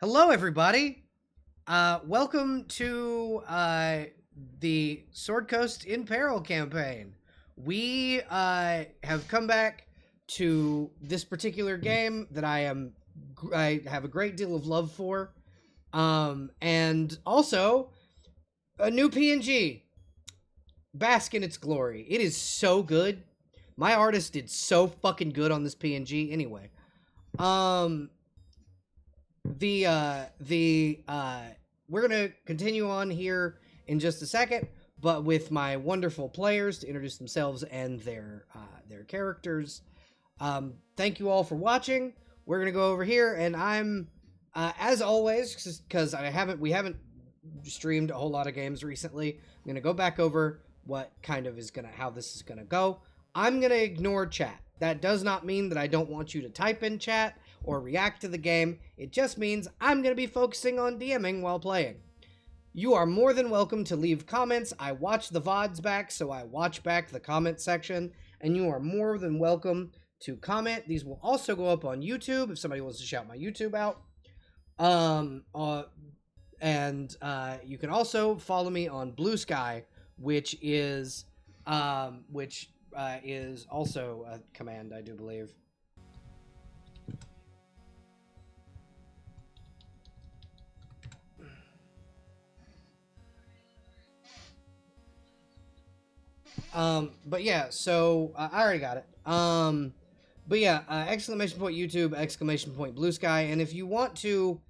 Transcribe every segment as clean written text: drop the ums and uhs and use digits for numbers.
Hello, everybody. Welcome to the Sword Coast in Peril campaign. We have come back to this particular game that I have a great deal of love for, and also a new PNG. Bask in its glory. It is so good. My artist did so fucking good on this PNG. Anyway, we're gonna continue on here in just a second, but with my wonderful players to introduce themselves and their characters. Thank you all for watching. We're gonna go over here, and I'm as always, because we haven't streamed a whole lot of games recently. I'm gonna go back over what kind of how this is gonna go. I'm gonna ignore chat. That does not mean that I don't want you to type in chat or react to the game. It just means I'm going to be focusing on DMing while playing. You are more than welcome to leave comments. I watch the VODs back, so I watch back the comment section, and you are more than welcome to comment. These will also go up on YouTube if somebody wants to shout my YouTube out. You can also follow me on Blue Sky, which is also a command, I do believe. But yeah, so I already got it. But yeah, exclamation point YouTube, exclamation point Blue Sky, and if you want to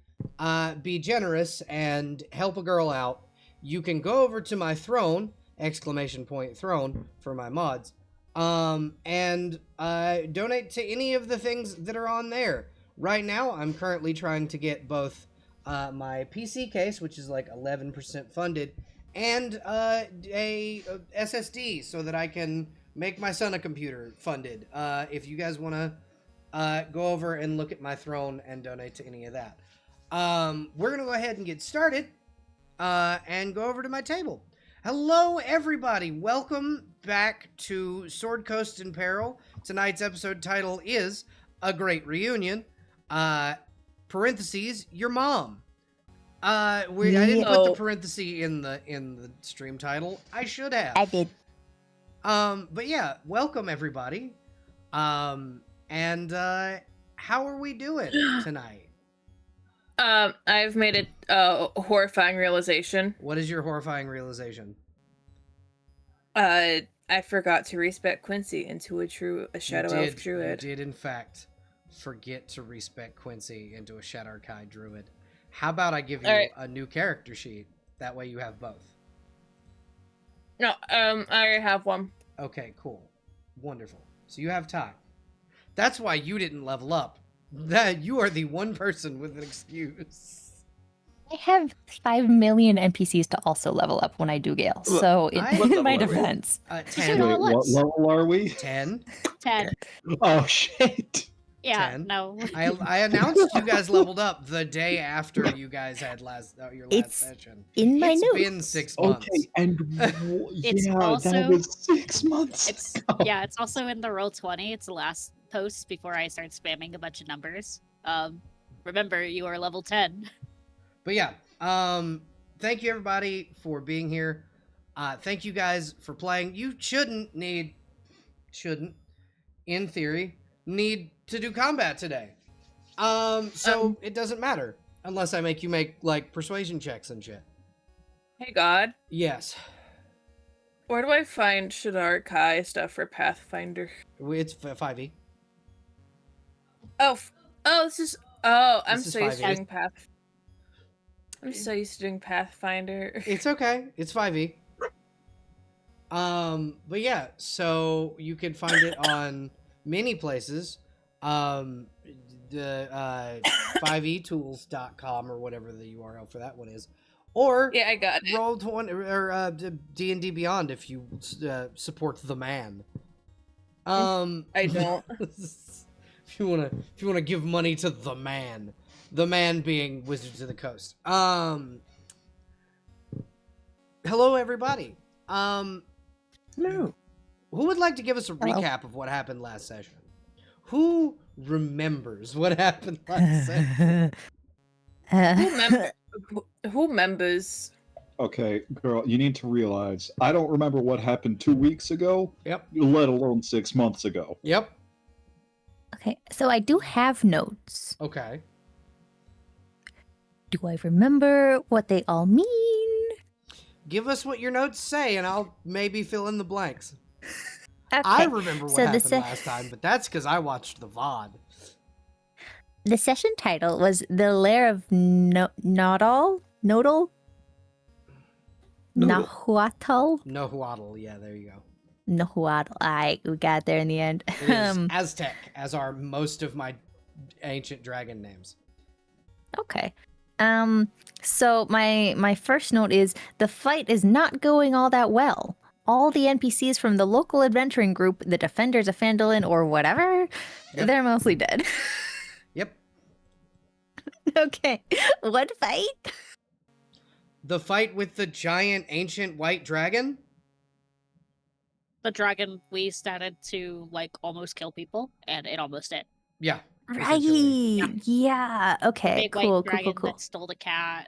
be generous and help a girl out, you can go over to my throne, exclamation point throne for my mods, and donate to any of the things that are on there. Right now, I'm currently trying to get both my PC case, which is like 11% funded, and a SSD so that I can make my son a computer funded. If you guys want to go over and look at my throne and donate to any of that. We're going to go ahead and get started and go over to my table. Hello, everybody. Welcome back to Sword Coast in Peril. Tonight's episode title is A Great Reunion. Parentheses, your mom. I didn't put the parenthesis in the stream title. I should have. I did. But yeah, welcome everybody. How are we doing tonight? I've made a horrifying realization. What is your horrifying realization? I forgot to respec Quincy into a Shadow Elf Druid. You did in fact forget to respec Quincy into a Shadow Kai Druid. How about I give you a new character sheet? That way you have both. No, I already have one. Okay, cool. Wonderful. So you have time. That's why you didn't level up. That you are the one person with an excuse. I have 5 million NPCs to also level up when I do Gale. So in my defense. 10. Wait, what level are we? 10. 10. Oh, shit. Yeah, 10. no. I announced you guys leveled up the day after you guys had your last session. In my notes. It's been 6 months. Okay, and It's yeah, also- that was 6 months. It's also in the Roll20. It's the last post before I start spamming a bunch of numbers. Remember, you are level 10. But yeah, thank you everybody for being here. Thank you guys for playing. You shouldn't, in theory, need to do combat today. So it doesn't matter unless I make you make like persuasion checks and shit. Hey God. Yes. Where do I find Shadar Kai stuff for Pathfinder? It's 5e. I'm This is so used to 5e. doing I'm so used to doing Pathfinder. It's okay. It's 5e. But yeah, so you can find it on many places. The 5etools.com or whatever the URL for that one is. Or Yeah, I got it. Roll20 or D&D Beyond if you support the man. I don't. if you wanna give money to the man being Wizards of the Coast. Hello everybody. Hello. Who would like to give us a recap of what happened last session? Who remembers what happened last session? Who members? Okay, girl, you need to realize I don't remember what happened 2 weeks ago, Yep. let alone 6 months ago. Yep. Okay, so I do have notes. Okay. Do I remember what they all mean? Give us what your notes say, and I'll maybe fill in the blanks. Okay. I remember what so the happened last time, but that's because I watched the VOD. The session title was The Lair of Nodal? Noodle. Nahuatl? Nahuatl, yeah, there you go. Nahuatl. We got there in the end. It is Aztec, as are most of my ancient dragon names. Okay. So my first note is the fight is not going all that well. All the NPCs from the local adventuring group, the Defenders of Phandalin or whatever, they're mostly dead. Yep. Okay. What fight? The fight with the giant ancient white dragon? The dragon we started to like almost kill people, and it almost did. Yeah. Right. essentially. Yeah. Okay. Big Cool. white dragon Cool. that stole the cat.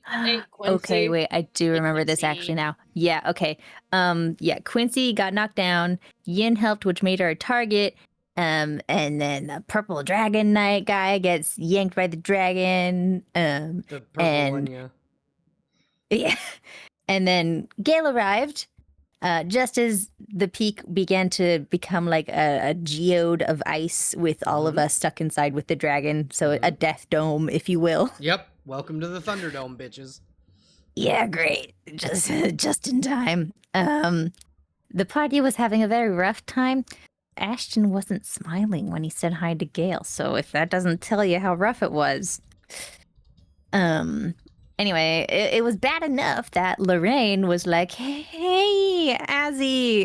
Hey, Okay, Quincy. wait, I do Hey, remember this Quincy. actually now. Yeah, okay. Yeah, Quincy got knocked down. Yin helped, which made her a target. And then the purple dragon knight guy gets yanked by the dragon. The purple And- one, yeah. Yeah. And then Gale arrived, just as the peak began to become like a geode of ice with all of us stuck inside with the dragon. So a death dome, if you will. Yep. Welcome to the Thunderdome, bitches. Yeah, great. Just in time. The party was having a very rough time. Ashton wasn't smiling when he said hi to Gale, so if that doesn't tell you how rough it was. Anyway, it was bad enough that Lorraine was like, hey,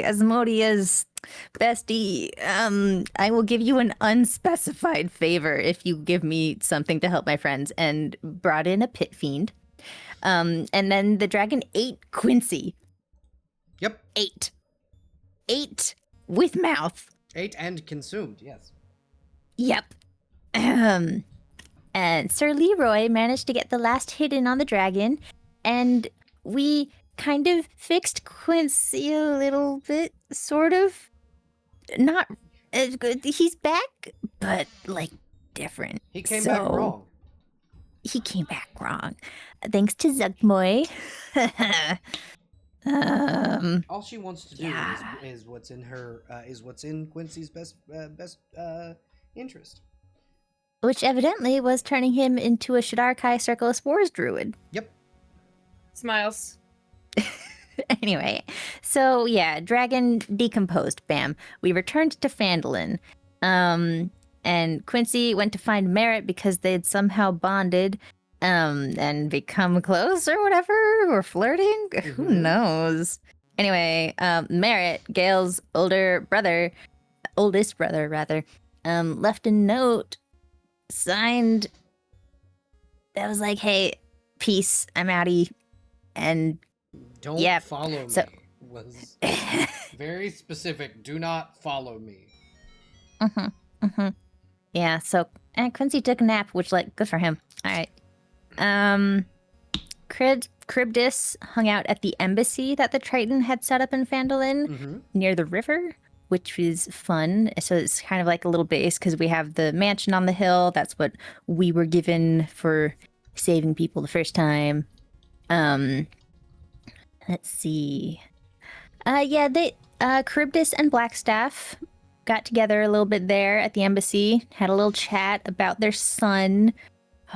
Asmodea's bestie, I will give you an unspecified favor if you give me something to help my friends, and brought in a pit fiend. And then the dragon ate Quincy. Yep. Ate with mouth. Ate and consumed, yes. Yep. And Sir Leroy managed to get the last hit in on the dragon, and we kind of fixed Quincy a little bit, sort of. Not as good. He's back, but like different. He came back So- wrong. He came back wrong. Thanks to Zugmoy. All she wants to do Yeah. is what's in her is what's in Quincy's best interest. Which evidently was turning him into a Shadar-kai Circle of Spores druid. Yep. Smiles. Anyway, so yeah, dragon decomposed. Bam. We returned to Phandalin. And Quincy went to find Merritt because they'd somehow bonded and become close or whatever, or flirting. Who Mhm. knows? Anyway, Merritt, Gale's oldest brother, left a note signed that was like, hey, peace, I'm outie. And Don't Yep. follow me. So- Was very specific. Do not follow me. Yeah, so and Quincy took a nap, which like good for him. All right. Cribdis hung out at the embassy that the Triton had set up in Phandalin Mm-hmm. near the river, which was fun. So it's kind of like a little base because we have the mansion on the hill. That's what we were given for saving people the first time. Let's see. Charybdis and Blackstaff got together a little bit there at the embassy, had a little chat about their son.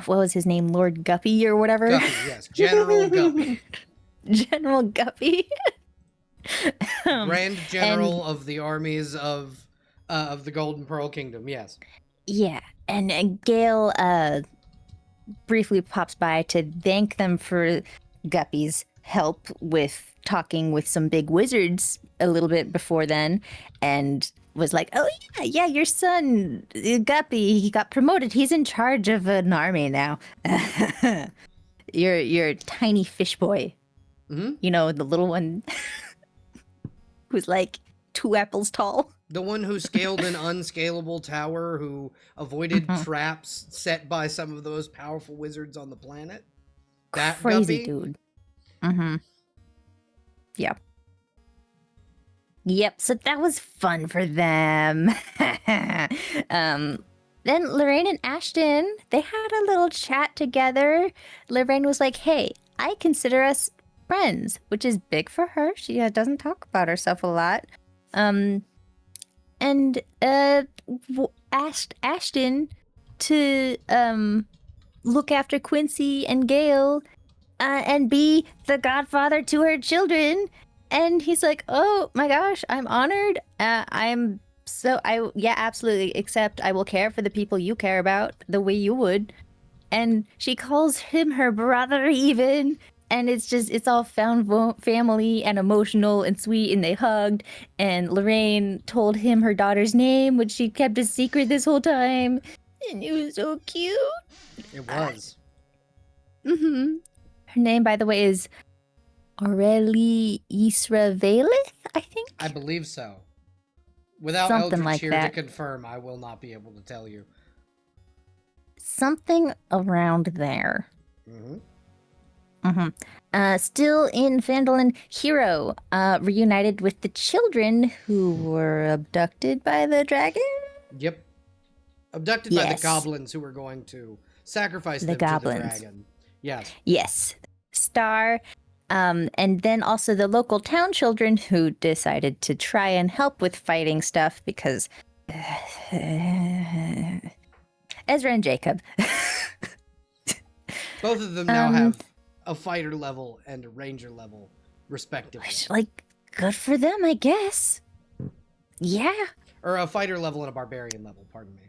What was his name? Lord Guppy or whatever? Guppy, yes. General Guppy. General Guppy. Grand General of the armies of the Golden Pearl Kingdom, yes. Yeah, and Gale briefly pops by to thank them for Guppy's help with talking with some big wizards a little bit before then, and was like, oh yeah, your son Guppy, he got promoted. He's in charge of an army now. You're tiny fish boy. Mm-hmm. You know, the little one who's like 2 apples tall. The one who scaled an unscalable tower, who avoided Mhm. traps set by some of the most powerful wizards on the planet? That Crazy guppy? dude. Mm-hmm. Yep. Yep. So that was fun for them. Then Lorraine and Ashton, they had a little chat together. Lorraine was like, "Hey, I consider us friends," which is big for her. She doesn't talk about herself a lot. And asked Ashton to look after Quincy and Gail and be the godfather to her children. And he's like, "Oh my gosh, I'm honored. Yeah, absolutely. Except I will care for the people you care about the way you would." And she calls him her brother even. And it's all found family and emotional and sweet. And they hugged. And Lorraine told him her daughter's name, which she kept a secret this whole time. And it was so cute. It was. Mm-hmm. Her name, by the way, is Aurelie Isravelith, I think. I believe so. Without Something Eldritch like here that. to confirm, I will not be able to tell you. Something around there. Mm-hmm. Still in Phandalin, Hero reunited with the children who were abducted by the dragon. Yep. Abducted by the Yes. goblins who were going to sacrifice The them to the goblins. dragon. Yes. Yes, Star. And then also the local town children who decided to try and help with fighting stuff because Ezra and Jacob. Both of them now have a fighter level and a ranger level, respectively. Which, like, good for them, I guess. Yeah. Or a fighter level and a barbarian level, pardon me.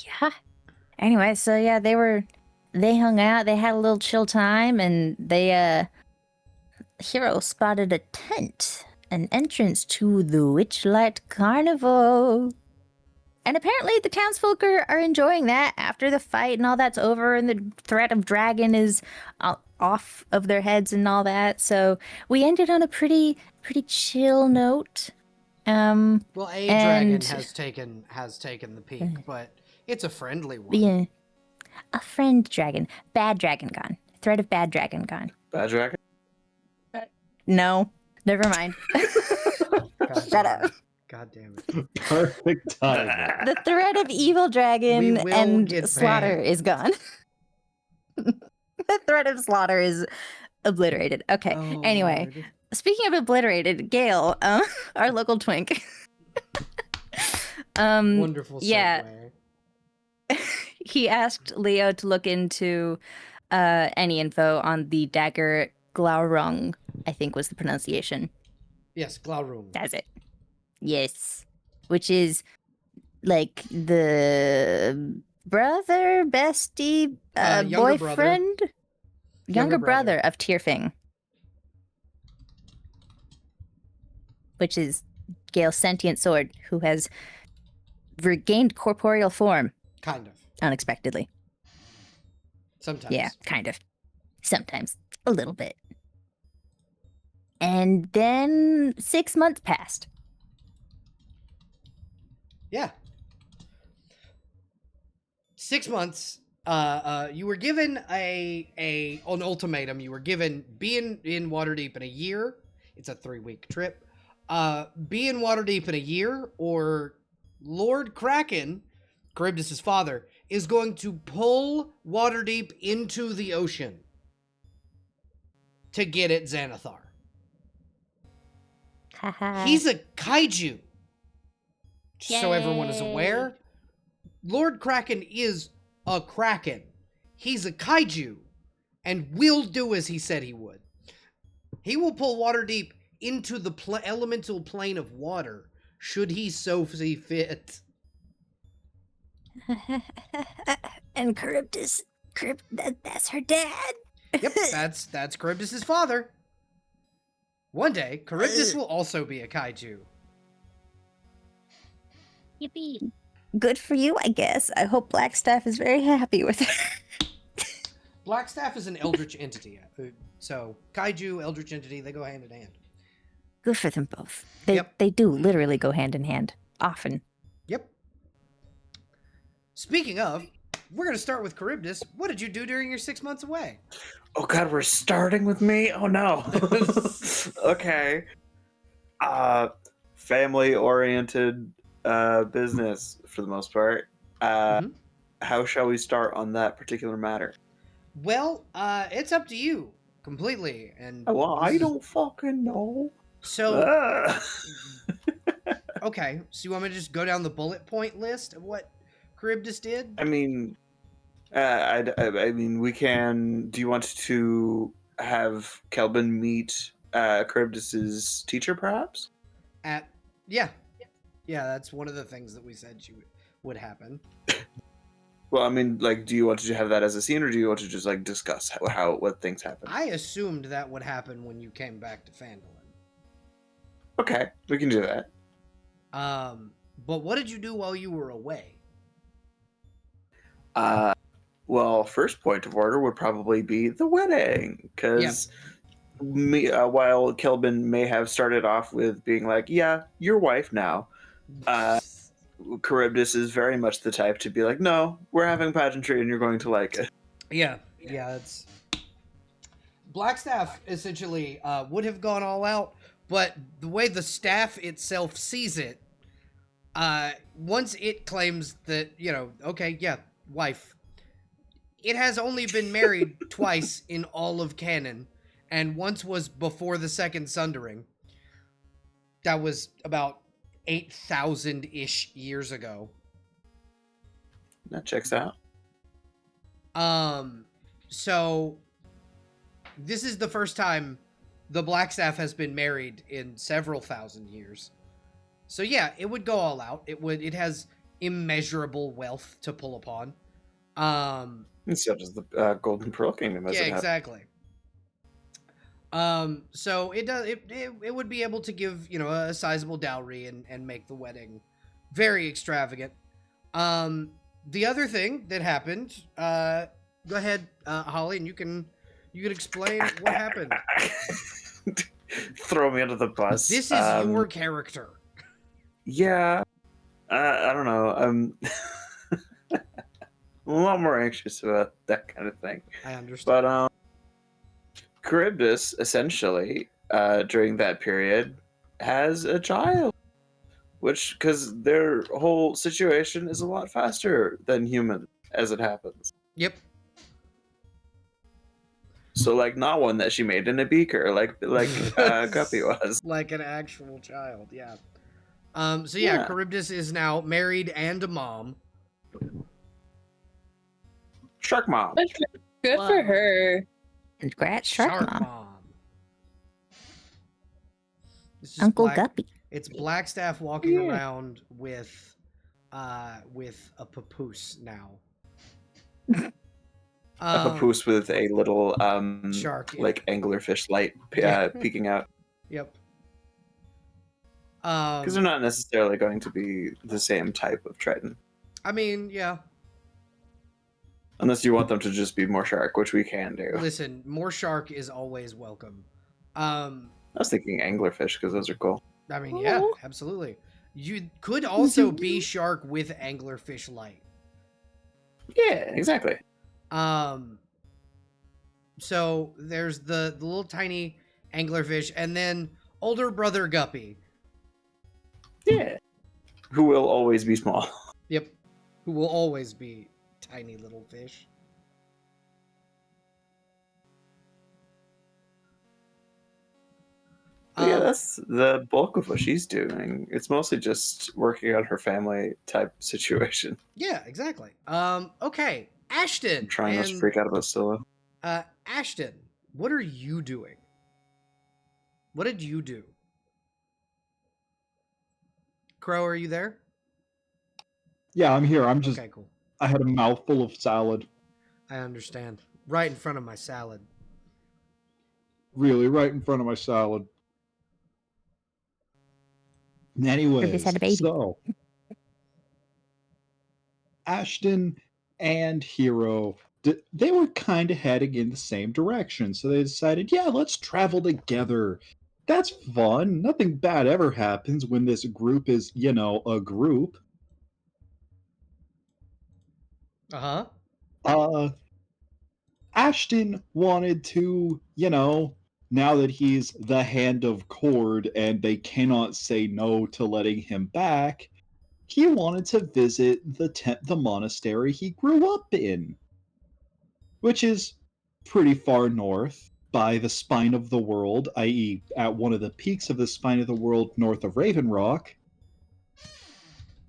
Yeah. Anyway, so yeah, they hung out, they had a little chill time, and Hero spotted a tent, an entrance to the Witchlight Carnival. And apparently the townsfolk are enjoying that after the fight and all that's over and the threat of dragon is off of their heads and all that. So we ended on a pretty chill note. Well, a dragon And- has taken the peak, but it's a friendly one. Yeah. A friend dragon. Bad dragon gone. Threat of bad dragon gone. Bad dragon? No. Never mind. God Shut damn up. it. God damn it. Perfect time. The threat of evil We dragon will and get slaughter banned. is gone. The threat of slaughter is obliterated. Okay. Oh, Anyway, Lord. speaking of obliterated, Gail, our local twink. Wonderful segue. yeah. He asked Leo to look into any info on the dagger Glaurung, I think was the pronunciation. Yes, Glaurung. That's it. Yes. Which is like the brother, bestie, Younger brother. boyfriend? Younger brother. brother of Tierfing. Which is Gale's sentient sword, who has regained corporeal form Kind of. unexpectedly. Sometimes. Yeah, kind of. Sometimes. A little bit. And then 6 months passed. Yeah. 6 months. You were given an ultimatum. You were given be in Waterdeep in a year. It's a 3-week trip. Be in Waterdeep in a year, or Lord Kraken, Charybdis' father, is going to pull Waterdeep into the ocean to get at Xanathar. He's a kaiju. Just so everyone is aware, Lord Kraken is a kraken. He's a kaiju and will do as he said he would. He will pull Waterdeep into the elemental plane of water should he so see fit. And Charybdis, that's her dad. Yep, that's Charybdis' father. One day, Charybdis will also be a kaiju. Yippee. Good for you, I guess. I hope Blackstaff is very happy with her. Blackstaff is an eldritch entity. So, kaiju, eldritch entity, they go hand in hand. Good for them both. Yep. They do literally go hand in hand often. Yep. Speaking of, we're gonna start with Charybdis. What did you do during your 6 months away? Oh God, we're starting with me? Oh no. Okay. Family-oriented business for the most part. Mhm. How shall we start on that particular matter? Well, it's up to you completely. And Well, this I is- don't fucking know. So Ah. okay, so you want me to just go down the bullet point list of what Charybdis did? I mean, I mean, we can. Do you want to have Kelvin meet Charybdis's teacher, perhaps? Yeah, that's one of the things that we said would happen. Well, I mean, like, do you want to have that as a scene, or do you want to just like discuss what things happen? I assumed that would happen when you came back to Phandalin. Okay, we can do that. But what did you do while you were away? Well, first point of order would probably be the wedding, because while Kelvin may have started off with being like, "Yeah, your wife now," Charybdis is very much the type to be like, "No, we're having pageantry, and you're going to like it." Yeah, it's Blackstaff essentially would have gone all out, but the way the staff itself sees it, once it claims that, okay, yeah, wife, it has only been married twice in all of canon, and once was before the Second Sundering. That was about 8,000-ish years ago. That checks out. So this is the first time the Blackstaff has been married in several thousand years. So yeah, it would go all out. It has immeasurable wealth to pull upon. And so does the Golden Pearl Kingdom. As Yeah, it exactly. So it would be able to give, a sizable dowry and make the wedding very extravagant. The other thing that happened, go ahead, Holly, and you can explain what happened. Throw me under the bus. This is your character. Yeah, I don't know. I'm a lot more anxious about that kind of thing. I understand. But Charybdis essentially during that period has a child, because their whole situation is a lot faster than human as it happens. Yep. So like not one that she made in a beaker like Guppy was. Like an actual child, yeah. So yeah, Charybdis is now married and a mom. Shark mom. Good for her. Congrats, Shark Mom. It's just Uncle Guppy. It's Blackstaff walking around with a papoose now. A papoose with a little shark, like anglerfish light peeking out. Yep. Because they're not necessarily going to be the same type of trident. I mean, yeah. Unless you want them to just be more shark, which we can do. Listen, more shark is always welcome. I was thinking anglerfish because those are cool. I mean, yeah, absolutely. You could also be shark with anglerfish light. Yeah, exactly. So there's the little tiny anglerfish, and then older brother Guppy. Yeah. Who will always be small. Yep. Who will always be tiny little fish. Yeah, that's the bulk of what she's doing. It's mostly just working on her family type situation. Yeah, exactly. Okay. Ashton. I'm trying not to freak out about Scylla. Ashton, what are you doing? What did you do? Crow, are you there? Yeah, I'm here. I'm just. Okay, cool. I had a mouthful of salad. I understand. Right in front of my salad. Really, right in front of my salad. Anyways, had a baby. so Ashton and Hero, they were kind of heading in the same direction, so they decided, yeah, let's travel together. That's fun. Nothing bad ever happens when this group is, a group. Uh-huh. Ashton wanted to, now that he's the hand of Cord and they cannot say no to letting him back, he wanted to visit the monastery he grew up in, which is pretty far north by the spine of the world, i.e., at one of the peaks of the spine of the world north of Raven Rock,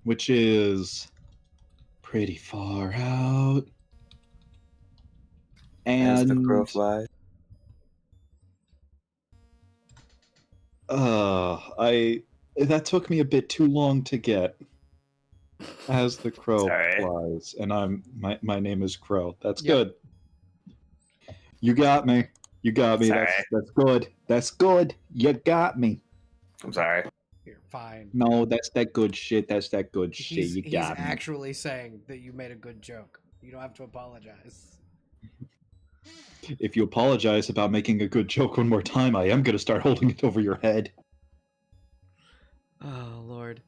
which is pretty far out. As the crow And flies. that took me a bit too long to get. As the crow Sorry. flies, and my name is Crow. That's Yep. good. You got me. You got me. Sorry. That's good. That's good. You got me. I'm sorry. You're fine. No, that's that good shit. That's that good shit. He's You got me. actually saying that you made a good joke. You don't have to apologize. If you apologize about making a good joke one more time, I am gonna start holding it over your head. Oh Lord.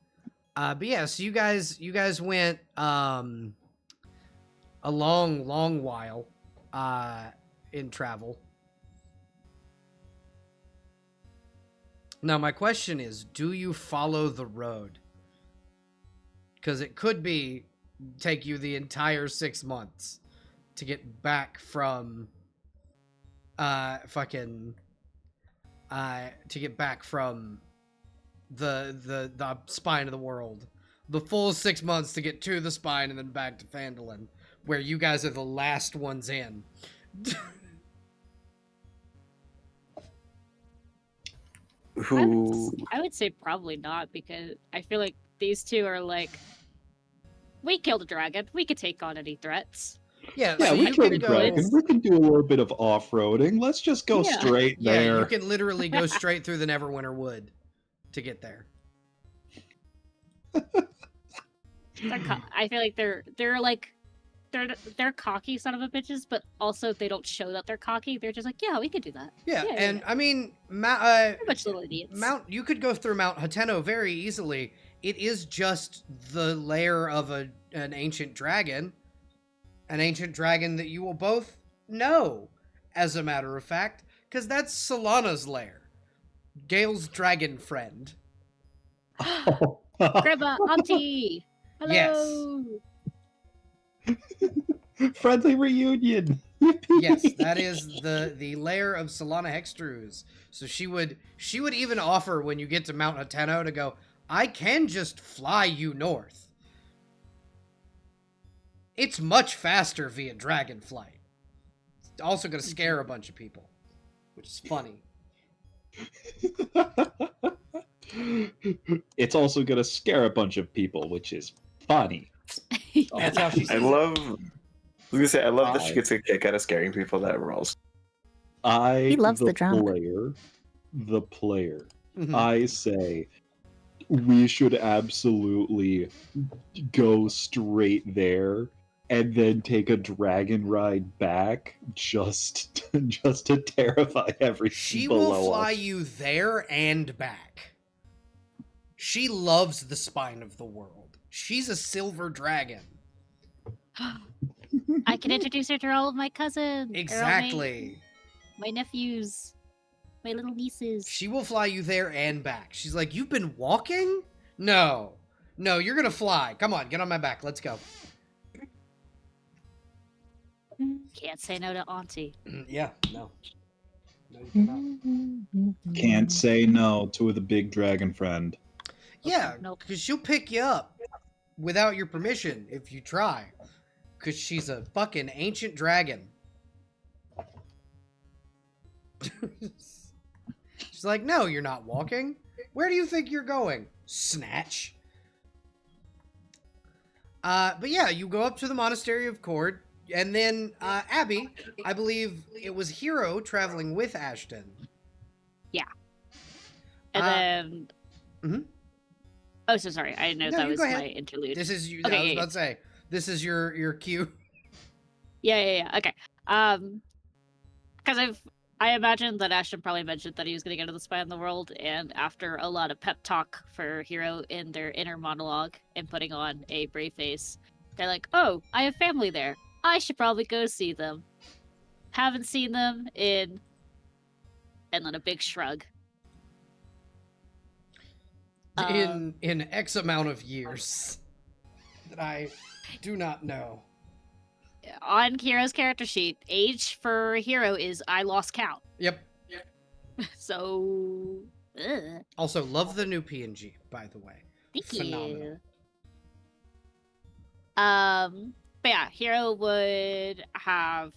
But yeah, so you guys went a long while in travel. Now my question is, do you follow the road? Because it could take you the entire 6 months to get back from to get back from the spine of the world. The full 6 months to get to the spine and then back to Phandalin, where you guys are the last ones in. I would say probably not, because I feel like these two are like, we killed a dragon. We could take on any threats. Yeah, Yeah, so we you killed can a go. dragon. We can do a little bit of off-roading. Let's just go Yeah. straight Yeah, there. you can literally go straight through the Neverwinter Wood to get there. I feel like they're cocky son of a bitches, but also they don't show that they're cocky. They're just like, yeah, we could do that. Yeah, Yeah, and yeah. I mean, Pretty much little idiots. You could go through Mount Hateno very easily. It is just the lair of an ancient dragon that you will both know, as a matter of fact, because that's Solana's lair, Gale's dragon friend. Grandma, auntie, hello. Friendly reunion. Yes, that is the lair of Solana Hextruz. So she would even offer when you get to Mount Hateno to go, I can just fly you north. It's much faster via dragon flight. It's also going to scare a bunch of people, which is funny. It's also gonna scare a bunch of people, which is funny. That's how she I sees love. I was gonna say I love that she Hi. gets a kick out of scaring people that rolls. He loves the drama. The player. it. I say we should absolutely go straight there and then take a dragon ride back just to terrify everything She below will fly us. you there and back. She loves the spine of the world. She's a silver dragon. I can introduce her to all of my cousins. or all Exactly. my nephews. My little nieces. She will fly you there and back. She's like, you've been walking? No, you're gonna fly. Come on, get on my back. Let's go. Can't say no to auntie. Yeah, no. No, you cannot. Can't say no to the big dragon friend. Yeah, Nope. because she'll pick you up without your permission if you try. Because she's a fucking ancient dragon. She's like, no, you're not walking. Where do you think you're going? Snatch. But yeah, you go up to the Monastery of Cord, and then Abby, I believe it was Hero traveling with Ashton. And then. mhm. Oh, so sorry. I didn't know No, that you was go ahead. my interlude. This is you. Okay, I was yeah, about to say, this is your cue. Yeah. Okay. Because I imagine that Ashton probably mentioned that he was going to go to the spy in the world, and after a lot of pep talk for Hero in their inner monologue and putting on a brave face, they're like, "Oh, I have family there. I should probably go see them. Haven't seen them in," and then a big shrug. In X amount of years that I do not know. On Hero's character sheet, age for Hero is I lost count. Yep. So, Also, love the new PNG, by the way. thank Phenomenal. you. But yeah, Hero would have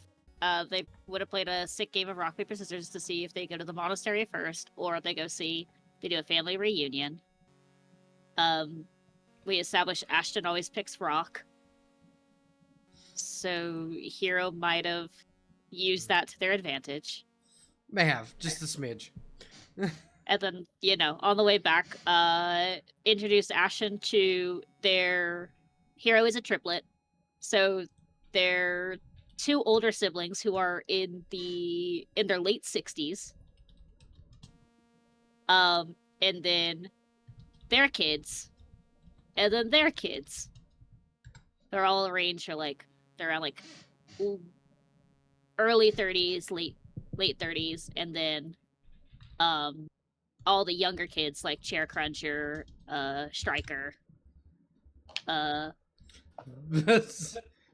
they would have played a sick game of rock paper scissors to see if they go to the monastery first, or they do a family reunion. We established Ashton always picks rock, so Hero might have used that to their advantage. May have, just a smidge. And then, on the way back, introduced Ashton to their Hero is a triplet. So they're two older siblings who are in their late 60s. And then their kids. And then their kids. They're all arranged for they're around early 30s, late 30s, and then all the younger kids like Chair Cruncher, Striker,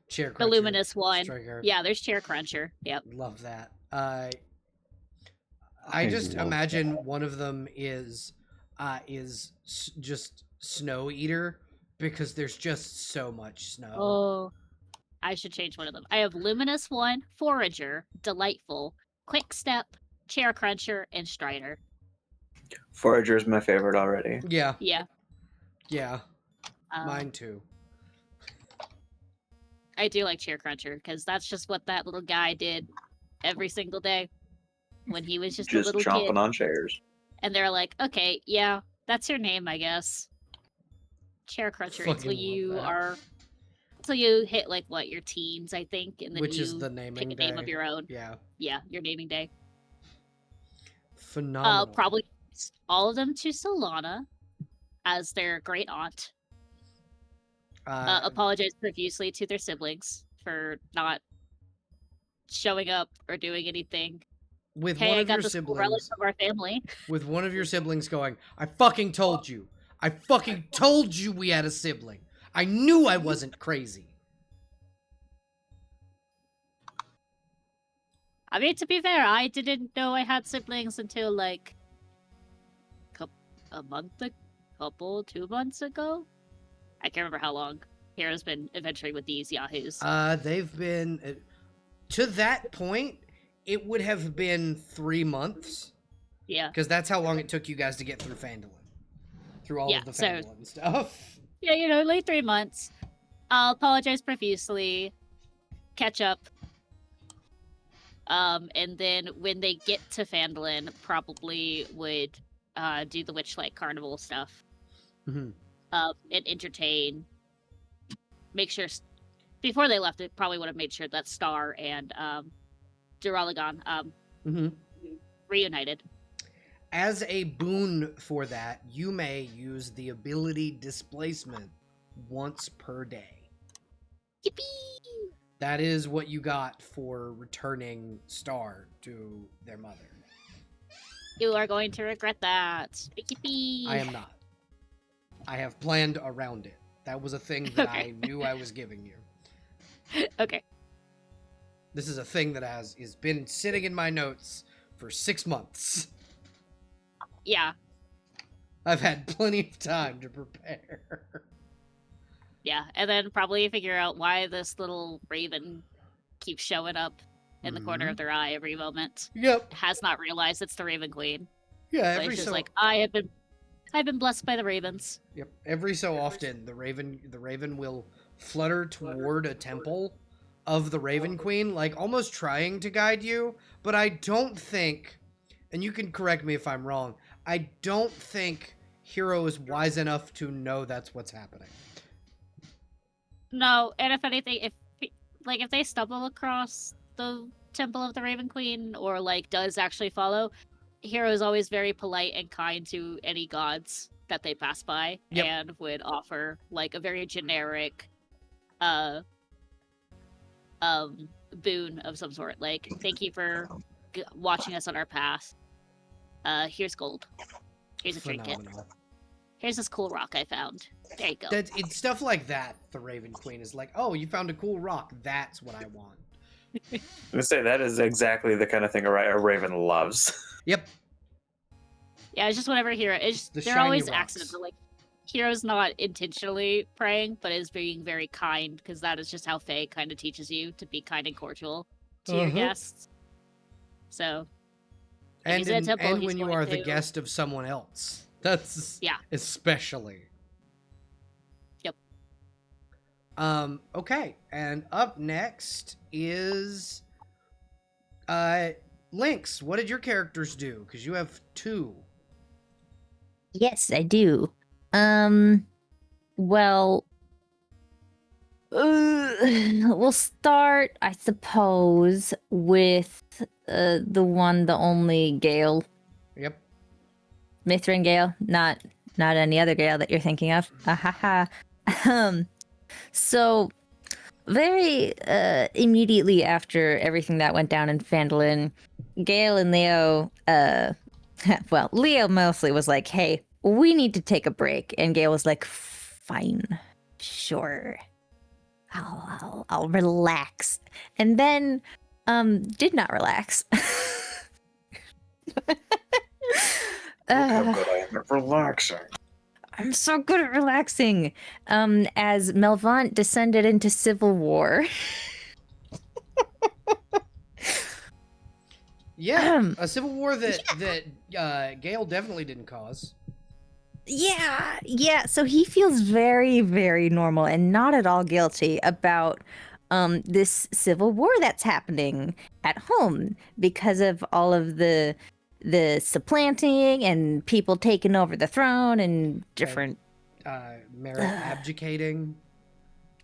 Chair the Luminous one. Striker. Yeah, there's Chair Cruncher. Yep. Love that. I just love imagine that. one of them is just Snow Eater, because there's just so much snow. Oh, I should change one of them. I have Luminous one, Forager, Delightful, Quick Step, Chair Cruncher, and Strider. Forager is my favorite already. Yeah, Yeah. mine too. I do like Chair Cruncher because that's just what that little guy did every single day when he was just a little chomping kid. on chairs. And they're like, okay, yeah, that's your name, I guess. Chair Cruncher until Fucking you love that. until you hit your teens, I think, and then Which you is the naming pick a name day. of your own. Yeah, Yeah, your naming day. phenomenal. Probably all of them to Solana as their great aunt. Apologize profusely to their siblings for not showing up or doing anything. with Hey, one I of got your this cool relic siblings, from our family. with one of your siblings going, "I fucking told you. I fucking told you we had a sibling. I knew I wasn't crazy." I mean, to be fair, I didn't know I had siblings until a month, 2 months ago. I can't remember how long. Hero's been adventuring with these yahoos. They've been to that point. It would have been 3 months, Yeah. because that's how long it took you guys to get through Phandalin, through all Yeah, of the so- Phandalin stuff. Yeah, late 3 months. I'll apologize profusely. Catch up. And then when they get to Phandalin, probably would do the Witchlight Carnival stuff. Mhm. And entertain. Make sure before they left, it probably would have made sure that Star and Duralagon Mhm. reunited. As a boon for that, you may use the ability Displacement once per day. Yippee! That is what you got for returning Star to their mother. You are going to regret that. Yippee! I am not. I have planned around it. That was a thing that Okay. I knew I was giving you. Okay. This is a thing that has been sitting in my notes for 6 months. Yeah. I've had plenty of time to prepare. Yeah. And then probably figure out why this little raven keeps showing up in the corner of their eye every moment. Yep. Has not realized it's the Raven Queen. Yeah, But every it's just so like, I've been blessed by the ravens. Yep. Every so often, the raven will flutter toward a temple of the Raven Queen, like almost trying to guide you. But I don't think, and you can correct me if I'm wrong, I don't think Hero is wise enough to know that's what's happening. No, and if anything, if they stumble across the Temple of the Raven Queen or like does actually follow, Hero is always very polite and kind to any gods that they pass by, Yep. and would offer like a very generic boon of some sort. Like, thank you for watching us on our path. Here's gold. Here's a trinket. Phenomenal. Here's this cool rock I found. There you go. It's stuff like that. The Raven Queen is like, oh, you found a cool rock. That's what I want. I'm gonna say that is exactly the kind of thing a raven loves. Yep. Yeah, it's just whenever Hero, The they're shiny always rocks. accidental. Like, Hero's not intentionally praying, but is being very kind, because that is just how Fae kind of teaches you to be kind and cordial to your Uh-huh. guests. So, if And, he's in a temple, he's when you going are the to- guest of someone else. That's Yeah. especially. Yep. Okay, and up next is Lynx. What did your characters do? Because you have 2. Yes, I do. Well, we'll start, I suppose, with the one, the only Gale, Yep. Mithrin Gale, not any other Gale that you're thinking of. Ahaha. So very immediately after everything that went down in Phandalin, Gale and Leo, well, Leo mostly was like, hey, we need to take a break. And Gale was like, fine, sure. I'll relax. And then did not relax. Look how good I am at relaxing. I'm so good at relaxing. As Melvant descended into civil war. Yeah, a civil war that Gale definitely didn't cause. Yeah. So he feels very, very normal and not at all guilty about this civil war that's happening at home because of all of the supplanting and people taking over the throne and different. Merritt abdicating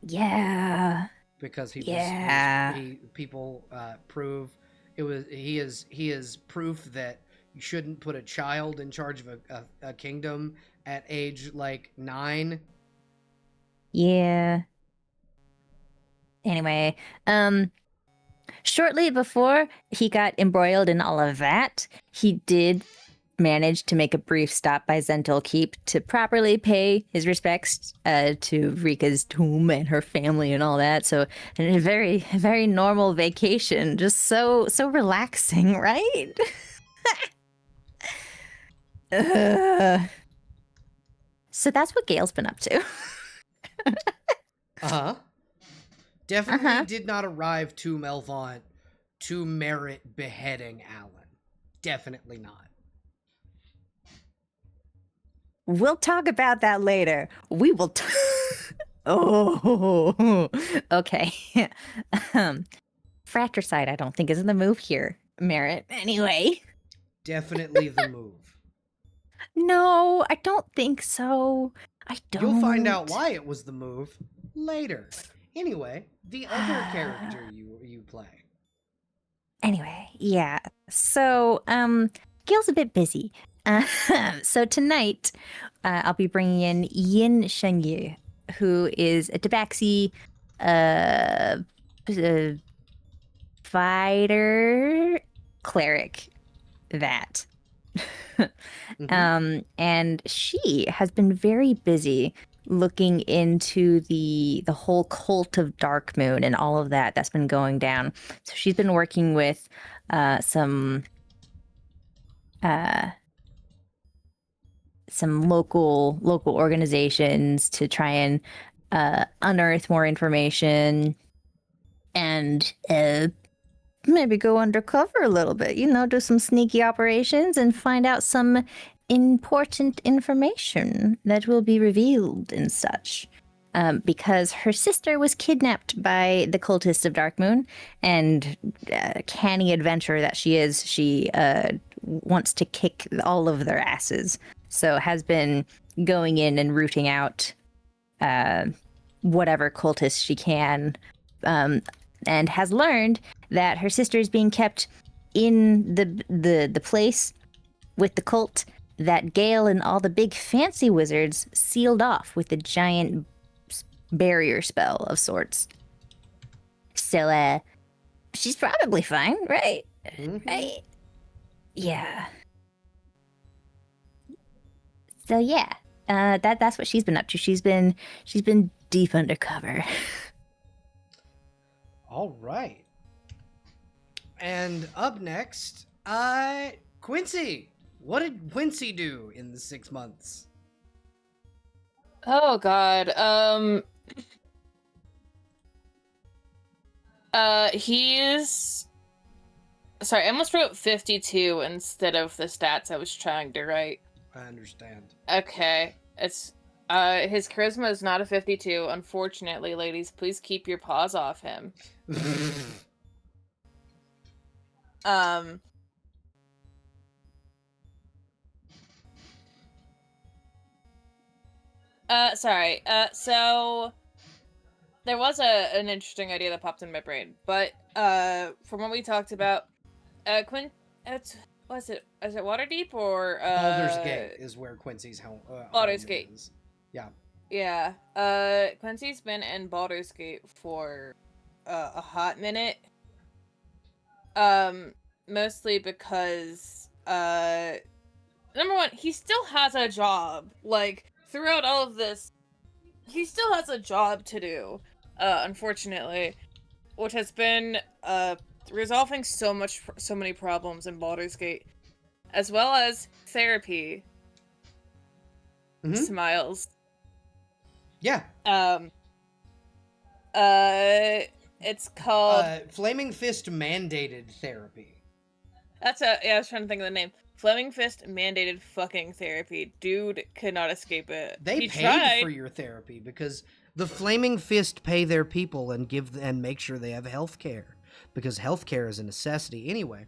Yeah. because he Yeah. people prove he is proof that you shouldn't put a child in charge of a kingdom at age like 9. Yeah. Anyway, shortly before he got embroiled in all of that, he did manage to make a brief stop by Zental Keep to properly pay his respects to Rika's tomb and her family and all that. So a very, very normal vacation, just so relaxing, right? So that's what Gale's been up to. Uh-huh. Definitely did not arrive to Melvant to merit beheading Alan. Definitely not. We'll talk about that later. We will. Oh, okay. Fratricide, I don't think is in the move here, Merritt. Anyway. Definitely the move. No, I don't think so. I don't. You'll find out why it was the move later. Anyway, the other character you play. Anyway, yeah. So, Gil's a bit busy. So tonight, I'll be bringing in Yin Shengyu, who is a Tabaxi fighter cleric. That. And she has been very busy looking into the whole cult of Dark Moon and all of that's been going down. So she's been working with some local organizations to try and unearth more information and maybe go undercover a little bit, do some sneaky operations and find out some important information that will be revealed and such. Because her sister was kidnapped by the cultists of Dark Moon, and canny adventurer that she is, she wants to kick all of their asses. So has been going in and rooting out whatever cultists she can. and has learned that her sister is being kept in the place with the cult that Gale and all the big fancy wizards sealed off with a giant barrier spell of sorts. So, she's probably fine, right? Mhm. Right? Yeah. So yeah, that's what she's been up to. She's been deep undercover. All right. And up next, Quincy. What did Quincy do in the 6 months? Oh God. He's sorry. I almost wrote 52 instead of the stats I was trying to write. I understand. Okay, it's his charisma is not a 52. Unfortunately, ladies, please keep your paws off him. Um. Sorry. So there was an interesting idea that popped in my brain, but from what we talked about, was it Waterdeep or Baldur's Gate is where Quincy's home. Baldur's Gate is. Yeah. Yeah. Quincy's been in Baldur's Gate for a hot minute. Mostly because number one, he still has a job. Like throughout all of this, he still has a job to do. Unfortunately, which has been resolving so many problems in Baldur's Gate, as well as therapy. Mhm. Smiles. Yeah. It's called Flaming Fist mandated therapy. I was trying to think of the name. Fleming Fist mandated fucking therapy. Dude could not escape it. They He paid tried. for your therapy because the Flaming Fist pay their people and make sure they have health care because health care is a necessity anyway.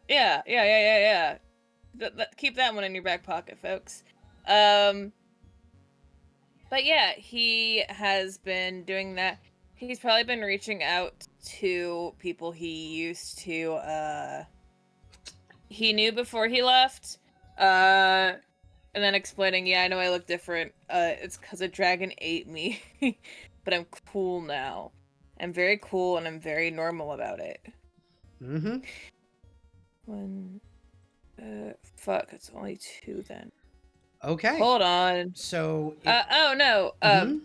Yeah. Keep that one in your back pocket, folks. But yeah, he has been doing that. He's probably been reaching out to people he used to he knew before he left, and then explaining, yeah, I know I look different, it's because a dragon ate me, but I'm cool now. I'm very cool and I'm very normal about it. Mm-hmm. Fuck, it's only 2 then. Okay. Hold on. So. Oh no. Mhm.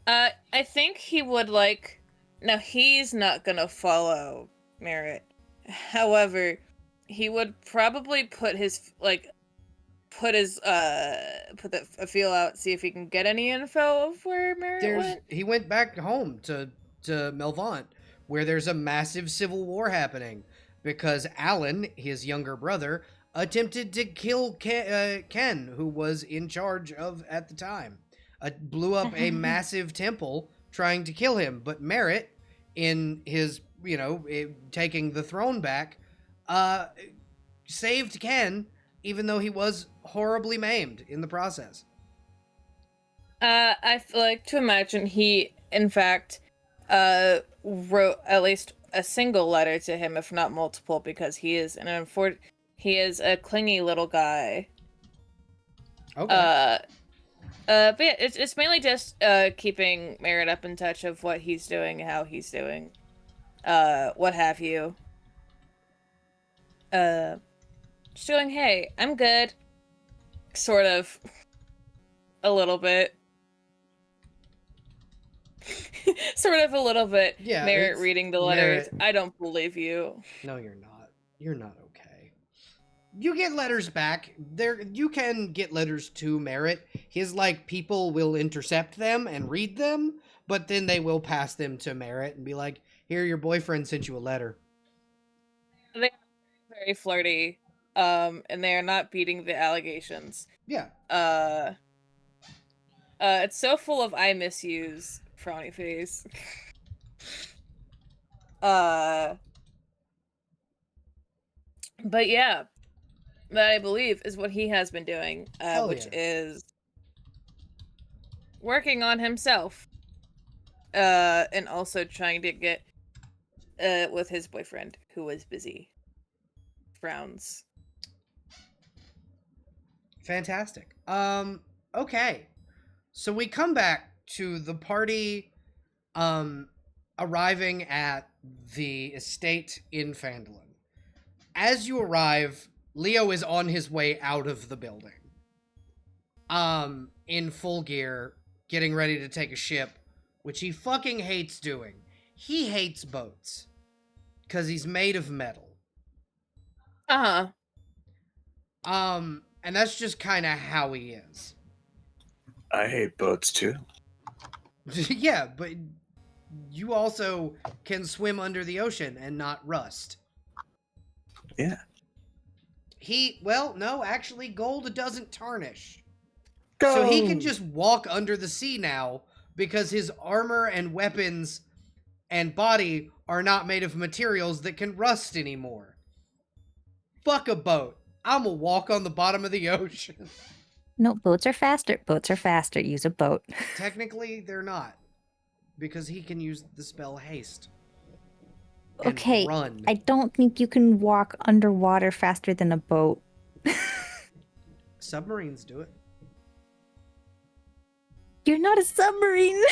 I think he would like. Now he's not gonna follow Merritt. However, he would probably put a feel out, see if he can get any info of where Merritt went. He went back home to Melvant, where there's a massive civil war happening because Alan, his younger brother, attempted to kill Ken, who was in charge of at the time. Blew up a massive temple trying to kill him, but Merritt, in his taking the throne back, saved Ken, even though he was horribly maimed in the process. I like to imagine he, in fact, wrote at least a single letter to him, if not multiple, because he is he is a clingy little guy. Okay. But yeah, it's mainly just keeping Merritt up in touch of what he's doing, how he's doing, what have you. Just going, hey, I'm good. Sort of. A little bit. Sort of a little bit. Yeah, Merritt it's reading the letters. Merritt. I don't believe you. No, you're not. You're not okay. You get letters back. You can get letters to Merritt. His people will intercept them and read them, but then they will pass them to Merritt and be like, "Here, your boyfriend sent you a letter." They're very flirty. And they are not beating the allegations. Yeah. It's so full of I miss yous, frowny face. But yeah, that I believe is what he has been doing, which is working on himself. and also trying to get with his boyfriend, who was busy. Frowns. Fantastic. Okay. So we come back to the party arriving at the estate in Phandalin. As you arrive, Leo is on his way out of the building. In full gear, getting ready to take a ship, which he fucking hates doing. He hates boats. 'Cause he's made of metal. Uh-huh. And that's just kind of how he is. I hate boats too. Yeah, but you also can swim under the ocean and not rust. Yeah. No, actually, gold doesn't tarnish. So he can just walk under the sea now because his armor and weapons and body are not made of materials that can rust anymore. Fuck a boat. I'm gonna walk on the bottom of the ocean. No, boats are faster. Boats are faster. Use a boat. Technically, they're not. Because he can use the spell haste. And Okay, run. I don't think you can walk underwater faster than a boat. Submarines do it. You're not a submarine.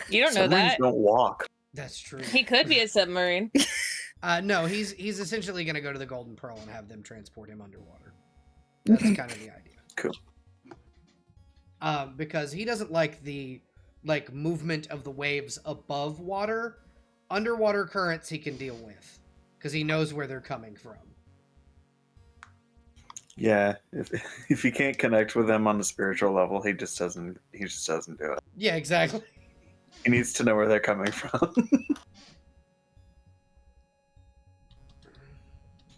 You don't know Submarines that. don't walk. That's true. He could be a submarine. No, he's essentially going to go to the Golden Pearl and have them transport him underwater. That's kind of the idea. Cool. Because he doesn't like the movement of the waves above water. Underwater currents he can deal with because he knows where they're coming from. Yeah, if you can't connect with them on the spiritual level, he just doesn't do it. Yeah, exactly. He needs to know where they're coming from.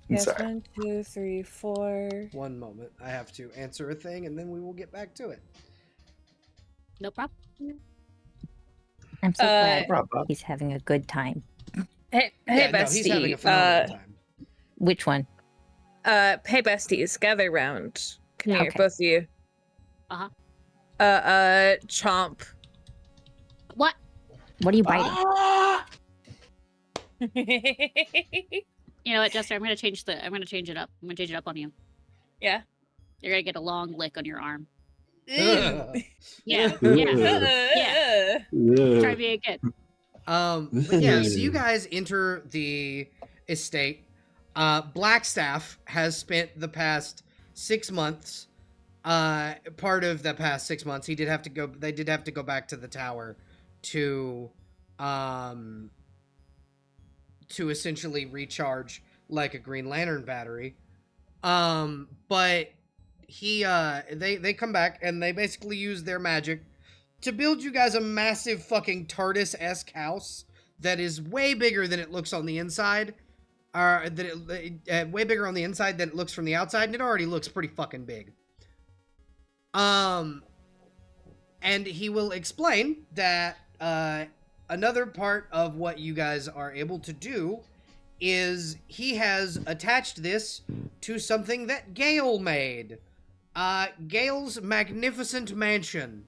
Yes, Sorry. 1, 2, 3, 4. One moment. I have to answer a thing and then we will get back to it. No problem. I'm so glad Bravo. he's having a good time. Hey, Yeah, no, bestie. he's having a phenomenal time. Which one? Hey, besties, gather round. Come here, Okay. both of you. Uh-huh. Chomp. What? What are you biting? You know what, Jester? I'm gonna change it up. I'm gonna change it up on you. Yeah. You're gonna get a long lick on your arm. Ew. Yeah. Ugh. Yeah. Try being good. But yeah, so you guys enter the estate. Blackstaff has spent the past 6 months, part of the past 6 months, they did have to go back to the tower to essentially recharge like a Green Lantern battery. But they come back and they basically use their magic to build you guys a massive fucking TARDIS-esque house that is way bigger than it looks on the inside. Way bigger on the inside than it looks from the outside, and it already looks pretty fucking big. And he will explain that another part of what you guys are able to do is he has attached this to something that Gale made. Gale's magnificent mansion.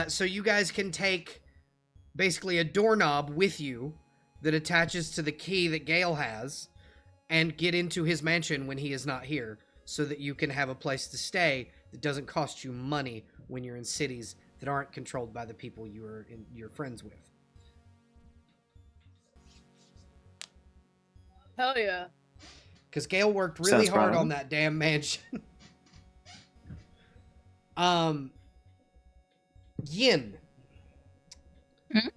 So you guys can take basically a doorknob with you that attaches to the key that Gale has and get into his mansion when he is not here so that you can have a place to stay that doesn't cost you money when you're in cities that aren't controlled by the people you're friends with. Hell yeah. Because Gale worked really Sounds hard fun. on that damn mansion. Yin. Hmm?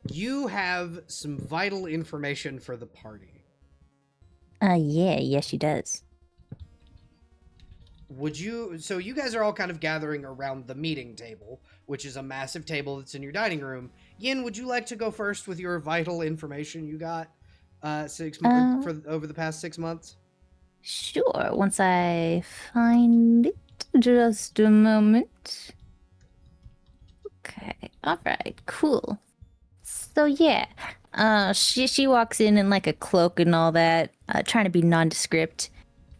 You have some vital information for the party. Yes, she does. So you guys are all kind of gathering around the meeting table, which is a massive table that's in your dining room. Yin, would you like to go first with your vital information you got over the past 6 months? Sure, once I find it. Just a moment. Okay, alright, cool. So yeah, she walks in like a cloak and all that, trying to be nondescript.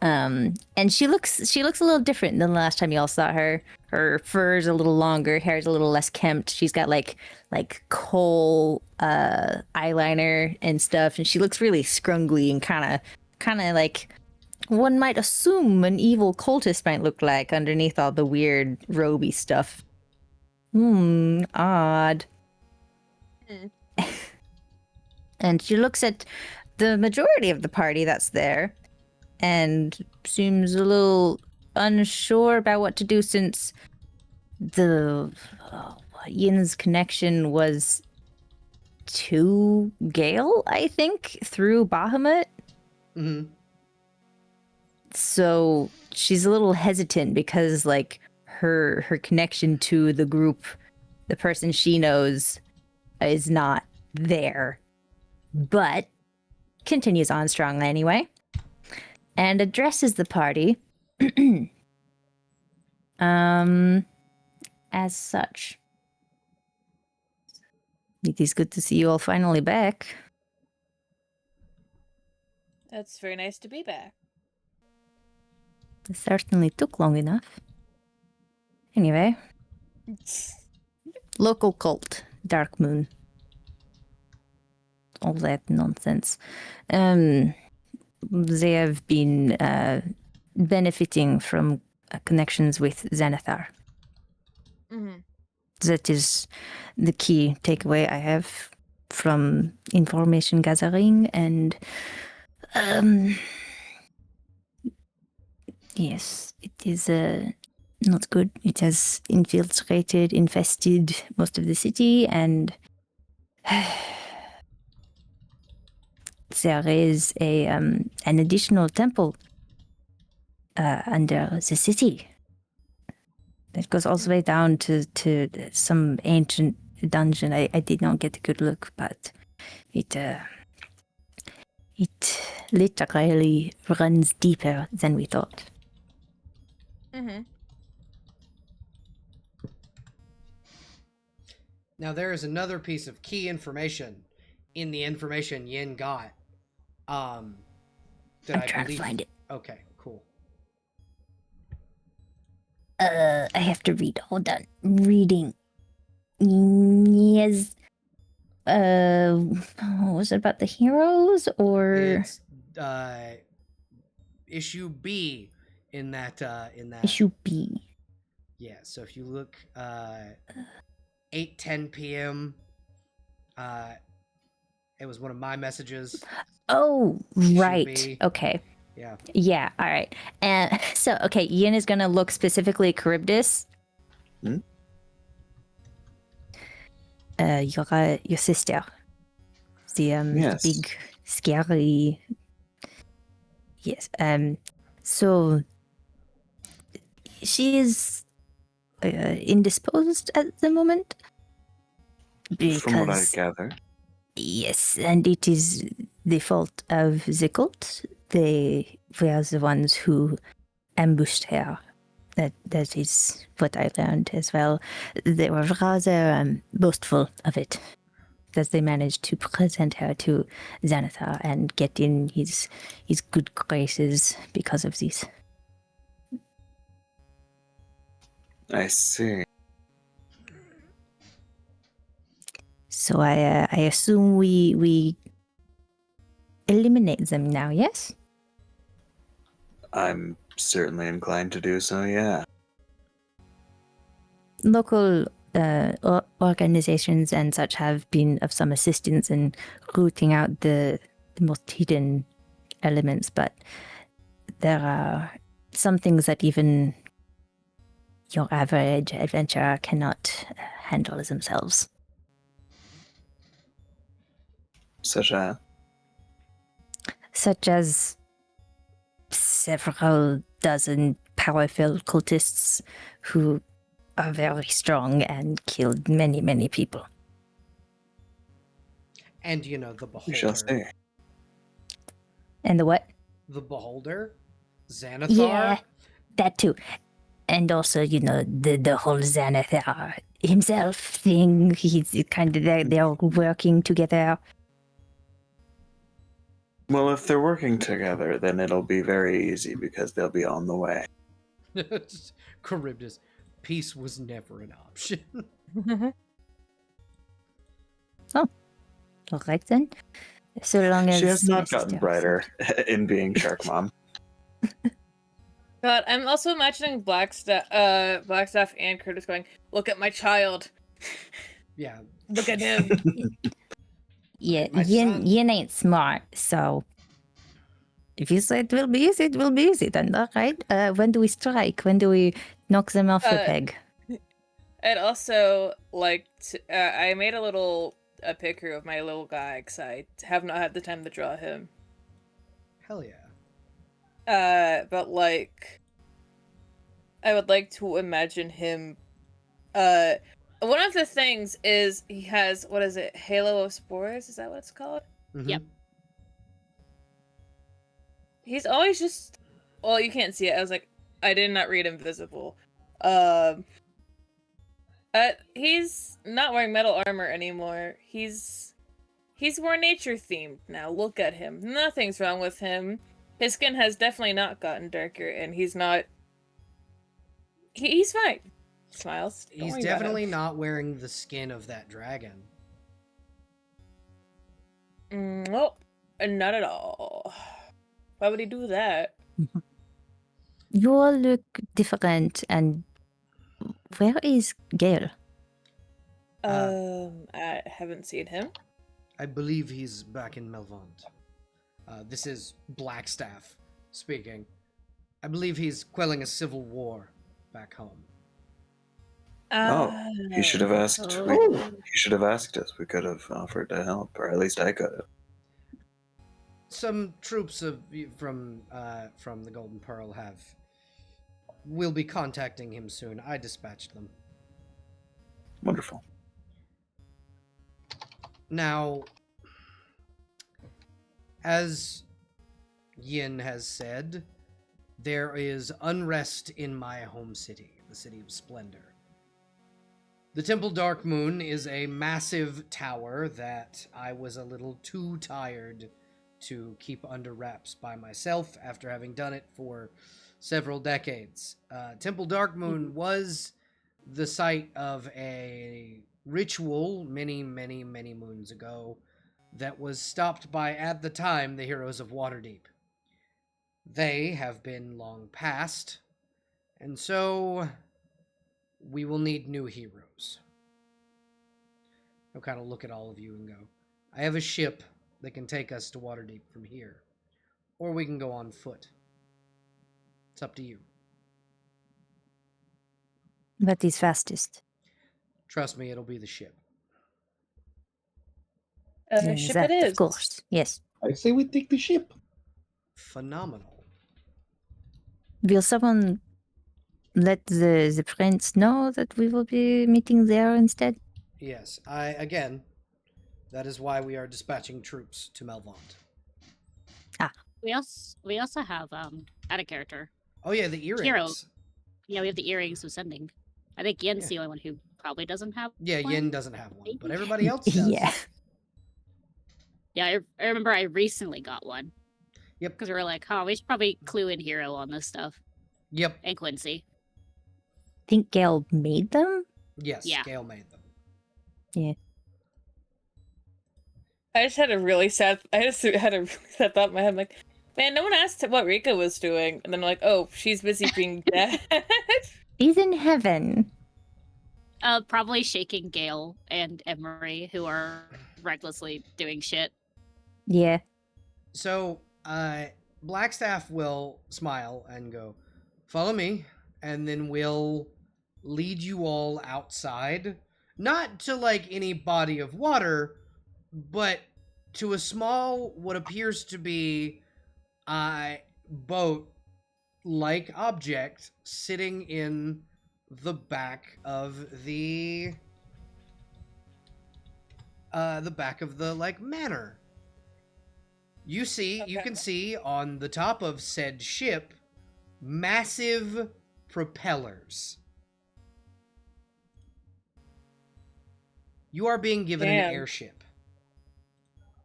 And she looks a little different than the last time y'all saw her. Her fur's a little longer, hair's a little less kempt. She's got like coal eyeliner and stuff, and she looks really scrungly and kind of like one might assume an evil cultist might look like underneath all the weird roby stuff. Odd. And she looks at the majority of the party that's there and seems a little unsure about what to do since the Yin's connection was to Gale, I think, through Bahamut. Mm-hmm. So she's a little hesitant because like her connection to the group, the person she knows, is not there. But continues on strongly anyway. And addresses the party as such. It is good to see you all finally back. That's very nice to be back. It certainly took long enough. Anyway, local cult, Dark Moon. All that nonsense. They have been benefiting from connections with Xanathar. Mm-hmm. That is the key takeaway I have from information gathering, and yes, it is not good. It has infested most of the city, and there is an additional temple under the city that goes all the way down to some ancient dungeon. I did not get a good look, but it literally runs deeper than we thought. Mm-hmm. Now there is another piece of key information in the information Yin got. I'm trying to find it. Okay, cool. I have to read. Hold on. Reading. Yes. Was it about the heroes or It's issue B in that issue B? Yeah, so if you look 8:10 p.m. It was one of my messages. Oh, Issue right. B. Okay. Yeah. Yeah, all right. And so, okay, Yin is going to look specifically at Charybdis. Hmm? Your sister. The big, scary... Yes. So, she is indisposed at the moment. From what I Because... gather. Yes, and it is the fault of the cult. They were the ones who ambushed her. That is what I learned as well. They were rather boastful of it, that they managed to present her to Xanathar and get in his good graces because of this. I see. So I assume we eliminate them now, yes? I'm certainly inclined to do so, yeah. Local organizations and such have been of some assistance in rooting out the most hidden elements, but there are some things that even your average adventurer cannot handle themselves. Such as several dozen powerful cultists who are very strong and killed many, many people. And the beholder. we shall see. And the what? The beholder? Xanathar? Yeah, that too. And also, the whole Xanathar himself thing. He's kind of they're working together. Well, if they're working together, then it'll be very easy because they'll be on the way. Charybdis, peace was never an option. All right then. So long as She has my not gotten sister- brighter in being Shark Mom. God, I'm also imagining Blackstaff and Curtis going, "Look at my child. Yeah. Look at him." Yeah, My son. Yin ain't smart, so if you say it will be easy, it will be easy then, all right? When do we strike? When do we knock them off the peg? I'd also like to, I made a picture of my little guy because I have not had the time to draw him. Hell yeah. But like, I would like to imagine him. One of the things is he has, what is it? Halo of Spores? Is that what it's called? Mhm. Yep. He's always just. Well, you can't see it. I was like, I did not read Invisible. He's not wearing metal armor anymore. He's more nature themed now. Look at him. Nothing's wrong with him. His skin has definitely not gotten darker, and he's not. He's fine. Smiles. Don't He's worry about him. definitely not wearing the skin of that dragon. Nope, not at all. Why would he do that? You all look different, and where is Gale? I haven't seen him. I believe he's back in Melvant. This is Blackstaff speaking. I believe he's quelling a civil war back home. He should have asked. He should have asked us. We could have offered to help, or at least I could have. Some troops from the Golden Pearl will be contacting him soon. I dispatched them. Wonderful. Now, as Yin has said, there is unrest in my home city, the City of Splendor. The Temple Dark Moon is a massive tower that I was a little too tired to keep under wraps by myself after having done it for several decades. Temple Dark Moon was the site of a ritual many, many, many moons ago that was stopped by, at the time, the heroes of Waterdeep. They have been long past, and so we will need new heroes. I'll kind of look at all of you and go, I have a ship that can take us to Waterdeep from here, or we can go on foot. It's up to you. What is fastest? Trust me, it'll be the ship. Ship That, it is. of course. Yes. I say we take the ship. Phenomenal. Will someone let the prince know that we will be meeting there instead? Yes, that is why we are dispatching troops to Melvant. We also have out of character. Oh yeah, the earrings. Hero. Yeah, we have the earrings of sending. I think Yen's Yeah. the only one who probably doesn't have. Yeah, one. Yin doesn't have one, but Maybe. everybody else does. Yeah. Yeah, I remember I recently got one. Yep. Because we were like, oh, we should probably clue in Hero on this stuff. Yep. And Quincy. Think Gale made them? Yes, Yeah. Gale made them. I just had a really sad thought in my head. I'm like, man, no one asked what Rika was doing, and then I'm like, oh, she's busy being dead. He's in heaven. Probably shaking Gale and Emery, who are recklessly doing shit. Yeah. So, Blackstaff will smile and go, follow me, and then we'll lead you all outside. Not to, like, any body of water, but to a small, what appears to be, boat-like object sitting in the back of the manor. You can see on the top of said ship massive propellers. You are being given an Damn. airship.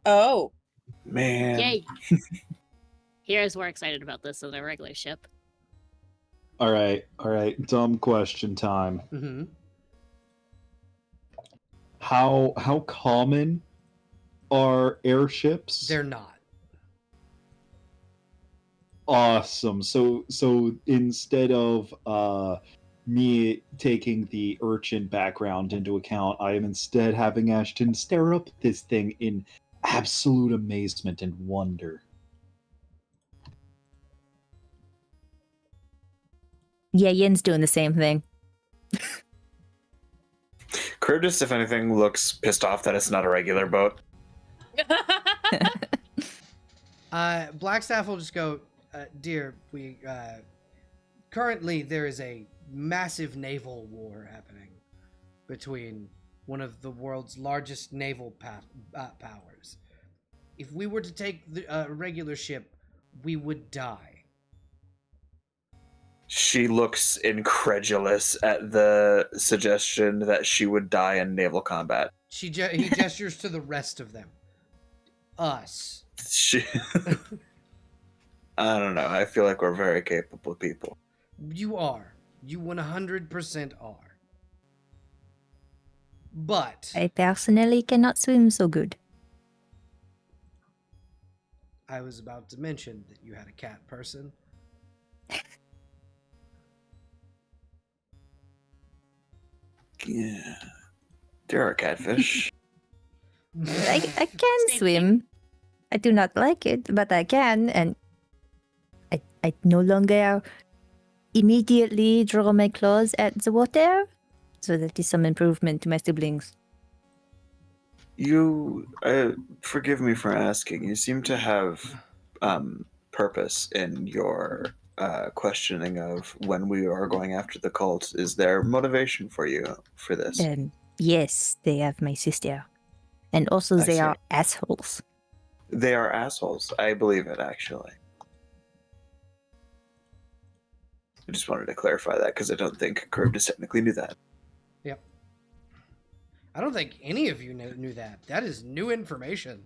Oh, Man. Yay! Heroes more excited about this than their regular ship. All right. Dumb question time. Mm-hmm. How common are airships? They're not. Awesome. So instead of me taking the urchin background into account, I am instead having Ashton stare up at this thing in absolute amazement and wonder. Yeah, Yin's doing the same thing. Curtis, if anything, looks pissed off that it's not a regular boat. Blackstaff will just go, dear, we currently there is a massive naval war happening between one of the world's largest naval powers. If we were to take the regular ship, we would die. She looks incredulous at the suggestion that she would die in naval combat. He gestures to the rest of them. Us. She... I don't know. I feel like we're very capable people. You are. You 100% are. But I personally cannot swim so good. I was about to mention that you had a cat person. Yeah. There are catfish. I can Same swim. I do not like it, but I can, and I no longer immediately draw my claws at the water. So that is some improvement to my siblings. You, forgive me for asking, you seem to have purpose in your questioning of when we are going after the cult. Is there motivation for you for this? Yes, they have my sister. And also I they see. are assholes. They are assholes. I believe it, actually. I just wanted to clarify that because I don't think Curtis technically knew that. Yep. I don't think any of you knew that. That is new information.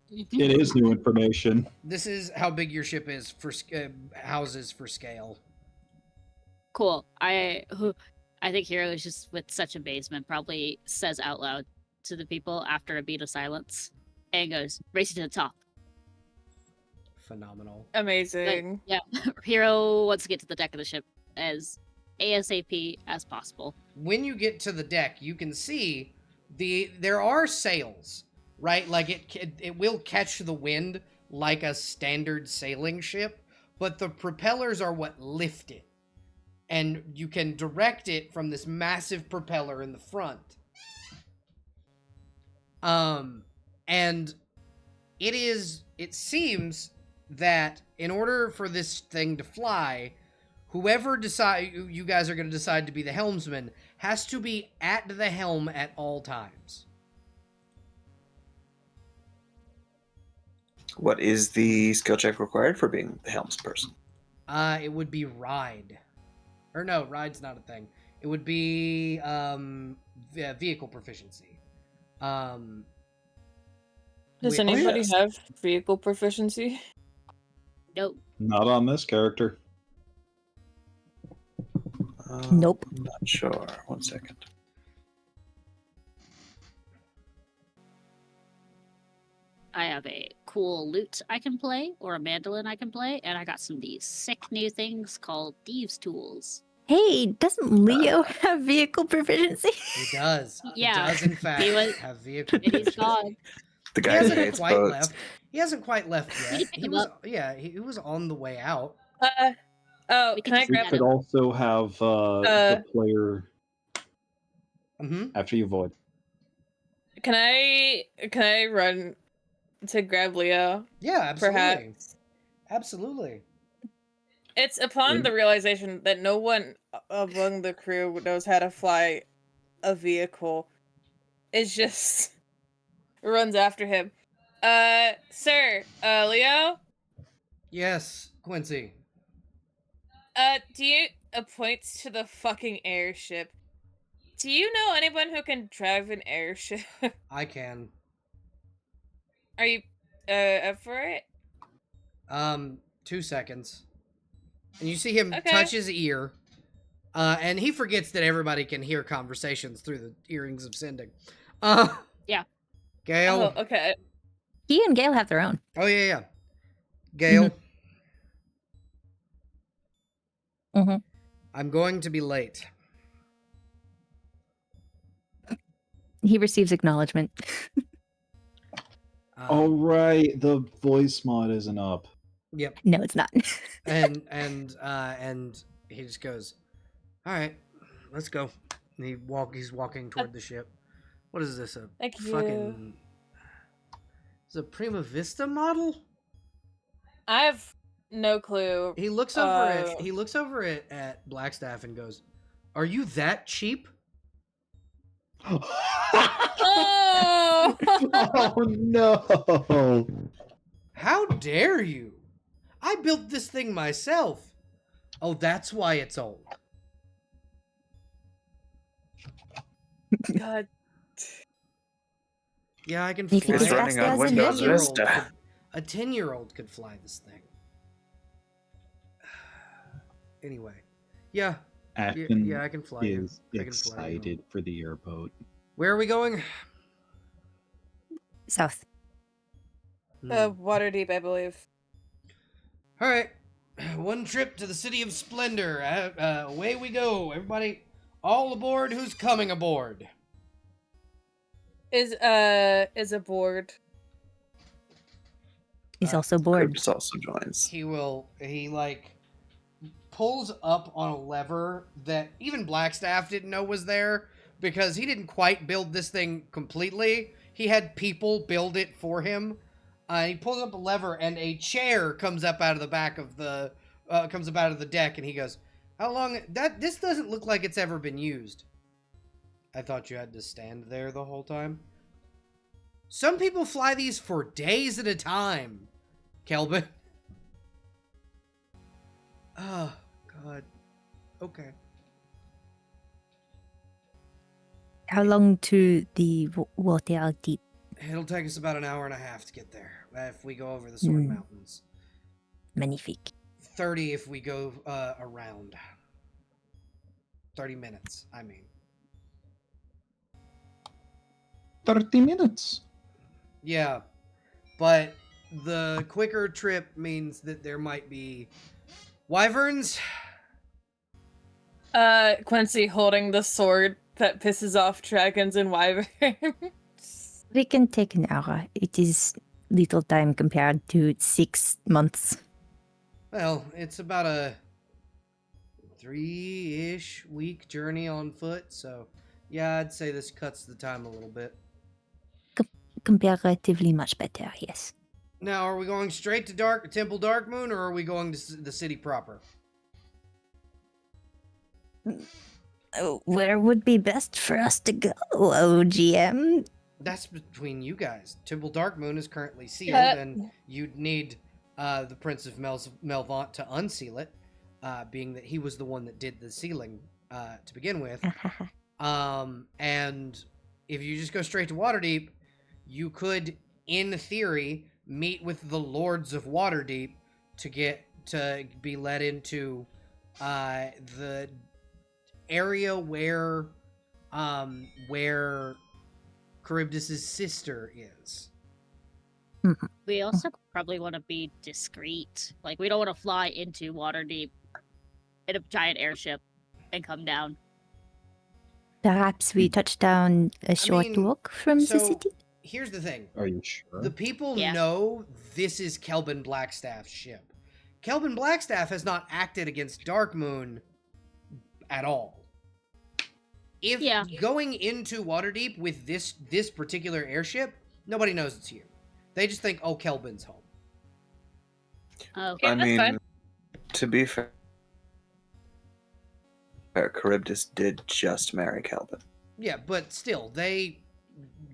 It is new information. This is how big your ship is for houses for scale. Cool. I think Hero is just with such amazement probably says out loud to the people after a beat of silence and goes, racing to the top. Phenomenal. Amazing. Yeah. Hero wants to get to the deck of the ship as ASAP as possible. When you get to the deck, you can see there are sails, right? Like it will catch the wind like a standard sailing ship, but the propellers are what lift it. And you can direct it from this massive propeller in the front. And it seems that in order for this thing to fly, whoever you guys are going to decide to be the helmsman has to be at the helm at all times. What is the skill check required for being the helmsperson? It would be ride. Or no, ride's not a thing. It would be vehicle proficiency. Does Wait, anybody yes. have vehicle proficiency? Nope. Not on this character. Nope. I'm not sure. 1 second. I have a cool lute I can play, or a mandolin I can play, and I got some of these sick new things called thieves' tools. Hey, doesn't Leo have vehicle proficiency? He does. Yeah. He does, in fact, He was- have vehicle And he's proficiency. gone. The He guy who hasn't hates quite boats. left. He hasn't quite left We yet. can pick He him was, up. yeah, he was on the way out. Oh, We can can I just We grab grab could him. also have the player Mm-hmm. after you void. Can I run to grab Leo? Yeah, absolutely. Perhaps. Absolutely. It's upon the realization that no one among the crew knows how to fly a vehicle. It's just runs after him. Sir, Leo? Yes, Quincy. Do you points to the fucking airship? Do you know anyone who can drive an airship? I can. Are you Up for it? 2 seconds. And you see him Okay. touch his ear. And he forgets that everybody can hear conversations through the earrings of sending. Yeah. Gail. Oh, okay. He and Gale have their own. Oh, yeah. Gail. Mhm. I'm going to be late. He receives acknowledgement. All right, the voice mod isn't up. Yep. No, it's not. And he just goes, all right, let's go. And he's walking toward the ship. What is this? A Thank you. fucking... Is it a Prima Vista model? I have no clue. He looks over at Blackstaff and goes, "Are you that cheap?" Oh! Oh no! How dare you? I built this thing myself. Oh, that's why it's old. God. Yeah, I can He fly. It's It's Fast running as on an Windows engine. Vista. A 10-year-old could fly this thing. Anyway, yeah, Ashton yeah, I can fly you. is I can fly you. excited for the airboat. Where are we going? South. Waterdeep, I believe. All right, one trip to the city of splendor. Away we go, everybody. All aboard. Who's coming aboard? Is aboard. He's also bored. Cribbs also joins. He pulls up on a lever that even Blackstaff didn't know was there because he didn't quite build this thing completely. He had people build it for him. He pulls up a lever and a chair comes up out of the back of the deck, and he goes, "How long? This doesn't look like it's ever been used." I thought you had to stand there the whole time. Some people fly these for days at a time, Kelvin. Oh, God. Okay. How long to the water deep? It'll take us about an hour and a half to get there if we go over the Sword Mountains. Magnifique. 30 if we go around. 30 minutes, I mean. 30 minutes. Yeah, but the quicker trip means that there might be wyverns. Quincy holding the sword that pisses off dragons and wyverns. We can take an hour. It is little time compared to 6 months. Well, it's about a 3-ish week journey on foot, so yeah, I'd say this cuts the time a little bit. Comparatively much better, yes. Now, are we going straight to Temple Darkmoon, or are we going to the city proper? Where would be best for us to go, OGM? That's between you guys. Temple Darkmoon is currently sealed, Yeah. and you'd need the Prince of Melvant to unseal it, being that he was the one that did the sealing to begin with. And if you just go straight to Waterdeep, you could, in theory, meet with the Lords of Waterdeep to be led into the area where Charybdis's sister is. We also probably want to be discreet. Like, we don't want to fly into Waterdeep in a giant airship and come down. Perhaps we touch down a short mean, walk from the so- city? Here's the thing. Are you sure? The people Yeah. know this is Kelvin Blackstaff's ship. Kelvin Blackstaff has not acted against Darkmoon at all. If Yeah. going into Waterdeep with this particular airship, nobody knows it's you. They just think, oh, Kelvin's home. Okay. I that's mean, fine. to be fair, Charybdis did just marry Kelvin. Yeah, but still, they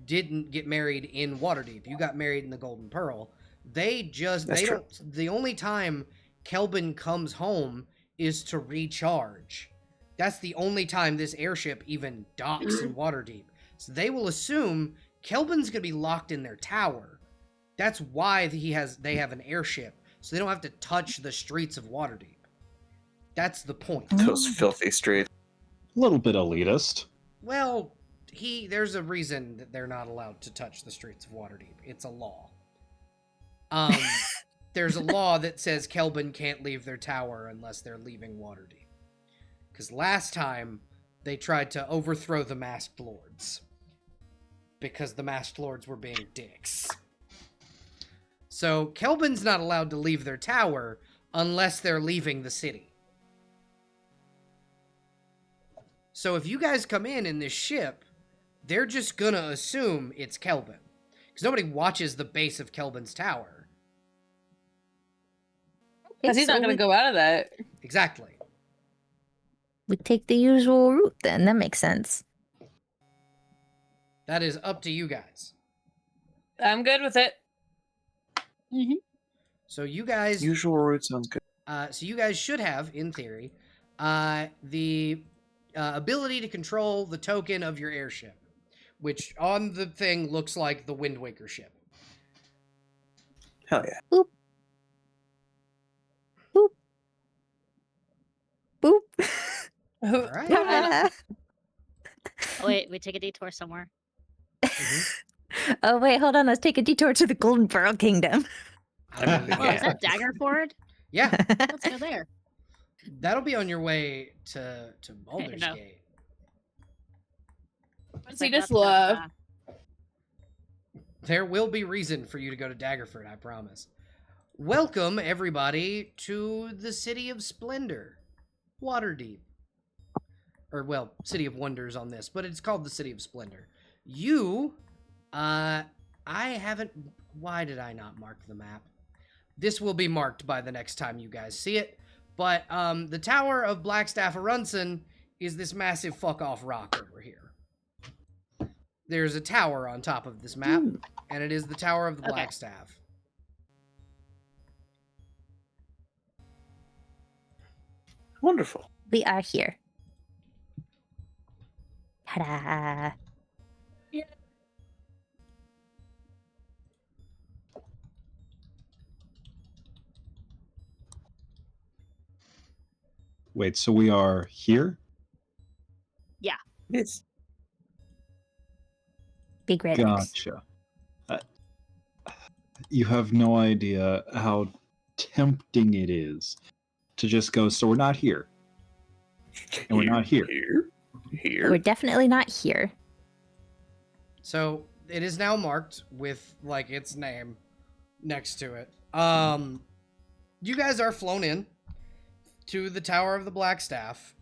didn't get married in Waterdeep. You got married in the Golden Pearl. The only time Kelvin comes home is to recharge. That's the only time this airship even docks in Waterdeep. So they will assume Kelvin's going to be locked in their tower. That's why they have an airship, so they don't have to touch the streets of Waterdeep. That's the point. Those filthy streets. A little bit elitist. Well, there's a reason that they're not allowed to touch the streets of Waterdeep. It's a law. There's a law that says Kelvin can't leave their tower unless they're leaving Waterdeep. Because last time, they tried to overthrow the Masked Lords. Because the Masked Lords were being dicks. So, Kelvin's not allowed to leave their tower unless they're leaving the city. So if you guys come in this ship, they're just gonna assume it's Kelvin. Because nobody watches the base of Kelvin's tower. Because he's not going to go out of that. Exactly. We take the usual route then. That makes sense. That is up to you guys. I'm good with it. Mm-hmm. So you guys... Usual route sounds good. So you guys should have, in theory, the ability to control the token of your airship, which on the thing looks like the Wind Waker ship. Hell yeah. Boop. Boop. Boop. All right. Ah. Oh, wait, we take a detour somewhere. Oh, wait, hold on. Let's take a detour to the Golden Pearl Kingdom. I mean, Oh, is that Daggerford? yeah, Let's go there. that'll be on your way to Baldur's No. Gate. See this love. There will be reason for you to go to Daggerford, I promise. Welcome, everybody, to the City of Splendor, Waterdeep. Or, well, City of Wonders on this, but it's called the City of Splendor. I haven't... Why did I not mark the map? This will be marked by the next time you guys see it. But, the Tower of Blackstaff Arunson is this massive fuck-off rock over here. There's a tower on top of this map, and it is the Tower of the Okay. Blackstaff. Wonderful. We are here. Ta-da. Wait, so we are here? Yes. Big red X. Gotcha. You have no idea how tempting it is to just go, so we're not here. And we're not here. Here. We're definitely not here. So, it is now marked with, like, its name next to it. You guys are flown in to the Tower of the Blackstaff.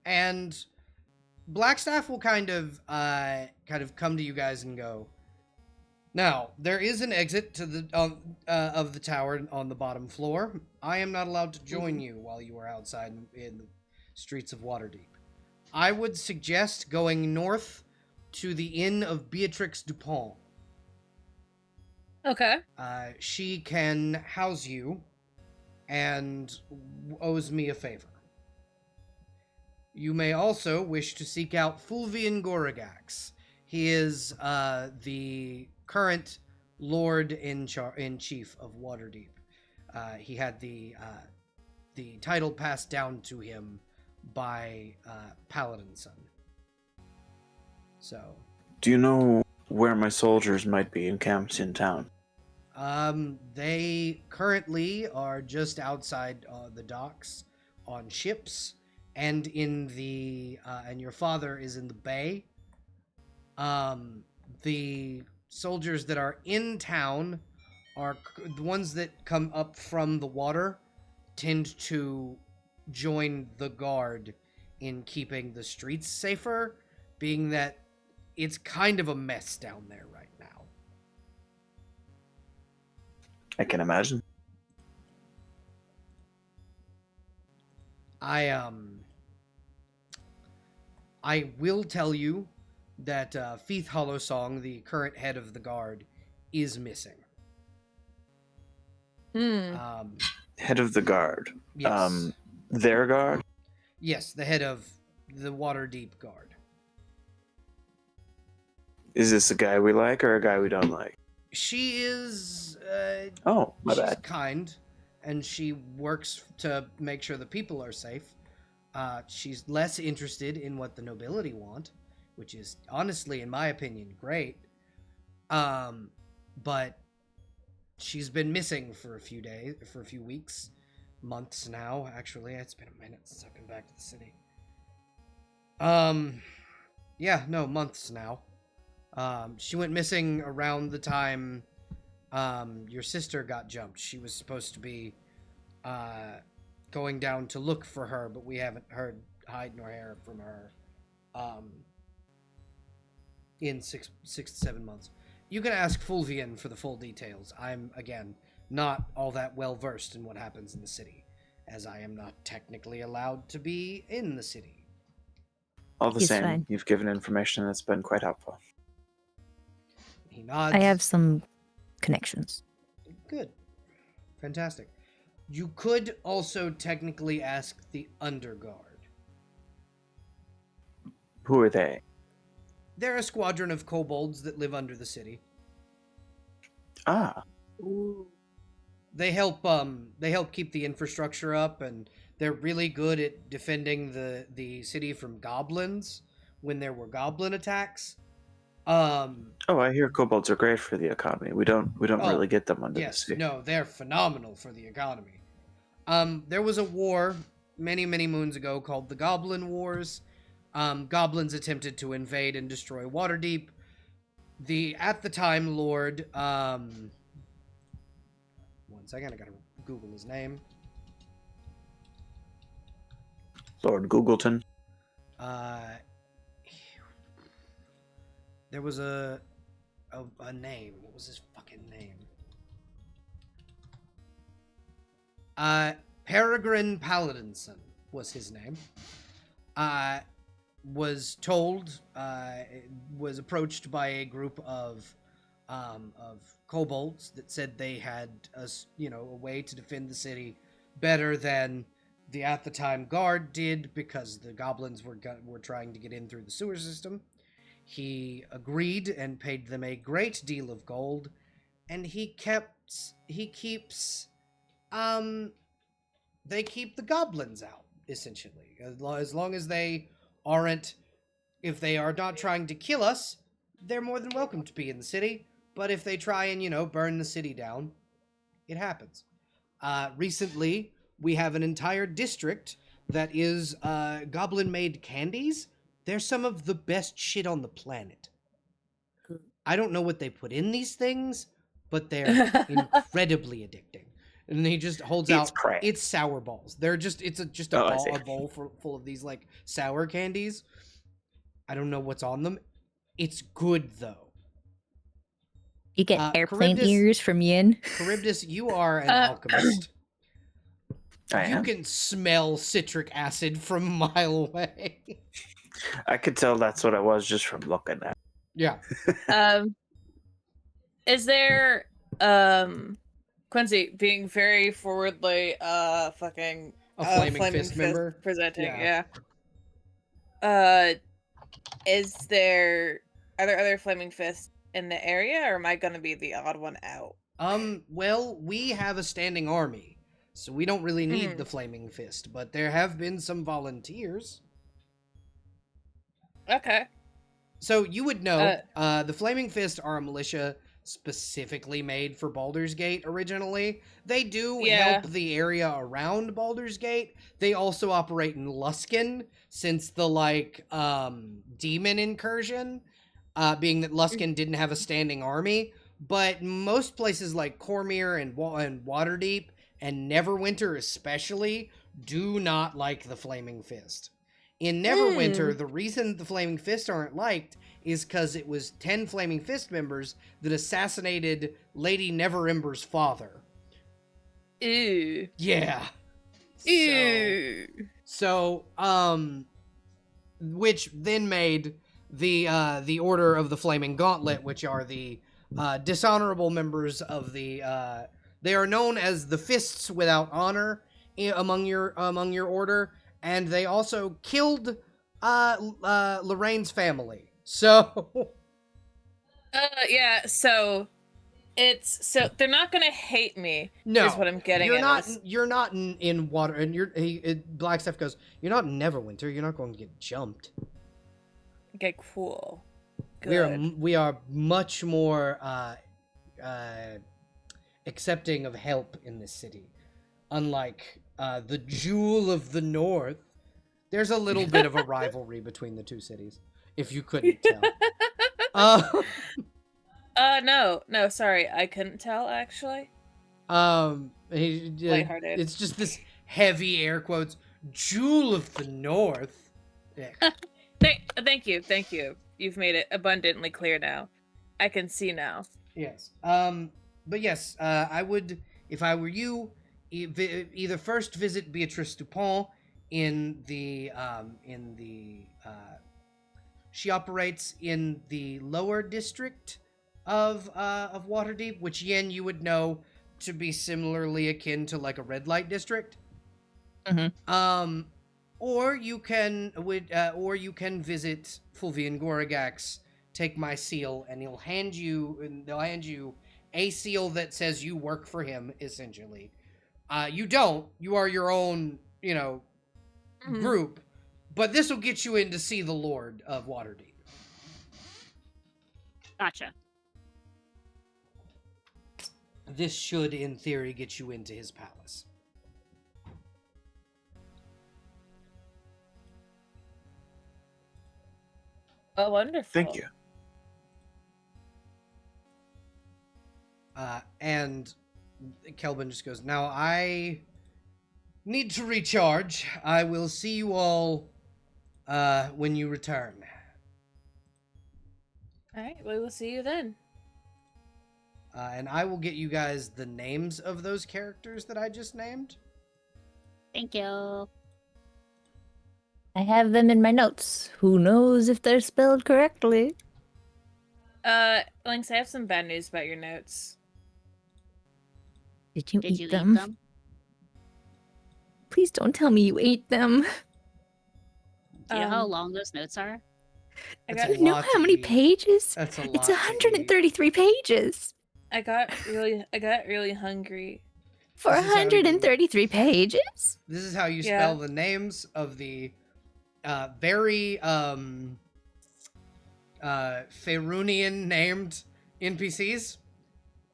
And Blackstaff will kind of come to you guys and go, now, there is an exit to the of the tower on the bottom floor. I am not allowed to join you while you are outside in the streets of Waterdeep. I would suggest going north to the Inn of Beatrix Dupont. Okay. She can house you and owes me a favor. You may also wish to seek out Fulvian Goragax. He is the current Lord in Chief of Waterdeep. He had the title passed down to him by Paladin's son. So, Do you know where my soldiers might be encamped in town? they currently are just outside the docks on ships, and in the and your father is in the bay. The soldiers that are in town are the ones that come up from the water tend to join the guard in keeping the streets safer, being that it's kind of a mess down there right now. I can imagine. I will tell you that Feith Hollowsong, the current head of the guard, is missing. Head of the guard. Yes. Their guard? Yes, the head of the Waterdeep Guard. Is this a guy we like or a guy we don't like? She is. Oh, my She's bad. kind, and she works to make sure the people are safe. She's less interested in what the nobility want, which is honestly, in my opinion, great. But she's been missing for a few weeks, months now. Actually, it's been a minute since I've been back to the city. Yeah, no, months now. She went missing around the time your sister got jumped. She was supposed to be going down to look for her, but we haven't heard hide nor hair from her in 6 to 7 months. You can ask Fulvian for the full details. I'm, again, not all that well versed in what happens in the city, as I am not technically allowed to be in the city. All the He's same, fine. you've given information that's been quite helpful. He nods. I have some connections. Good. Fantastic. You could also technically ask the Underguard. Who are they? They're a squadron of kobolds that live under the city. Ah, Ooh. They help keep the infrastructure up, and they're really good at defending the city from goblins when there were goblin attacks. oh, I hear kobolds are great for the economy. We don't Oh, really get them under the Yes, sea. no, they're phenomenal for the economy. There was a war many, many moons ago called the Goblin Wars. Goblins attempted to invade and destroy Waterdeep. The, at the time, Lord, one second, I gotta Google his name. Lord Googleton. There was a name. What was his fucking name? Peregrine Paladinson was his name. Was told, was approached by a group of kobolds that said they had a way to defend the city better than the at the time guard did, because the goblins were trying to get in through the sewer system. He agreed and paid them a great deal of gold, and they keep the goblins out, essentially. As long as they aren't, if they are not trying to kill us, they're more than welcome to be in the city. But if they try and, burn the city down, it happens. Recently, we have an entire district that is goblin-made candies. They're some of the best shit on the planet. I don't know what they put in these things, but they're incredibly addicting. And he just holds out. Crap. It's sour balls. They're just a bowl full of these like sour candies. I don't know what's on them. It's good though. You get airplane Charybdis- ears from Yin. Charybdis, you are an alchemist. I You am. can smell citric acid from a mile away. I could tell that's what I was just from looking at. Yeah. Is there Quincy being very forwardly fucking A flaming fist member? presenting, Yeah. yeah. Are there other flaming fists in the area, or am I gonna be the odd one out? Well, we have a standing army, so we don't really need Mhm. the flaming fist, but there have been some volunteers. Okay. So you would know, the Flaming Fist are a militia specifically made for Baldur's Gate originally. They do help the area around Baldur's Gate. They also operate in Luskan, since the, demon incursion, being that Luskan didn't have a standing army. But most places like Cormyr and Waterdeep, and Neverwinter especially, do not like the Flaming Fist. In Neverwinter, the reason the Flaming Fist aren't liked is because it was 10 Flaming Fist members that assassinated Lady Neverember's father. Ew. Yeah. Ew. So, which then made the Order of the Flaming Gauntlet, which are the dishonorable members of the they are known as the Fists without honor among your order, and they also killed Lorraine's family. So Yeah, so It's so they're not gonna hate me. No, is what I'm getting. You're at not. this. You're not in water, and Blackstaff goes. You're not in Neverwinter. You're not going to get jumped. Okay, cool. Good. We are much more accepting of help in this city, unlike the Jewel of the North. There's a little bit of a rivalry between the two cities, if you couldn't tell. No, sorry, I couldn't tell actually. Lighthearted. It's just this heavy air quotes Jewel of the North. Yeah. Thank you. You've made it abundantly clear now. I can see now. Yes. But yes, I would, if I were you, either first visit Beatrice Dupont in the she operates in the lower district of Waterdeep, which Yen you would know to be similarly akin to like a red light district. Mm-hmm. Or you can visit Fulvian Goragax, take my seal, and they'll hand you a seal that says you work for him, essentially. You don't. You are your own, group. But this will get you in to see the Lord of Waterdeep. Gotcha. This should, in theory, get you into his palace. Oh, wonderful. Thank you. And Kelvin just goes, now I need to recharge. I will see you all when you return. Alright, we will see you then. And I will get you guys the names of those characters that I just named. Thank you. I have them in my notes. Who knows if they're spelled correctly? Lynx, I have some bad news about your notes. Did you Did eat you them? eat them? Please don't tell me you ate them. Do you know how long those notes are? I That's got a You know lot how to many eat. pages? That's a lot. It's to eat. 133 pages. I got really hungry. For This is how you- 133 pages? This is how you Yeah. spell the names of the very Faerunian named NPCs.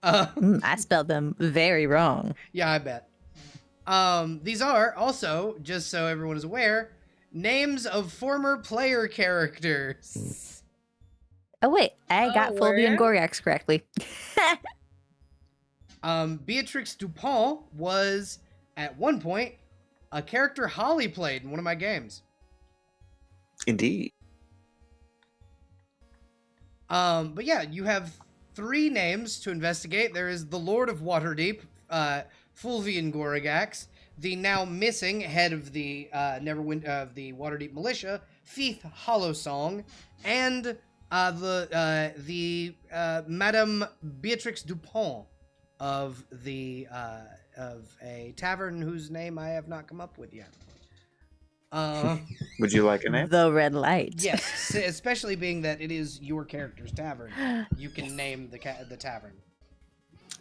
I spelled them very wrong. Yeah, I bet. These are also, just so everyone is aware, names of former player characters. Oh wait, I Oh, got Fulvian where? Gorgax correctly. Beatrix Dupont was, at one point, a character Holly played in one of my games. Indeed. But yeah, you have 3 names to investigate. There is the Lord of Waterdeep, Fulvian Goragax, the now missing head of the of the Waterdeep militia, Feith Hollowsong, and the Madame Beatrix Dupont of the of a tavern whose name I have not come up with yet. Would you like a name? The red light. Yes, especially being that it is your character's tavern, you can name the tavern.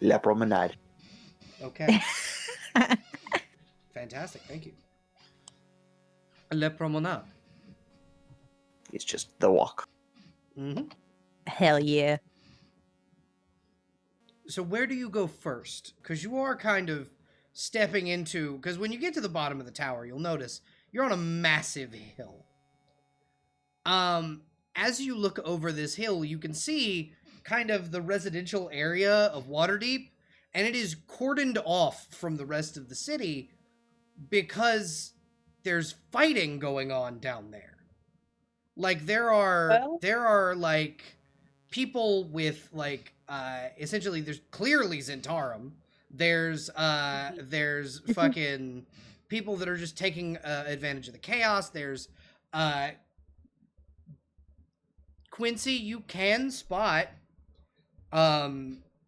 La Promenade. Okay, fantastic, thank you. Le Promenade. It's just the walk. Mm-hmm. Hell yeah. So where do you go first? Because you are kind of stepping into... Because when you get to the bottom of the tower, you'll notice you're on a massive hill. As you look over this hill, you can see kind of the residential area of Waterdeep, and it is cordoned off from the rest of the city because there's fighting going on down there. Like there are like people with like essentially there's clearly Zentarum. There's fucking people that are just taking advantage of the chaos. There's Quincy, you can spot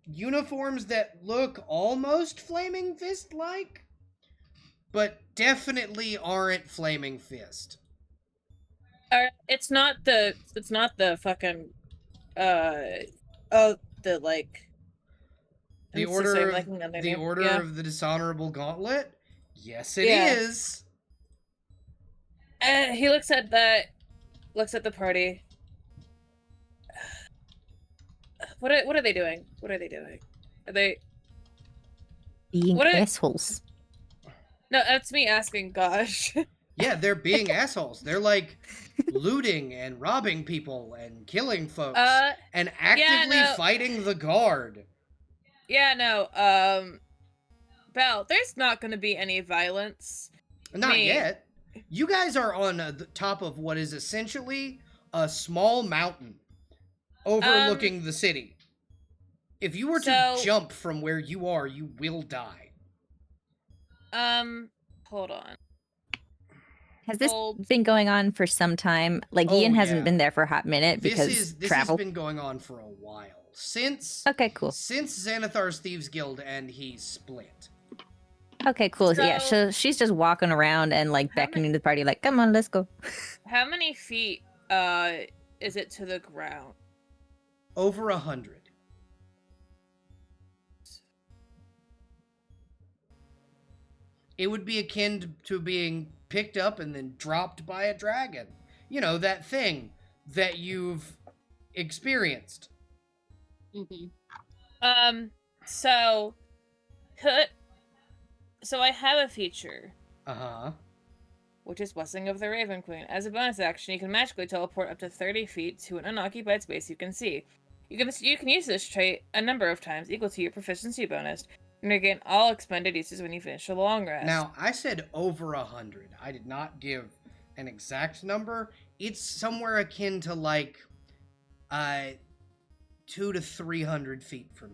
uniforms that look almost Flaming Fist like, but definitely aren't Flaming Fist. It's not the fucking the like The I'm so order sorry, of blanking on their the name. order Yeah. of the dishonorable gauntlet. Yes, it Yeah. is. He looks at the party. What are they doing? What are they doing? Are they? Being What are- assholes. No, that's me asking. Gosh. Yeah, they're being assholes. They're like looting and robbing people and killing folks and actively no. fighting the guard. Yeah, no. Belle, there's not going to be any violence. Not yet. You guys are on the top of what is essentially a small mountain overlooking the city. If you were to jump from where you are, you will die. Hold on. Has this been going on for some time? Like, Ian hasn't been there for a hot minute because this travel? has been going on for a while. Okay, cool. Since Xanathar's Thieves Guild and he split. Okay, cool. Yeah, so she's just walking around and like beckoning to the party, like, come on, let's go. How many feet is it to the ground? Over 100. It would be akin to being picked up and then dropped by a dragon. You know, that thing that you've experienced. Mm-hmm. So I have a feature. Uh-huh. Which is Blessing of the Raven Queen. As a bonus action, you can magically teleport up to 30 feet to an unoccupied space you can see. You can use this trait a number of times, equal to your proficiency bonus, and regain all expended uses when you finish a long rest. Now, I said over 100. I did not give an exact number. It's somewhere akin to like 200 to 300 feet from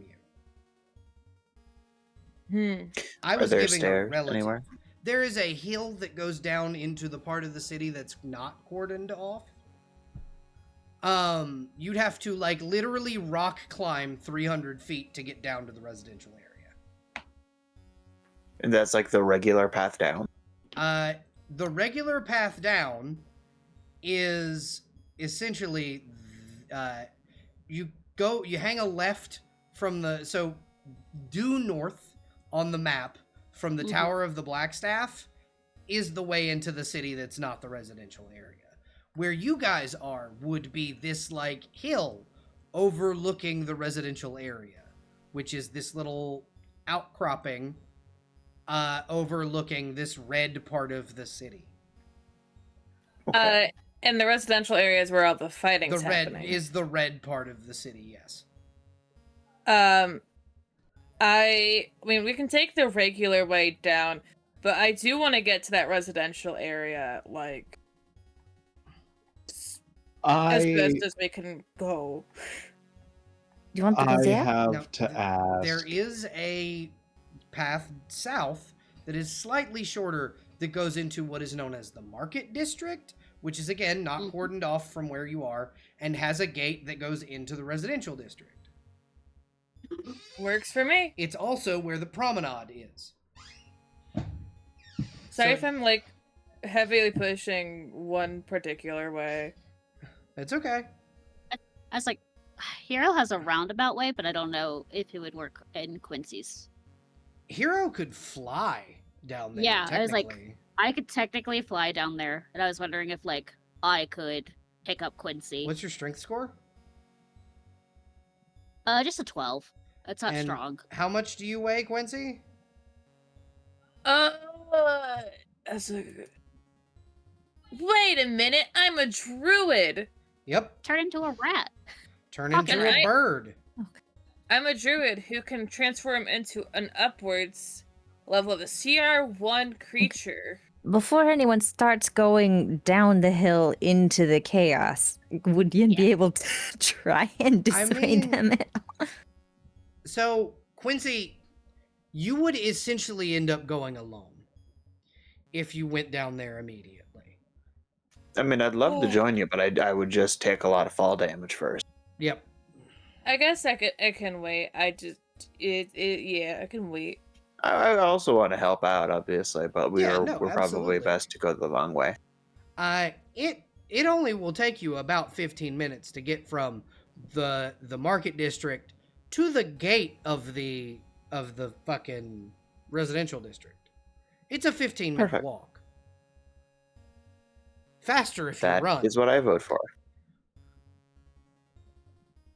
you. I was Are there giving a stairs relative. anywhere? There is a hill that goes down into the part of the city that's not cordoned off. You'd have to like literally rock climb 300 feet to get down to the residential area. And that's like the regular path down. The regular path down is essentially you hang a left from due north on the map from the Tower of the Blackstaff is the way into the city that's not the residential area. Where you guys are would be this like hill overlooking the residential area, which is this little outcropping overlooking this red part of the city. Okay. And the residential areas where all the fighting's happening. Red is the red part of the city, yes. I mean, we can take the regular way down, but I do want to get to that residential area, like, as best as we can go. Do you want to go there? Have to ask. There is a path south that is slightly shorter that goes into what is known as the Market District, which is, again, not cordoned off from where you are, and has a gate that goes into the residential district. Works for me. It's also where the promenade is. Sorry if I'm, like, heavily pushing one particular way. It's okay. I was like, Hero has a roundabout way, but I don't know if it would work in Quincy's. Hero could fly down there. Yeah, I was like, I could technically fly down there, and I was wondering if, like, I could pick up Quincy. What's your strength score? Just a 12. That's not strong. How much do you weigh, Quincy? That's a... Wait a minute, I'm a druid! Yep. Turn into a rat. Turn into a bird. I'm a druid who can transform into an upwards level of a CR1 creature. Before anyone starts going down the hill into the chaos, would you be able to try and dissuade them at all? So, Quincy, you would essentially end up going alone if you went down there immediately. I mean, I'd love to join you, but I would just take a lot of fall damage first. Yep. I guess I can wait. I can wait. I also want to help out, obviously, but we're probably absolutely. best to go the long way. It only will take you about 15 minutes to get from the Market District to the gate of the fucking residential district. It's a 15-minute Perfect. walk. Faster if you That run. is what I vote for.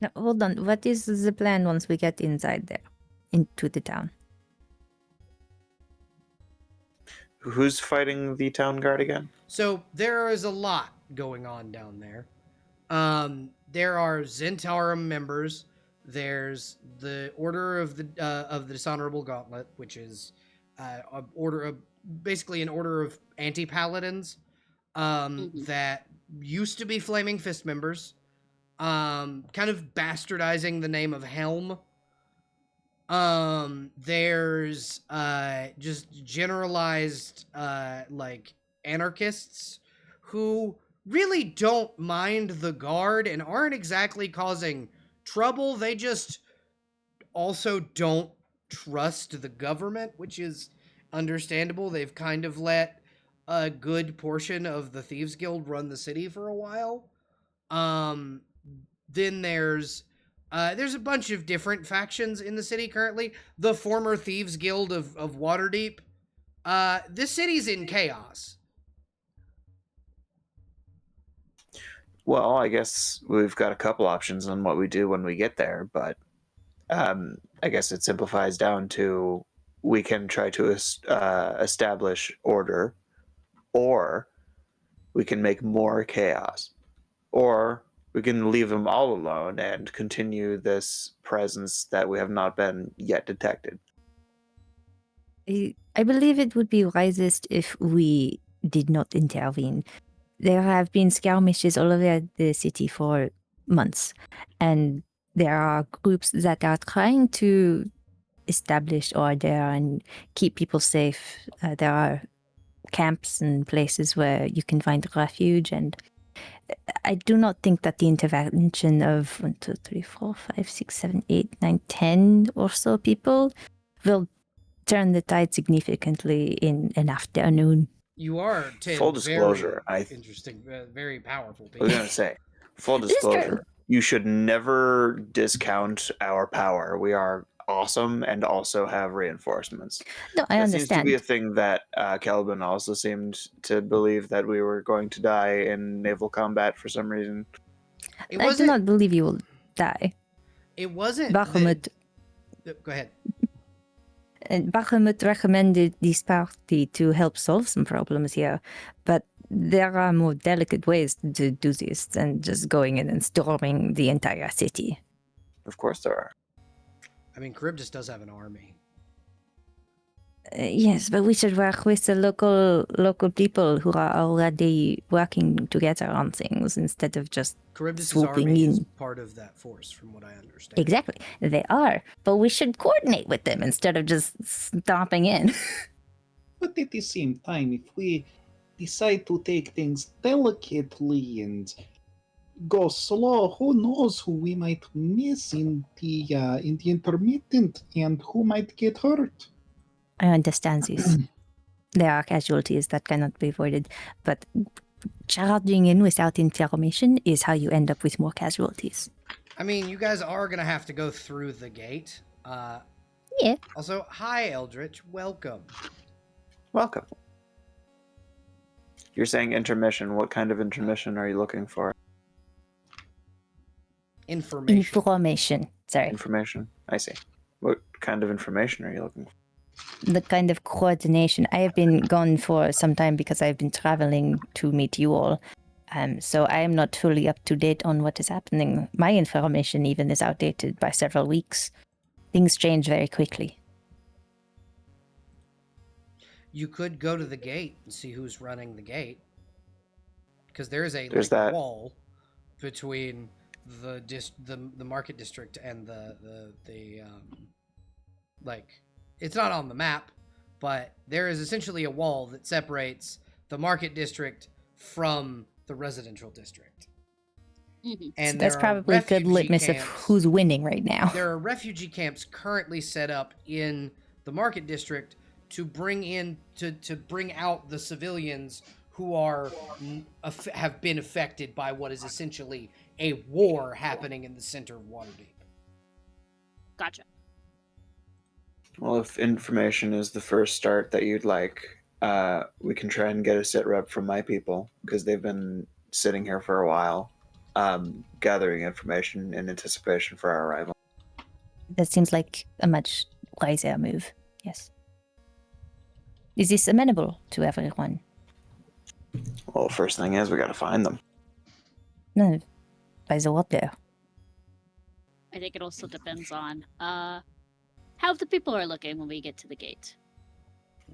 Now, hold on. What is the plan once we get inside there, into the town? Who's fighting the town guard again? So there is a lot going on down there. There are Zentarum members. There's the Order of the Dishonorable Gauntlet, which is basically an order of anti-paladins that used to be Flaming Fist members, kind of bastardizing the name of Helm. There's just generalized like anarchists who really don't mind the guard and aren't exactly causing trouble. They just also don't trust the government, which is understandable. They've kind of let a good portion of the Thieves Guild run the city for a while. Then there's a bunch of different factions in the city currently. The former Thieves Guild of Waterdeep. This city's in chaos. Well, I guess we've got a couple options on what we do when we get there, but I guess it simplifies down to we can try to establish order, or we can make more chaos, or we can leave them all alone and continue this presence that we have not been yet detected. I believe it would be wisest if we did not intervene. There have been skirmishes all over the city for months, and there are groups that are trying to establish order and keep people safe. There are camps and places where you can find refuge, and I do not think that the intervention of 1, 2, 3, 4, 5, 6, 7, 8, 9, 10 or so people will turn the tide significantly in an afternoon. You are 10 Full disclosure, very interesting, very powerful I people. was going to say, full This is true. disclosure, you should never discount our power. We are awesome and also have reinforcements. No, I That understand. seems to be a thing that Kelvin also seemed to believe, that we were going to die in naval combat for some reason. It I do wasn't. not believe you will die. It wasn't. Bahamut, Go ahead. Bahamut recommended this party to help solve some problems here, but there are more delicate ways to do this than just going in and storming the entire city. Of course there are. I mean, Charybdis does have an army. Yes, but we should work with the local people who are already working together on things instead of just Charybdis' swooping army is in. part of that force, from what I understand. Exactly. They are, but we should coordinate with them instead of just stomping in. But at the same time, if we decide to take things delicately and go slow, who knows who we might miss in the intermittent and who might get hurt. I understand this. There are casualties that cannot be avoided, but charging in without information is how you end up with more casualties. I mean, you guys are going to have to go through the gate. Yeah. Also, hi, Eldritch. Welcome. Welcome. You're saying intermission. What kind of intermission are you looking for? Information. Sorry. Information. I see. What kind of information are you looking for? The kind of coordination. I have been gone for some time because I've been traveling to meet you all. So I am not fully up to date on what is happening. My information even is outdated by several weeks. Things change very quickly. You could go to the gate and see who's running the gate. Because there's There's that. wall between the market district and the it's not on the map, but there is essentially a wall that separates the market district from the residential district. Mhm. And So that's there are probably a good refugee litmus of camps- who's winning right now. There are refugee camps currently set up in the market district to bring out the civilians who are have been affected by what is essentially a war happening in the center of Waterdeep. Gotcha. Well, if information is the first start that you'd like, we can try and get a sit rep from my people because they've been sitting here for a while, gathering information in anticipation for our arrival. That seems like a much wiser move. Yes. Is this amenable to everyone? Well, first thing is we got to find them. No, by the water. I think it also depends on how the people are looking when we get to the gate.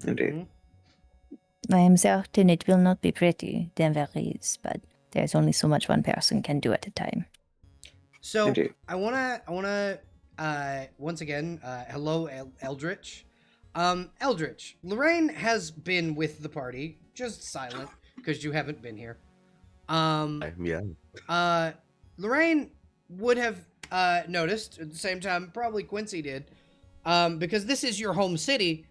Indeed. I am certain it will not be pretty. Denver is, but there's only so much one person can do at a time. So Indeed. I wanna once again, hello Eldritch. Eldritch, Lorraine has been with the party, just silent because you haven't been here. Yeah. Lorraine would have noticed at the same time, probably Quincy did, because this is your home city.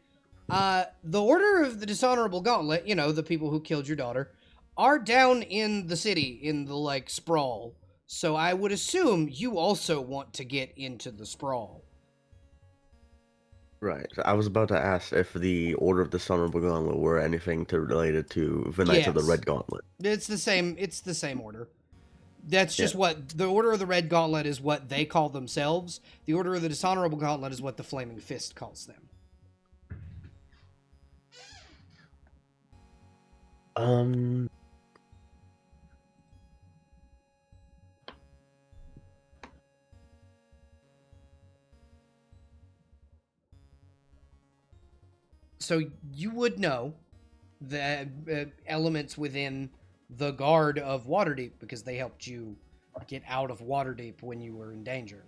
The Order of the Dishonorable Gauntlet, you know, the people who killed your daughter, are down in the city in the like sprawl. So I would assume you also want to get into the sprawl. Right. I was about to ask if the Order of the Dishonorable Gauntlet were anything related to the Knights of the Yes. Red Gauntlet. It's the same order. That's just what the Order of the Red Gauntlet is, what they call themselves. The Order of the Dishonorable Gauntlet is what the Flaming Fist calls them. So you would know the elements within the guard of Waterdeep because they helped you get out of Waterdeep when you were in danger.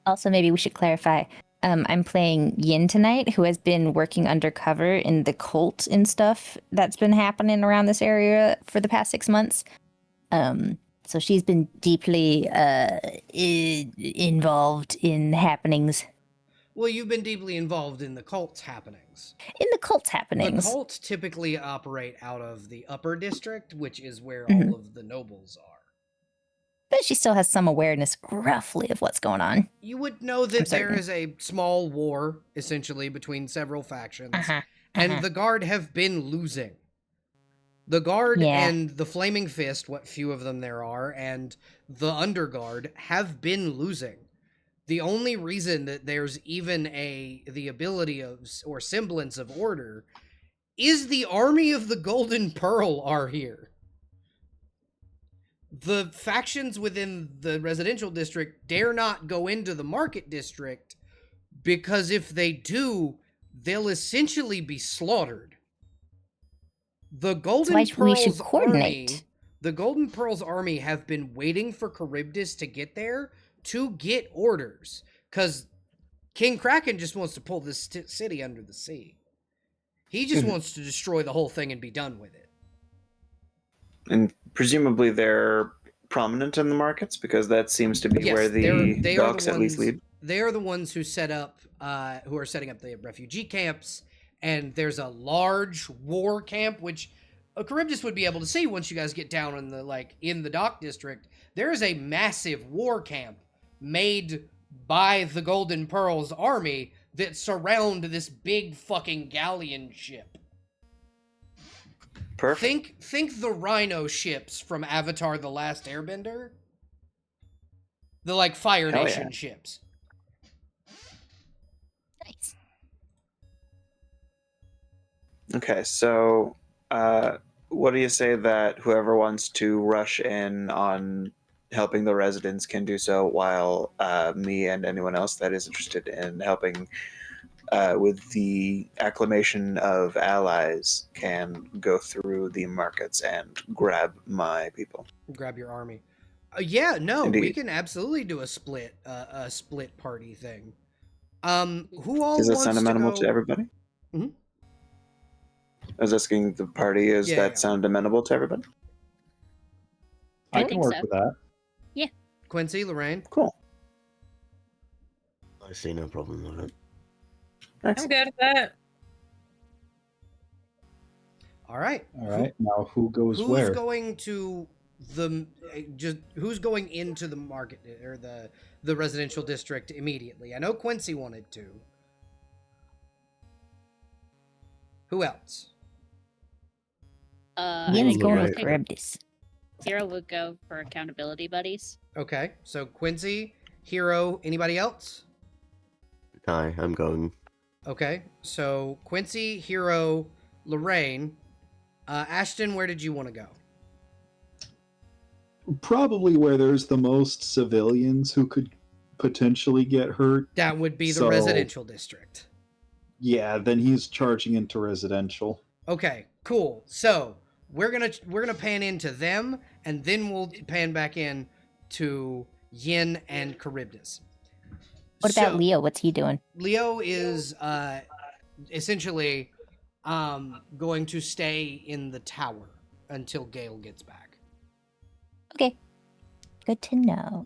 Also, maybe we should clarify. I'm playing Yin tonight, who has been working undercover in the cult and stuff that's been happening around this area for the past 6 months. So she's been deeply involved in happenings. Well, you've been deeply involved in the cult's happenings. In the cult's happenings. The cults typically operate out of the upper district, which is where Mhm. all of the nobles are. But she still has some awareness, roughly, of what's going on. You would know that there certain. is a small war, essentially, between several factions, Uh-huh. and the Guard have been losing. The Guard Yeah. and the Flaming Fist, what few of them there are, and the Underguard have been losing. The only reason that there's even the ability of, or semblance of order, is the army of the Golden Pearl are here. The factions within the residential district dare not go into the market district, because if they do, they'll essentially be slaughtered. The Golden why we should Pearl's coordinate. army, the Golden Pearl's army have been waiting for Charybdis to get there to get orders, because King Kraken just wants to pull this city under the sea. He just wants to destroy the whole thing and be done with it. And presumably they're prominent in the markets because that seems to be Yes, where they the are docks at least lead. They are the ones who set up, who are setting up the refugee camps, and there's a large war camp, which Charybdis would be able to see once you guys get down in the dock district. There is a massive war camp made by the Golden Pearl's army that surround this big fucking galleon ship. Perfect. Think the Rhino ships from Avatar: The Last Airbender. The Fire Hell Nation yeah. ships. Nice. Okay, so what do you say that whoever wants to rush in on helping the residents can do so, while me and anyone else that is interested in helping with the acclamation of allies can go through the markets and grab my people? Grab your army. Yeah, no, we Indeed. can absolutely do a split party thing. Who all Does that wants sound to amenable go? to everybody? Mhm. I was asking the party, is Yeah, that yeah. sound amenable to everybody? I I can think work so. with that. Quincy, Lorraine. Cool. I see no problem with it. I'm Excellent. good with that. All right. All right. Now who goes Who's where? going to just who's going into the market or the residential district immediately? I know Quincy wanted to. Who else? I Yin's think going Lorraine. with Charybdis. Hero would go for accountability buddies. Okay, so Quincy, Hero, anybody else? Hi, I'm going. Okay, so Quincy, Hero, Lorraine, Ashton. Where did you want to go? Probably where there's the most civilians who could potentially get hurt. That would be the So- residential district. Yeah, then he's charging into residential. Okay, cool. So we're gonna pan into them, and then we'll pan back in to Yin and Charybdis. What about So, Leo? What's he doing? Leo is essentially going to stay in the tower until Gale gets back. Okay. Good to know.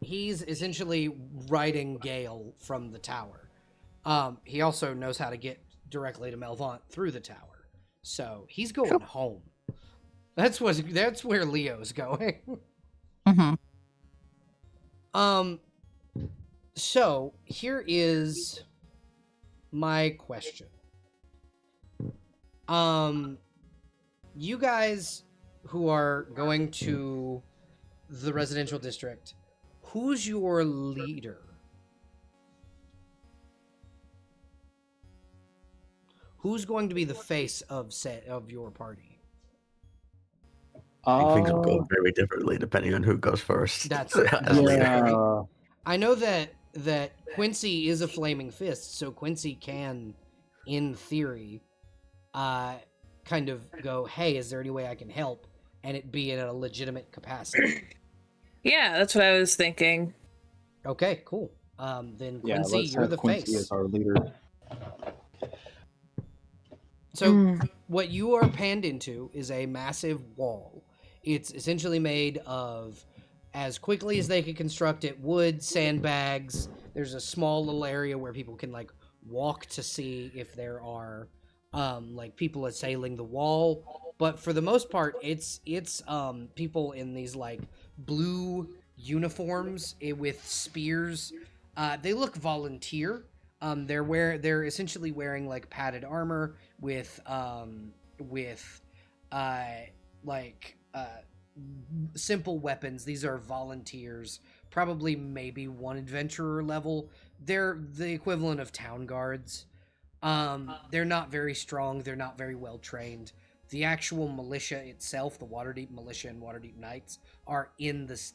He's essentially riding Gale from the tower. He also knows how to get directly to Melvant through the tower. So he's going Cool. home. That's where Leo's going. Mm-hmm. So here is my question. You guys who are going to the residential district, who's your leader? Who's going to be the face of your party? I think things will go very differently depending on who goes first. That's As leader. Yeah. I know that Quincy is a flaming fist, so Quincy can, in theory, kind of go, "Hey, is there any way I can help?" and it be in a legitimate capacity. Yeah, that's what I was thinking. Okay, cool. Then Yeah, Quincy, let's you're have the Quincy face. as our leader. So what you are panned into is a massive wall. It's essentially made of, as quickly as they can construct it, wood, sandbags. There's a small little area where people can like walk to see if there are like people assailing the wall. But for the most part, it's people in these like blue uniforms with spears. They look volunteer. They're essentially wearing like padded armor with simple weapons. These are volunteers, probably maybe one adventurer level. They're the equivalent of town guards. They're not very strong. They're not very well trained. The actual militia itself, the Waterdeep militia and Waterdeep Knights, are in this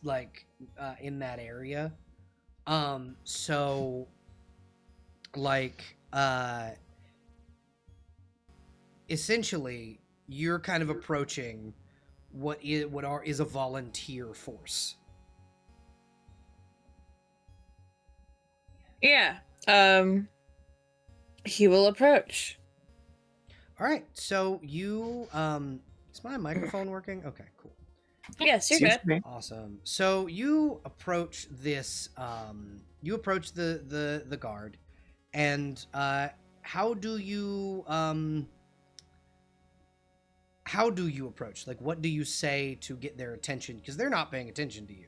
in that area. So essentially you're kind of approaching what is a volunteer force. Yeah. He will approach. All right, so you is my microphone working? Okay, cool. Yes, you're Seems good. to be. Awesome. So you approach this you approach the guard, and how do you approach? Like, what do you say to get their attention? Because they're not paying attention to you.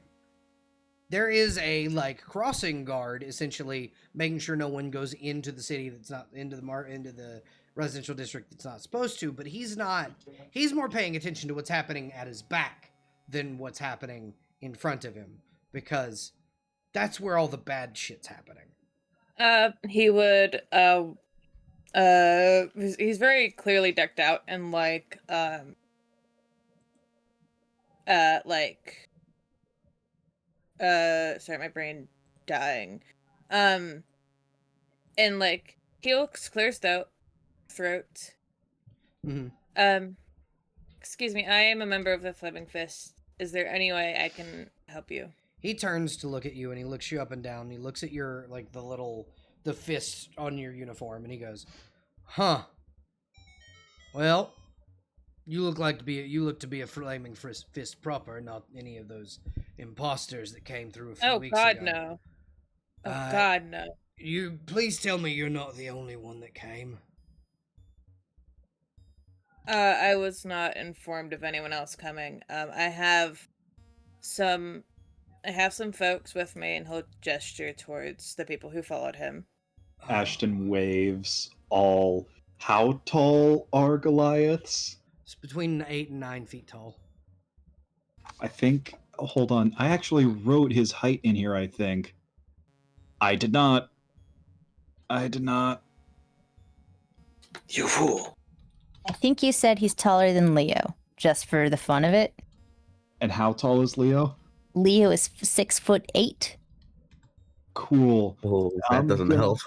There is a like crossing guard, essentially making sure no one goes into the city that's not into the residential district that's not supposed to. But he's not. He's more paying attention to what's happening at his back than what's happening in front of him, because that's where all the bad shit's happening. He would he's very clearly decked out in sorry, my brain dying. And like he looks clear as throat. Mm-hmm. Excuse me, I am a member of the Flaming Fist. Is there any way I can help you? He turns to look at you, and he looks you up and down. And he looks at your like the fist on your uniform, and he goes, "Huh. Well, you look to be a flaming fist proper, not any of those imposters that came through a few Oh weeks God, ago. no. Oh Uh, God, no. You please tell me you're not the only one that came." I was not informed of anyone else coming. I have some folks with me, and he'll gesture towards the people who followed him. Ashton waves. All. How tall are Goliaths? It's between 8 and 9 feet tall. I think. Hold on. I actually wrote his height in here, I think. I did not. You fool. I think you said he's taller than Leo, just for the fun of it. And how tall is Leo? Leo is 6'8". Cool. Oh, that I'm doesn't gonna- help.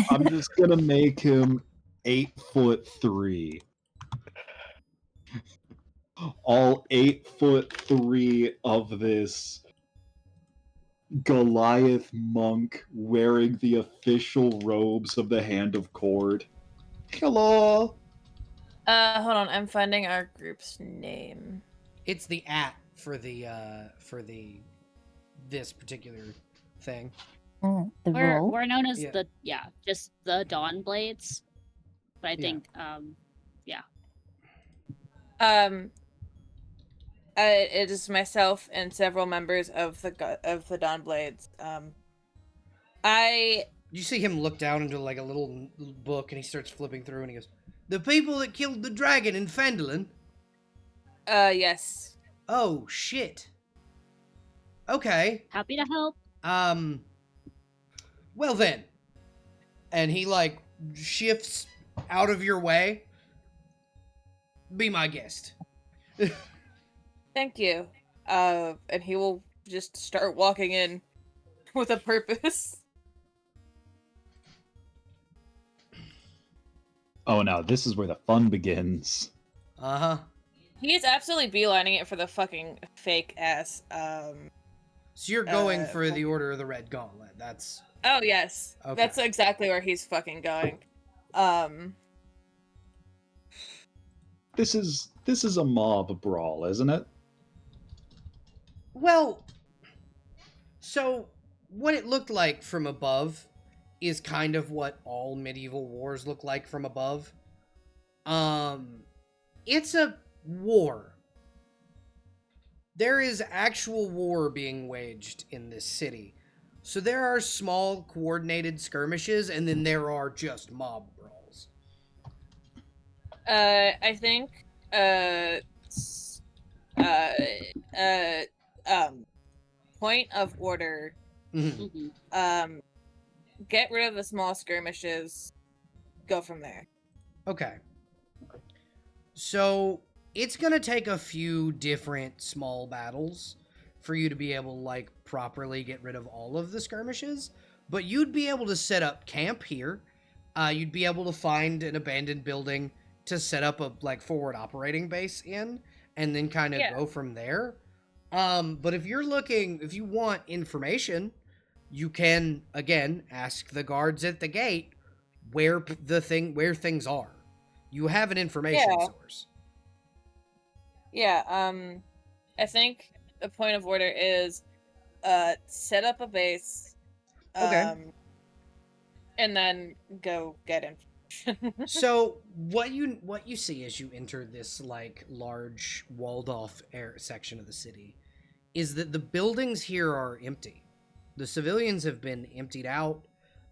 I'm just gonna make him 8'3". All 8'3" of this Goliath monk wearing the official robes of the Hand of Cord. Hello. Hold on, I'm finding our group's name. It's the at for the this particular thing. The We're roll. we're known as Yeah. just the Dawn Blades. But I Yeah. think It is myself and several members of the Dawn Blades. You see him look down into like a little book, and he starts flipping through, and he goes, "The people that killed the dragon in Fendelin." Yes. Oh shit. Okay. happy to help. Well then. And he like shifts out of your way. Be my guest. Thank you. And he will just start walking in with a purpose. Oh, now this is where the fun begins. Uh-huh. He is absolutely beelining it for the fucking fake ass. So you're going for the Order of the Red Gauntlet. That's Oh yes, Okay. that's exactly where he's fucking going. This is a mob brawl, isn't it? well. So what it looked like from above is kind of what all medieval wars look like from above. It's a war. There is actual war being waged in this city. So there are small coordinated skirmishes, and then there are just mob brawls. I think point of order. Mhm. Mhm. Get rid of the small skirmishes. Go from there. Okay. So it's gonna take a few different small battles for you to be able to like properly get rid of all of the skirmishes, but you'd be able to set up camp here. You'd be able to find an abandoned building to set up a like forward operating base in, and then kind of Yeah. go from there. But if you want information, you can again ask the guards at the gate where things are. You have an information Yeah. source. Yeah. I think the point of order is set up a base. Okay. And then go get information. So what you see as you enter this like large walled off section of the city is that the buildings here are empty. The civilians have been emptied out.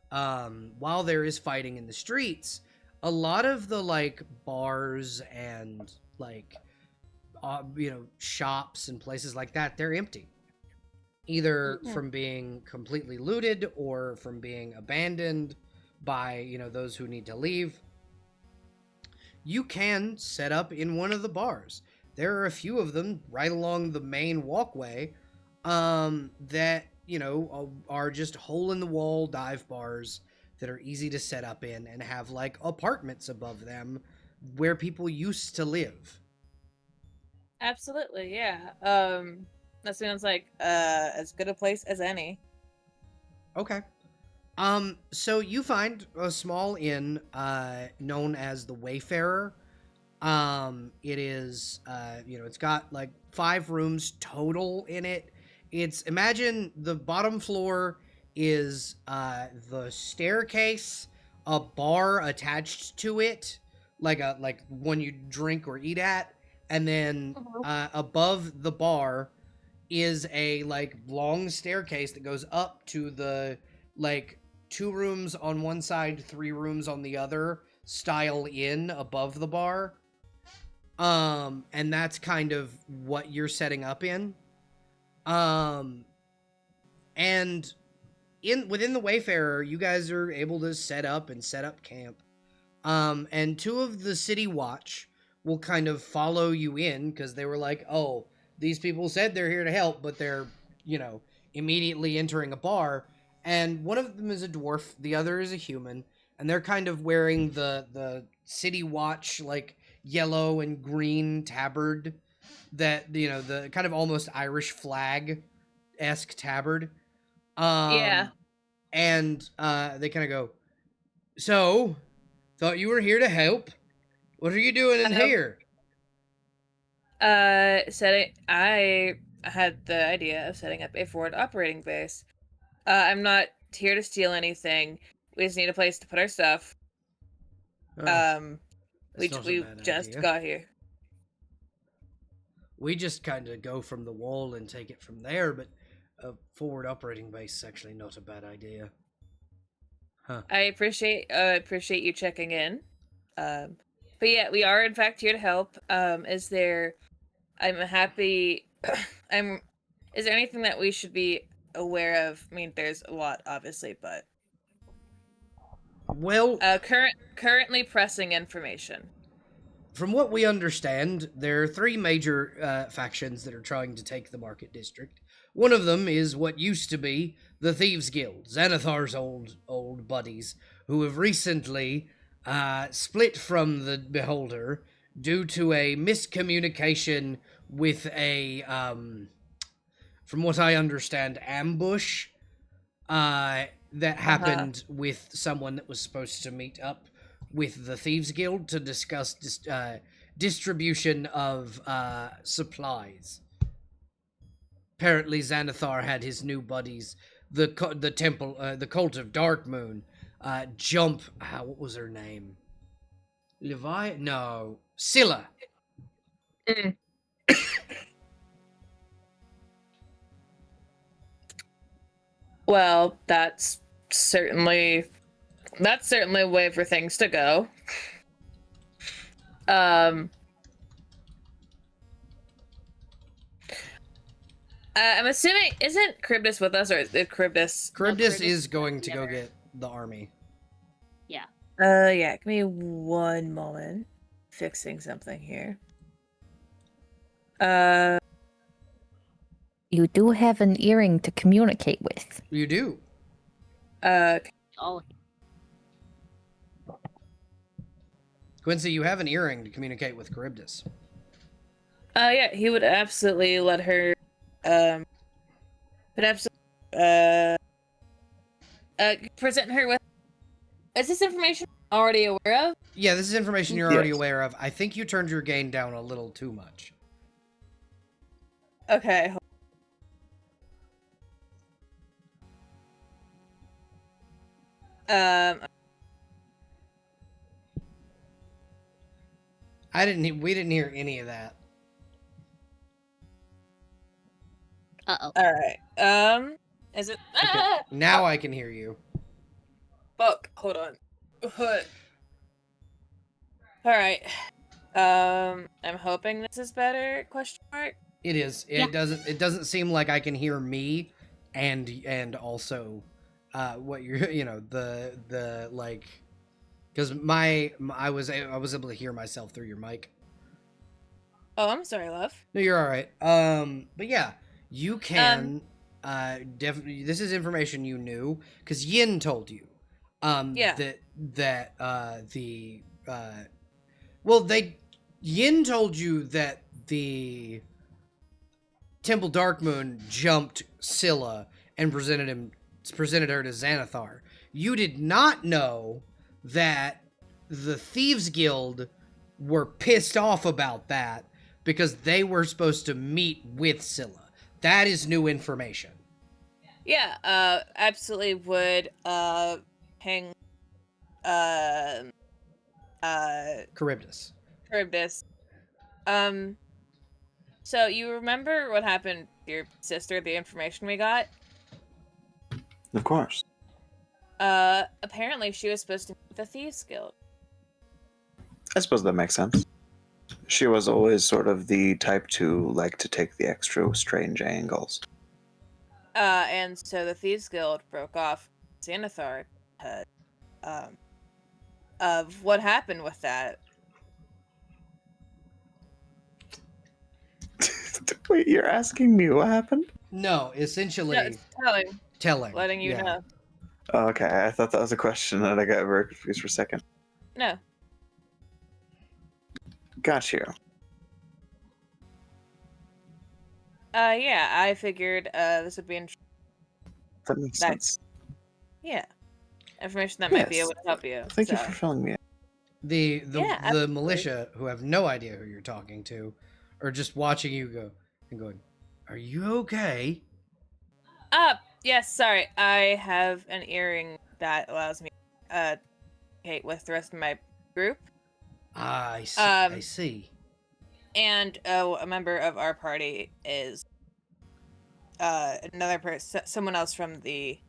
While there is fighting in the streets, a lot of the like bars and like shops and places like that, they're empty. Either Mhm. from being completely looted or from being abandoned by, those who need to leave. You can set up in one of the bars. There are a few of them right along the main walkway that, are just hole in the wall dive bars that are easy to set up in and have like apartments above them where people used to live. Absolutely, yeah. That sounds like as good a place as any. Okay. So you find a small inn known as the Wayfarer. It is it's got like 5 rooms total in it. Imagine the bottom floor is the staircase, a bar attached to it, like one you drink or eat at, and then Mhm. above the bar is a like long staircase that goes up to the like 2 rooms on one side, 3 rooms on the other style inn above the bar. And that's kind of what you're setting up in. Um, and within the Wayfarer, you guys are able to set up camp. And 2 of the city watch will kind of follow you in because they were like, oh, these people said they're here to help, but they're, immediately entering a bar. And one of them is a dwarf, the other is a human, and they're kind of wearing the city watch like yellow and green tabard that the kind of almost Irish flag esque tabard. Yeah. And they kind of go, so thought you were here to help. What are you doing in here? I had the idea of setting up a forward operating base. I'm not here to steal anything. We just need a place to put our stuff. Oh, We that's not a we bad just idea. got here. We just kind of go from the wall and take it from there, but a forward operating base is actually not a bad idea. Huh. I appreciate you checking in. But yeah, we are in fact here to help. I'm happy. Is there anything that we should be aware of? I mean, there's a lot, obviously, but Well, currently pressing information. from what we understand, there are 3 major factions that are trying to take the market district. One of them is what used to be the Thieves Guild, Xanathar's old buddies, who have recently split from the Beholder due to a miscommunication with a, from what I understand, ambush that happened with someone that was supposed to meet up with the Thieves Guild to discuss distribution of supplies. Apparently, Xanathar had his new buddies, the temple, the cult of Dark Moon, jump. What was her name? Levi? No, Scylla. Well, that's certainly a way for things to go. I'm assuming, isn't Charybdis with us, or is Charybdis? Charybdis is going to go get the army. Yeah. Yeah. Give me one moment. Fixing something here. You do have an earring to communicate with. You do. Oh, Quincy, you have an earring to communicate with Charybdis. Yeah, he would absolutely let her, present her with. Is this information already aware of? Yeah, this is information you're already Yes. aware of. I think you turned your gain down a little too much. Okay. We didn't hear any of that. uh-oh. All right. Is it? Okay, now I can hear you. Fuck. Hold on. All right. I'm hoping this is better. Question mark. It is. Yeah. It doesn't seem like I can hear me and also what you're the like because I was able to hear myself through your mic. Oh, I'm sorry, love. No, you're all right. But yeah, you can definitely. This is information you knew because Yin told you. Yeah. Yin told you that the Temple Darkmoon jumped Scylla and presented her to Xanathar. You did not know that the Thieves Guild were pissed off about that because they were supposed to meet with Scylla. That is new information. Yeah. Absolutely would. Hang. Charybdis. Charybdis. So you remember what happened to your sister, the information we got? Of course. Apparently she was supposed to meet with the Thieves Guild. I suppose that makes sense. She was always sort of the type to like to take the extra strange angles. And so the Thieves Guild broke off Xanathar because of what happened with that. Wait, you're asking me what happened? No, essentially No, it's telling. letting you yeah. know. Oh, okay, I thought that was a question and I got very confused for a second. No. Got you. Yeah, I figured this would be That makes That- sense. yeah, information that might be Yes. able to help you. Thank you so. for filling me in. The Yeah, the absolutely. militia who have no idea who you're talking to, are just watching you go and going, "Are you okay?" Yes, sorry. I have an earring that allows me to communicate with the rest of my group. I see. I Um, see. And a member of our party is another person, someone else from the.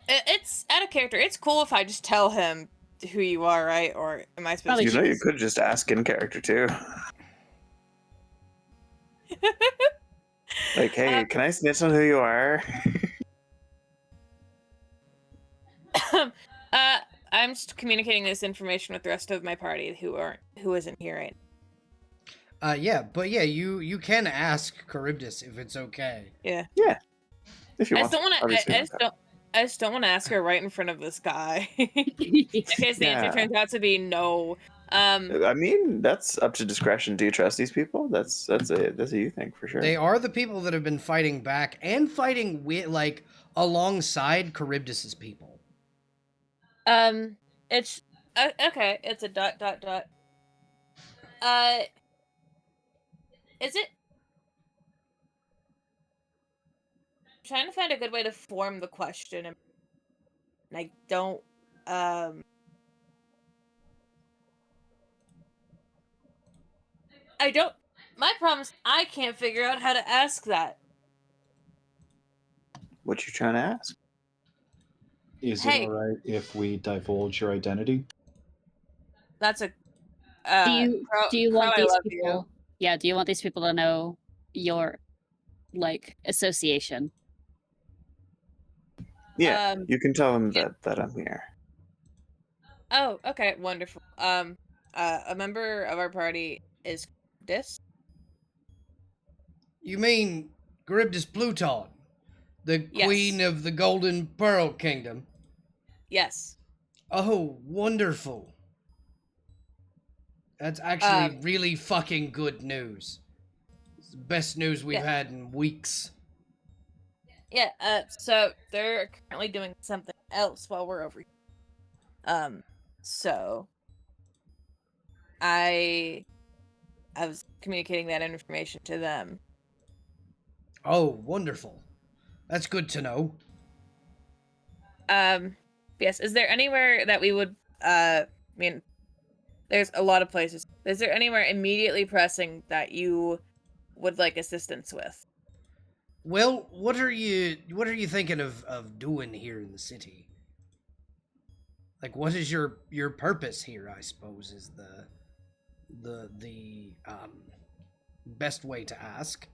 It's out of character. It's cool if I just tell him who you are, right? Or am I supposed Probably to? You know, you could just ask in character too. Like, hey, can I snitch on who you are? I'm just communicating this information with the rest of my party who isn't here right Yeah, but yeah, you can ask Charybdis if it's okay. now. If you I want. just don't want to. Obviously, I just don't want to ask her right in front of this guy. In case the answer Yeah. turns out to be no. I mean, that's up to discretion. Do you trust these people? That's a you think for sure. They are the people that have been fighting back and fighting with like alongside Charybdis's people. It's okay. It's a ... Is it? I'm trying to find a good way to form the question, and I don't. I don't. My problem is I can't figure out how to ask that. What you trying to ask? Is Hey. it alright if we divulge your identity? That's a. Do you want Crow, I these love people? Yeah, do you want these people to know your like association? Yeah, You. you can tell them that I'm here. Oh, okay, wonderful. A member of our party is Dis. You mean Charybdis Pluton, the Yes. queen of the Golden Pearl Kingdom? Yes. Oh, wonderful. That's actually really fucking good news. It's the best news we've Yeah. had in weeks. Yeah. So they're currently doing something else while we're over here. So I was communicating that information to them. Oh, wonderful. That's good to know. Yes. Is there anywhere that we would? I mean, there's a lot of places. Is there anywhere immediately pressing that you would like assistance with? Well, what are you thinking of doing here in the city? Like, what is your purpose here, I suppose, is the best way to ask.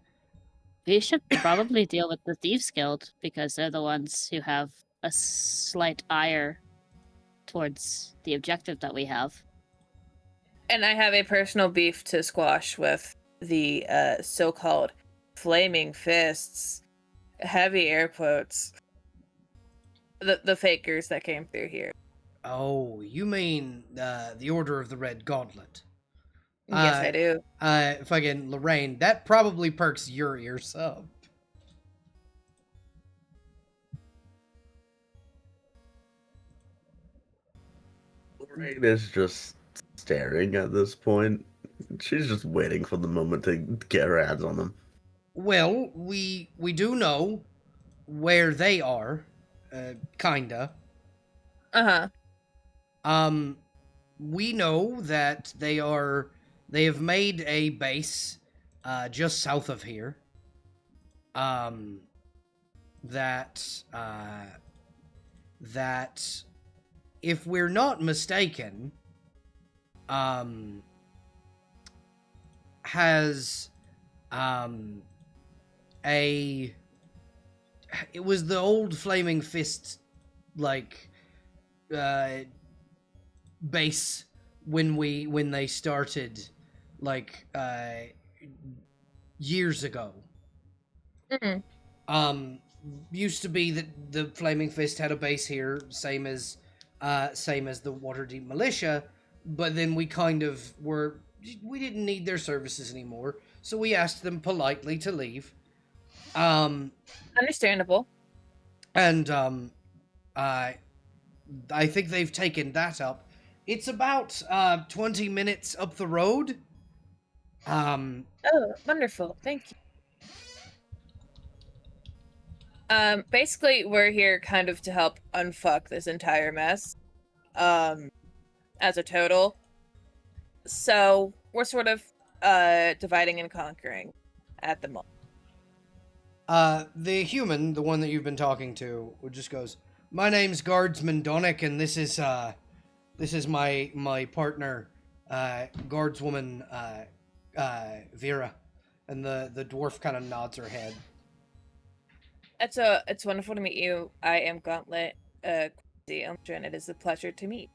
We should probably deal with the Thieves Guild because they're the ones who have a slight ire towards the objective that we have. And I have a personal beef to squash with the so-called flaming fists, heavy air quotes, the fakers that came through here. Oh, you mean the Order of the Red Gauntlet? Yes, I do. Fucking Lorraine, that probably perks your ears up. Lorraine is just staring at this point. She's just waiting for the moment to get her hands on them. Well, we do know where they are, kinda. Uh-huh. we know that they have made a base just south of here. That if we're not mistaken, has it was the old Flaming Fist like base when they started like years ago. Used to be that the Flaming Fist had a base here, same as the Waterdeep Militia, but then we didn't need their services anymore, so we asked them politely to leave. Understandable. And I think they've taken that up. It's about 20 minutes up the road. Oh, wonderful. Thank you. Basically, we're here kind of to help unfuck this entire mess, as a total. So we're sort of dividing and conquering at the moment. The human, the one that you've been talking to, just goes, "My name's Guardsman Donick, and this is my partner, Guardswoman Vera." And the dwarf kind of nods her head. It's wonderful to meet you. I am Gauntlet Quincy Elmstrom. It is a pleasure to meet.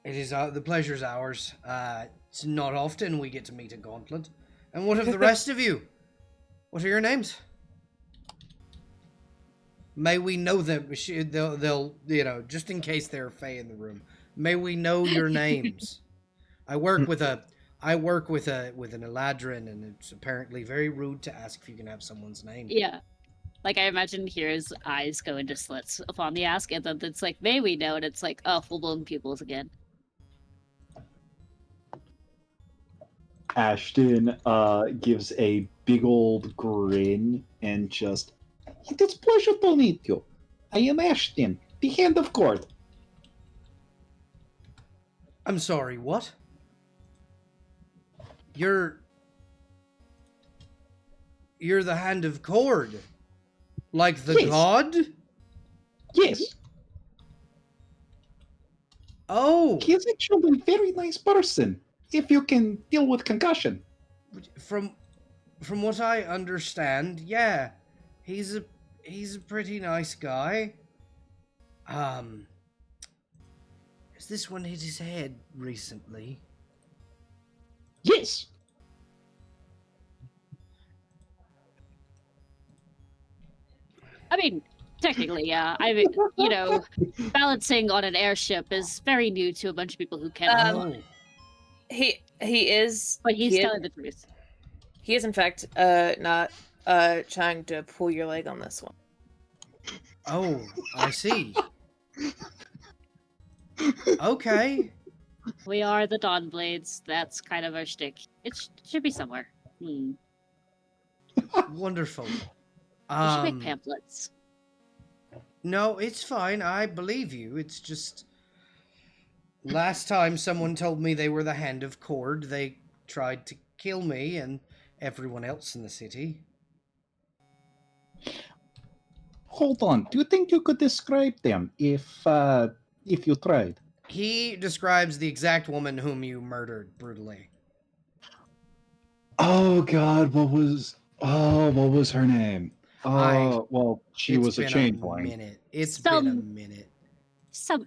It is the pleasure's ours. It's not often we get to meet a Gauntlet. And what of the rest of you? What are your names? May we know them? They'll just in case there are Fae in the room. May we know your names? I work with an Eladrin, and it's apparently very rude to ask if you can have someone's name. Yeah. Like, I imagine Kira's eyes go into slits upon the ask, and then it's like, may we know? And it's like, oh, full-blown pupils again. Ashton gives a big old grin and just, "It is a pleasure to meet you. I am Ashton, the Hand of God." I'm sorry, what? You're the Hand of Cord? Like the Yes. god? Yes, Oh! he is actually a very nice person, if you can deal with concussion. From what I understand, yeah. He's a pretty nice guy. Has this one hit his head recently? Yes. I mean, technically, yeah. I mean, balancing on an airship is very new to a bunch of people who can't fly. He is, But he's he telling the truth. He is in fact not trying to pull your leg on this one. Oh, I see. Okay. We are the Dawnblades. That's kind of our shtick. It should be somewhere. Wonderful. We should make pamphlets. No, it's fine. I believe you. It's just last time someone told me they were the Hand of Cord, they tried to kill me and everyone else in the city. Hold on. Do you think you could describe them if you tried? He describes the exact woman whom you murdered brutally. Oh God, what was her name? Well, she was a changeling. It's been a minute. Some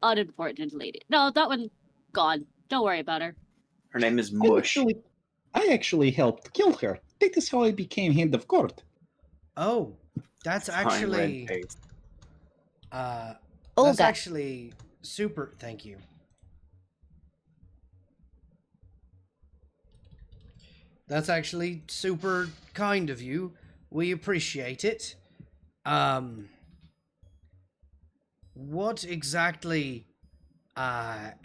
unimportant lady. No, that one gone. Don't worry about her. Her name is Mush. I actually helped kill her. That is how I became Hand of God. Oh, that's actually Olga. that's actually super. Thank you. That's actually super kind of you. We appreciate it. What exactly? Wow.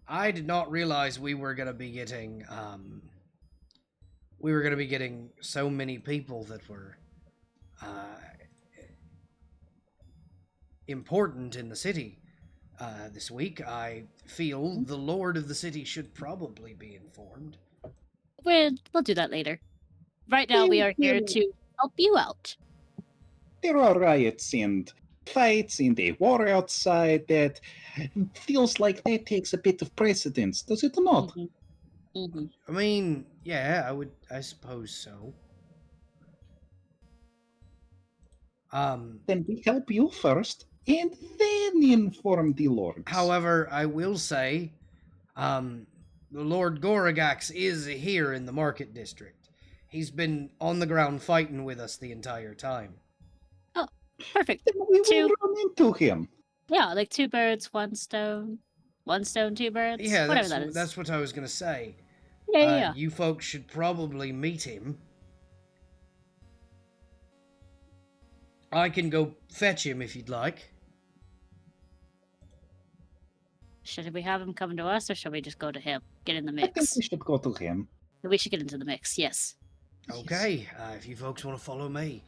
I did not realize we were gonna be getting. We were gonna be getting so many people that were important in the city. this week. I feel the lord of the city should probably be informed. We'll do that later. Right now, we are here to help you out. There are riots and fights and a war outside that feels like that takes a bit of precedence, does it not? I mean, yeah, I suppose so. Then we help you first, and then inform the lords. However, I will say, the Lord Goragax is here in the market district. He's been on the ground fighting with us the entire time. Oh, perfect. Then we will Two. run into him. Yeah, like 2 birds, 1 stone. 1 stone, 2 birds. Yeah, whatever that is. that's what I was gonna say. Yeah. You folks should probably meet him. I can go fetch him if you'd like. Should we have him coming to us, or should we just go to him? Get in the I think mix. we should go to him. We should get into the mix. Yes. Okay, if you folks want to follow me.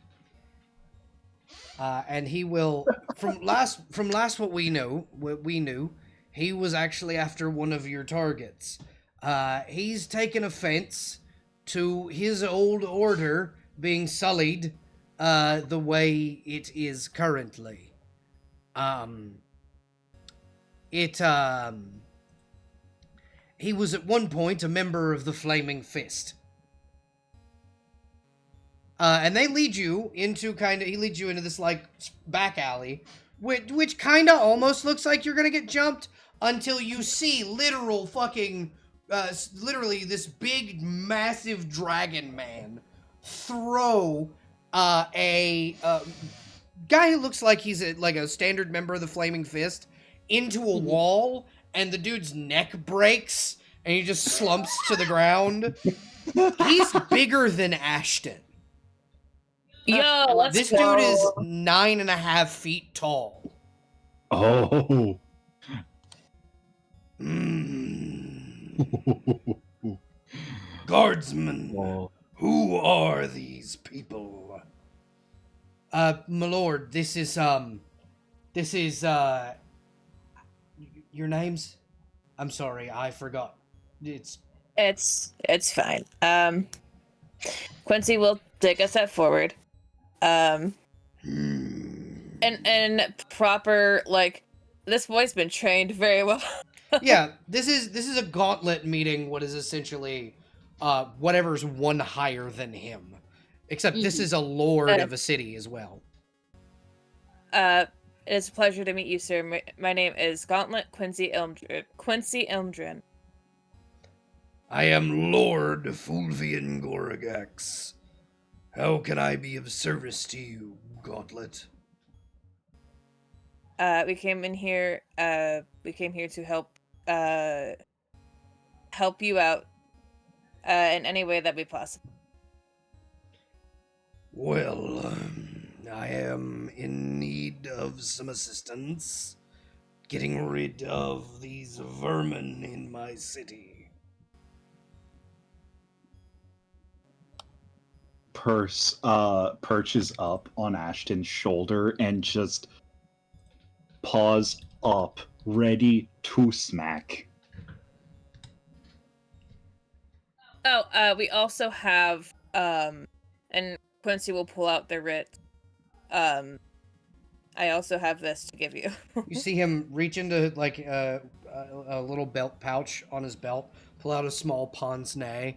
And he will, from last what we knew, he was actually after one of your targets. He's taken offense to his old order being sullied the way it is currently. He was at one point a member of the Flaming Fist. And they lead you into this like back alley, which kind of almost looks like you're gonna get jumped until you see literal fucking, literally this big massive dragon man throw a guy who looks like he's like a standard member of the Flaming Fist into a wall, and the dude's neck breaks and he just slumps to the ground. He's bigger than Ashton. Yo, let's This go. dude is 9.5 feet tall. Oh. Guardsmen, Oh. who are these people? My lord, this is your names? I'm sorry, I forgot. It's fine. Quincy will take a step forward. And proper, like, this boy's been trained very well. yeah, this is a gauntlet meeting what is essentially whatever's one higher than him. Except this is a lord of a city as well. It is a pleasure to meet you, sir. My name is Gauntlet Quincy Elmdrin. I am Lord Fulvian Goragax. How can I be of service to you, Gauntlet? We came here to help you out in any way that we possible. Well, I am in need of some assistance getting rid of these vermin in my city. Perches up on Ashton's shoulder and just paws up, ready to smack. Oh, we also have and Quincy will pull out the writ. I also have this to give you. You see him reach into like a little belt pouch on his belt, pull out a small pince nez.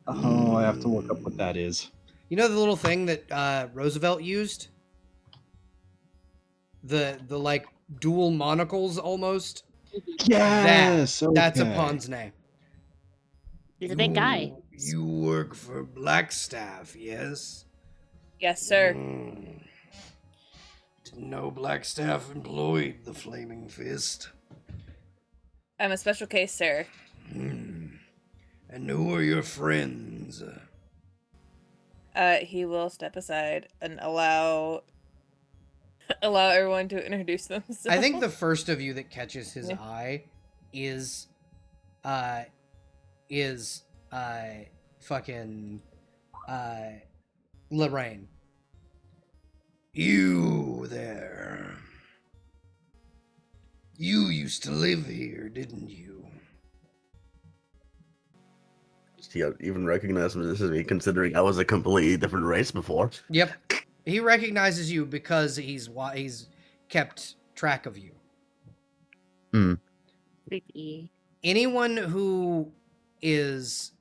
Oh, I have to look up what that is. You know the little thing that Roosevelt used? The like dual monocles almost? Yes, That's a okay. pince nez. He's a big guy. You work for Blackstaff, yes? Yes, sir. Didn't know Blackstaff employed the Flaming Fist. I'm a special case, sir. And who are your friends? He will step aside and allow everyone to introduce themselves. I think the first of you that catches his eye is fucking Lorraine. You there. You used to live here, didn't you? Does he even recognize me? This is me, considering I was a completely different race before. Yep. He recognizes you because he's kept track of you. Creepy. Anyone who is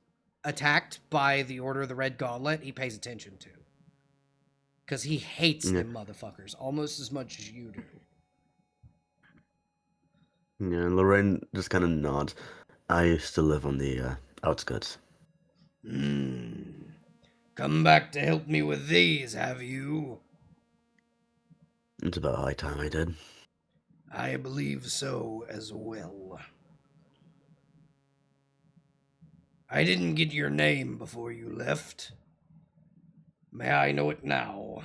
attacked by the Order of the Red Gauntlet, he pays attention to. Because he hates them motherfuckers almost as much as you do. Yeah, and Lorraine just kind of nods. I used to live on the outskirts. Come back to help me with these, have you? It's about high time I did. I believe so as well. I didn't get your name before you left. May I know it now?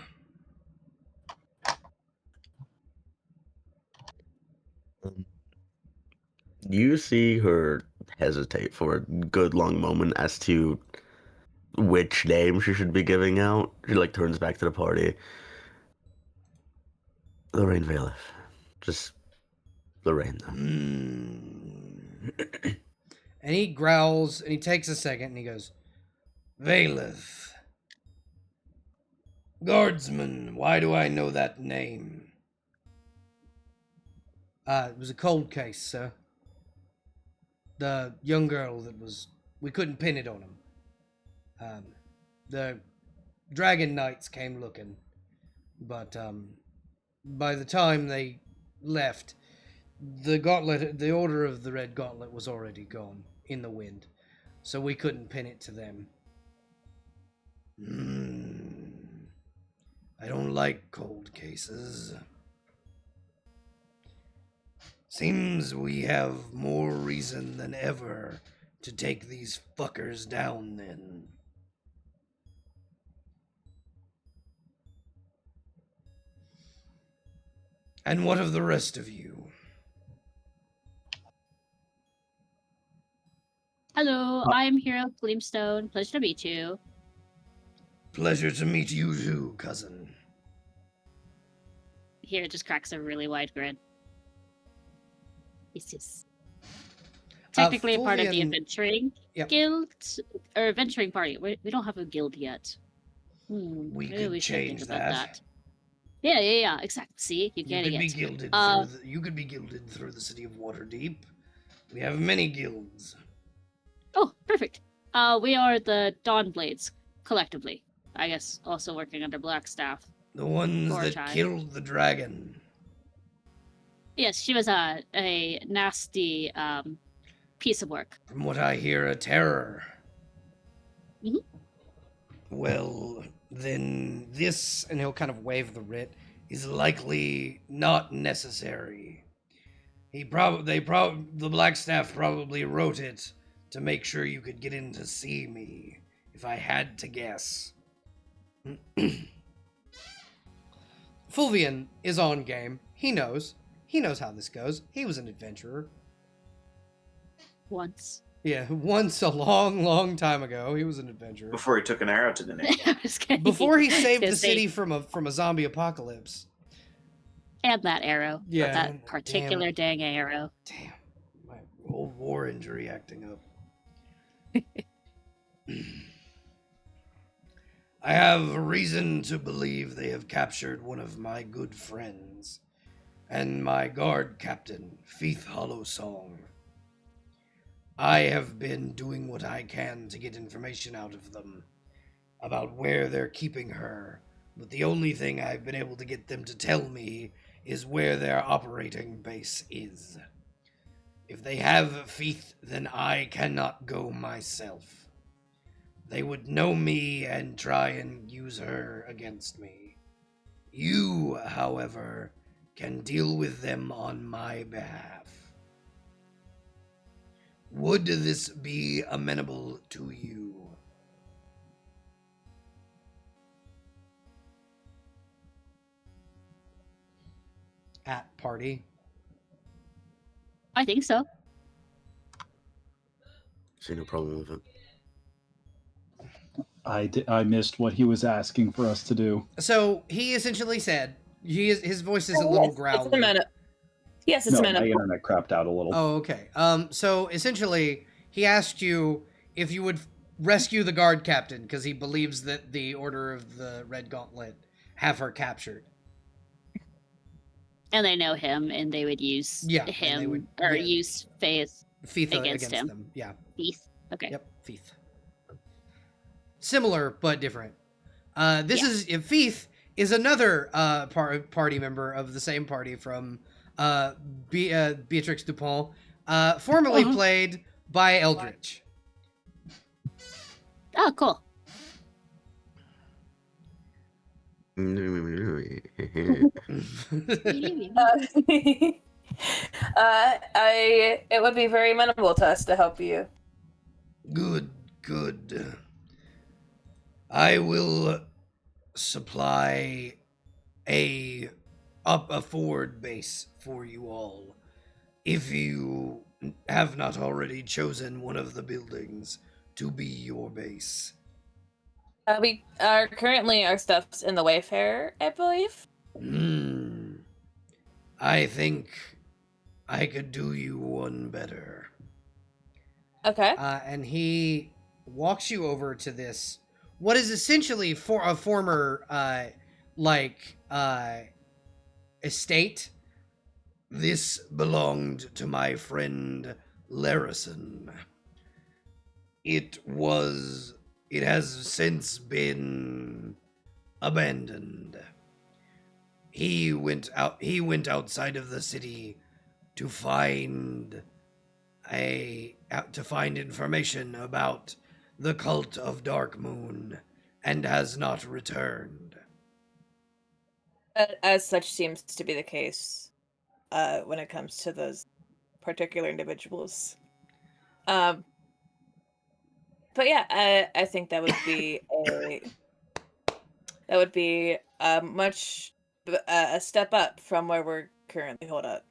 You see her hesitate for a good long moment as to which name she should be giving out. She like turns back to the party. Lorraine Bailiff. Just Lorraine though. And he growls, and he takes a second, and he goes, Bailiff. Guardsman, why do I know that name? It was a cold case, sir. The young girl we couldn't pin it on him. The Dragon Knights came looking, but, by the time they left, the Order of the Red Gauntlet was already gone in the wind, so we couldn't pin it to them. I don't like cold cases. Seems we have more reason than ever to take these fuckers down then. And what of the rest of you? Hello, I'm Hero Gleamstone. Pleasure to meet you. Pleasure to meet you too, cousin. Hero just cracks a really wide grin. This is technically a part of the Fulvian- adventuring guild or adventuring party. We don't have a guild yet. We maybe could we should change think about that. Yeah, exactly. See, you're You getting could be it. gilded you could be gilded through the city of Waterdeep. We have many guilds. Oh, perfect. We are the Dawnblades, collectively. I guess also working under Blackstaff. The ones For a that time. killed the dragon. Yes, she was a nasty piece of work. From what I hear, a terror. Mhm. Well, then this, and he'll kind of wave the writ, is likely not necessary. The Blackstaff probably wrote it to make sure you could get in to see me, if I had to guess. Fulvian is on game. He knows. He knows how this goes. He was an adventurer. Once. Yeah, once a long, long time ago, he was an adventurer. Before he took an arrow to the neck. I was kidding. Before he saved Gonna the say- city from a zombie apocalypse. And that arrow. Yeah, That particular dang arrow. Damn, my old war injury acting up. I have reason to believe they have captured one of my good friends, and my guard captain, Feith Hollowsong. I have been doing what I can to get information out of them about where they're keeping her, but the only thing I've been able to get them to tell me is where their operating base is. If they have Feith, then I cannot go myself. They would know me and try and use her against me. You, however, can deal with them on my behalf. Would this be amenable to you? At party. I think so. See no problem with it. I missed what he was asking for us to do. So he essentially said, his voice is a little growly. It's a minute. Yes, it's No, meant my to. internet crapped out a little. Oh, okay. So essentially, he asked you if you would rescue the guard captain because he believes that the Order of the Red Gauntlet have her captured. And they know him, and they would use Yeah, and him they would- or yeah. use Faith Feith against him. them. Yeah. Faith. Okay. Yep. Feith. Similar but different. This Yeah. is Feith is another party member of the same party from Beatrix Dupont, formerly played by Eldritch. Oh, cool. It would be very amenable to us to help you. Good. I will supply a forward base for you all. If you have not already chosen one of the buildings to be your base. We are currently our stuff's in the Wayfarer, I believe. I think I could do you one better. Okay. And he walks you over to this, what is essentially for a former, estate. This belonged to my friend Larison. It has since been abandoned. He went outside of the city to find information about the cult of Dark Moon and has not returned. As such seems to be the case when it comes to those particular individuals. But yeah, I think that would be a step up from where we're currently hold up.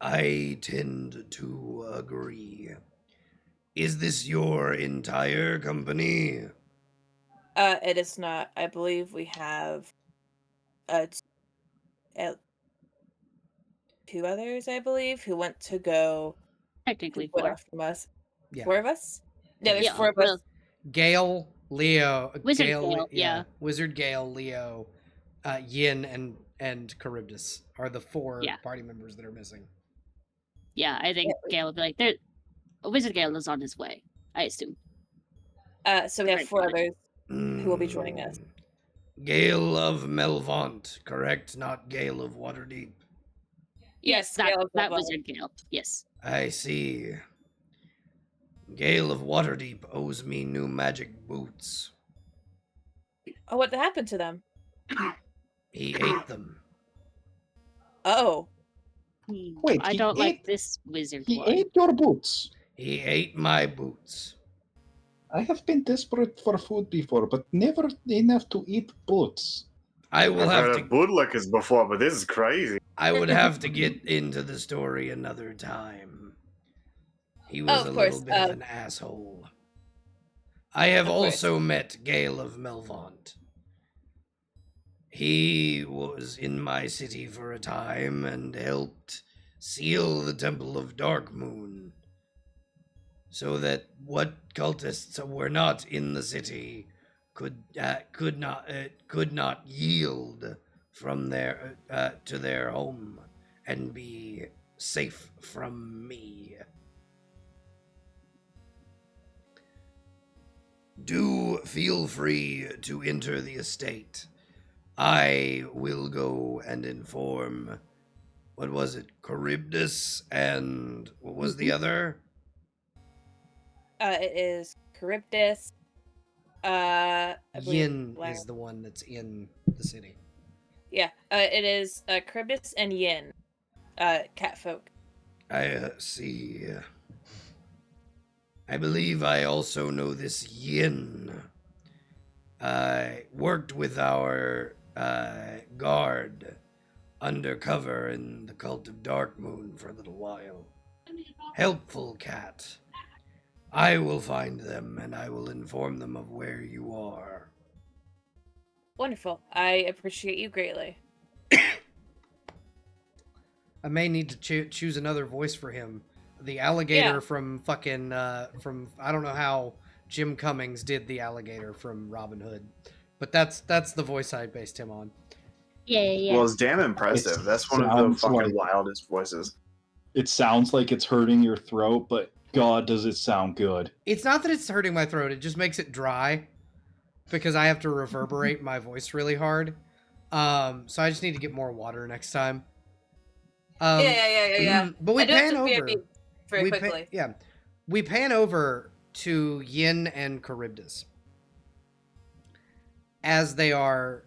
I tend to agree. Is this your entire company? It is not. I believe we have two others, I believe, who went to go Technically split 4. off from us. Yeah. 4 of us? Yeah, there's Yeah, 4 of us. Gale, Leo, Wizard Gale, yeah. Wizard Gale, Leo, Yin, and Charybdis are the 4 Yeah. party members that are missing. Yeah, I think Gale would be like, Wizard Gale is on his way, I assume. So we have Right, 4 got others who will be joining us. Gale of Melvant, correct? Not Gale of Waterdeep. Yes, that, Gale of that Melvant. Wizard Gale, yes. I see. Gale of Waterdeep owes me new magic boots. Oh, what happened to them? He ate them. Oh. Wait, I he don't like ate- this wizard He one. ate your boots. He ate my boots. I have been desperate for food before, but never enough to eat boots. I will I've have heard to. of bootlickers before, but this is crazy. I would have to get into the story another time. He was of a course, little bit of an asshole. I have of course. also met Gale of Melvant. He was in my city for a time and helped seal the Temple of Dark Moon, so that what cultists were not in the city could not yield from their to their home and be safe from me. Do feel free to enter the estate. I will go and inform, what was it, Charybdis, and what was the other? It is Charybdis. I believe Yin Black- is the one that's in the city. Yeah, it is Charybdis and Yin. Catfolk. I see. I believe I also know this Yin. I worked with our guard undercover in the cult of Dark Moon for a little while. Helpful cat. I will find them and I will inform them of where you are. Wonderful. I appreciate you greatly. I may need to choose another voice for him. The alligator from fucking from I don't know how Jim Cummings did the alligator from Robin Hood, but that's the voice I based him on. Yeah. Well, it's damn impressive. It That's one of the sounds fucking like- wildest voices. It sounds like it's hurting your throat, but God, does it sound good. It's not that it's hurting my throat; it just makes it dry because I have to reverberate my voice really hard. So I just need to get more water next time. Yeah. But we I do have pan to over. BRB very quickly. We pan over to Yin and Charybdis as they are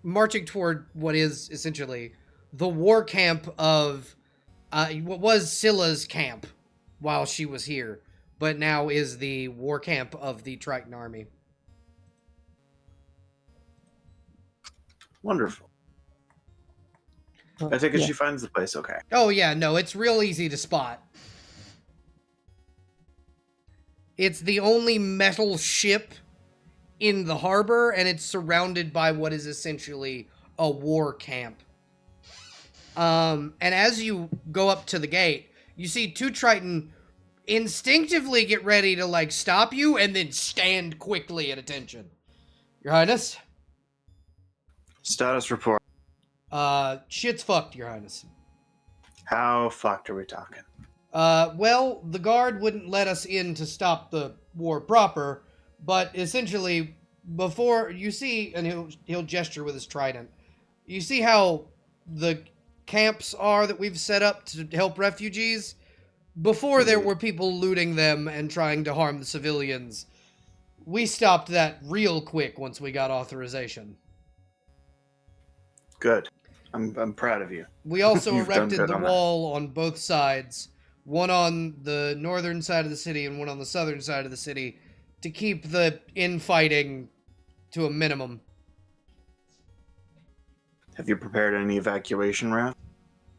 marching toward what is essentially the war camp of what was Scylla's camp while she was here, but now is the war camp of the Triton army. Wonderful. I think she finds the place okay. Oh yeah, no, it's real easy to spot. It's the only metal ship in the harbor, and it's surrounded by what is essentially a war camp. And as you go up to the gate, you see two Triton instinctively get ready to, like, stop you and then stand quickly at attention. Your Highness? Status report. Shit's fucked, Your Highness. How fucked are we talking? Well, the guard wouldn't let us in to stop the war proper, but essentially, before, you see, and he'll gesture with his trident, you see how the camps are that we've set up to help refugees? Before there were people looting them and trying to harm the civilians. We stopped that real quick once we got authorization. Good. I'm proud of you. We also You've done erected good the on that. wall on both sides, one on the northern side of the city and one on the southern side of the city, to keep the infighting to a minimum. Have you prepared any evacuation route?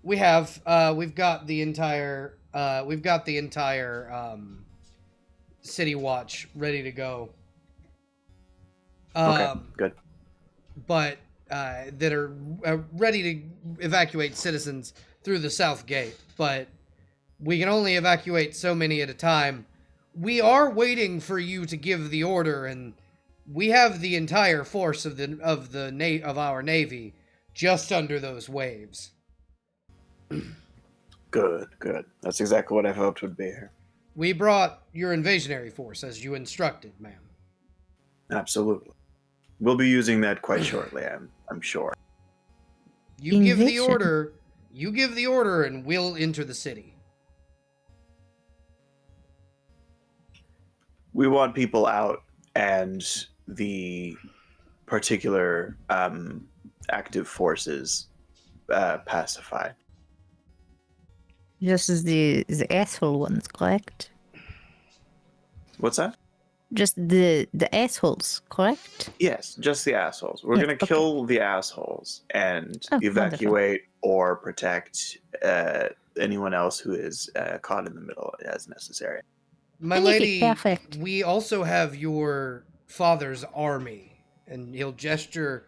We have. We've got the entire city watch ready to go. Okay, good. But that are ready to evacuate citizens through the south gate. But we can only evacuate so many at a time. We are waiting for you to give the order, and we have the entire force of our navy just under those waves. Good. That's exactly what I hoped would be here. We brought your invasionary force as you instructed, ma'am. Absolutely. We'll be using that quite shortly, I'm sure. You give the Invasion. order, and we'll enter the city. We want people out and the particular active forces pacified. Just as the asshole ones, correct? What's that? Just the assholes, correct? Yes, just the assholes. We're Yeah, going to okay. kill the assholes and Oh, evacuate or protect anyone else who is caught in the middle as necessary. My Magnifique, lady, perfect. we also have your father's army, and he'll gesture.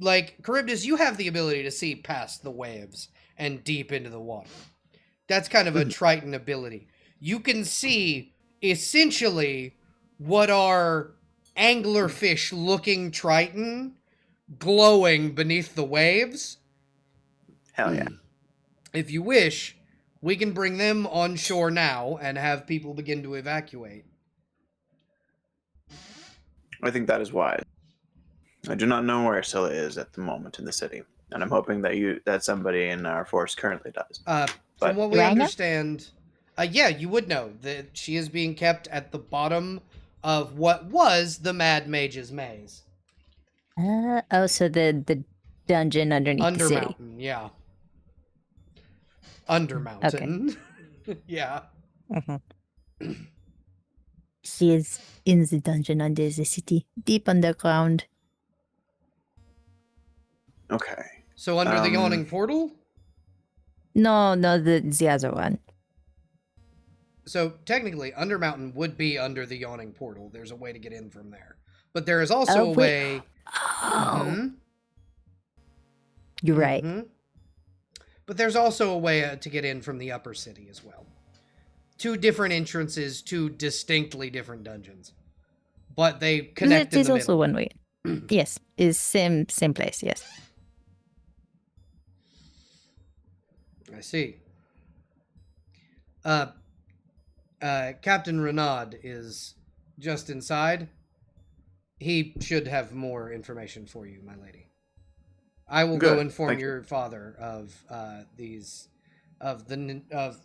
Like, Charybdis, you have the ability to see past the waves and deep into the water. That's kind of a Triton ability. You can see, essentially, what are anglerfish-looking Triton glowing beneath the waves. Hell yeah. If you wish, we can bring them on shore now and have people begin to evacuate. I think that is wise. I do not know where Scylla is at the moment in the city, and I'm hoping that somebody in our force currently does. From what we Do I know? understand, yeah, you would know that she is being kept at the bottom of what was the Mad Mage's maze. So the dungeon underneath the city. Undermountain, yeah. Undermountain. Yeah. She is in the dungeon under the city, deep underground. Okay. So under the yawning portal? No, the other one. So technically, Undermountain would be under the yawning portal. There's a way to get in from there. But there is also a wait. way... Oh, Mhm. you're right. Mhm. but there's also a way to get in from the upper city as well. 2 different entrances, 2 distinctly different dungeons, but they connect That in is the also middle. one way. Yes, is same place. Yes. I see. Captain Renaud is just inside. He should have more information for you, my lady. I will go Good, inform thank you. your father of these, of the of.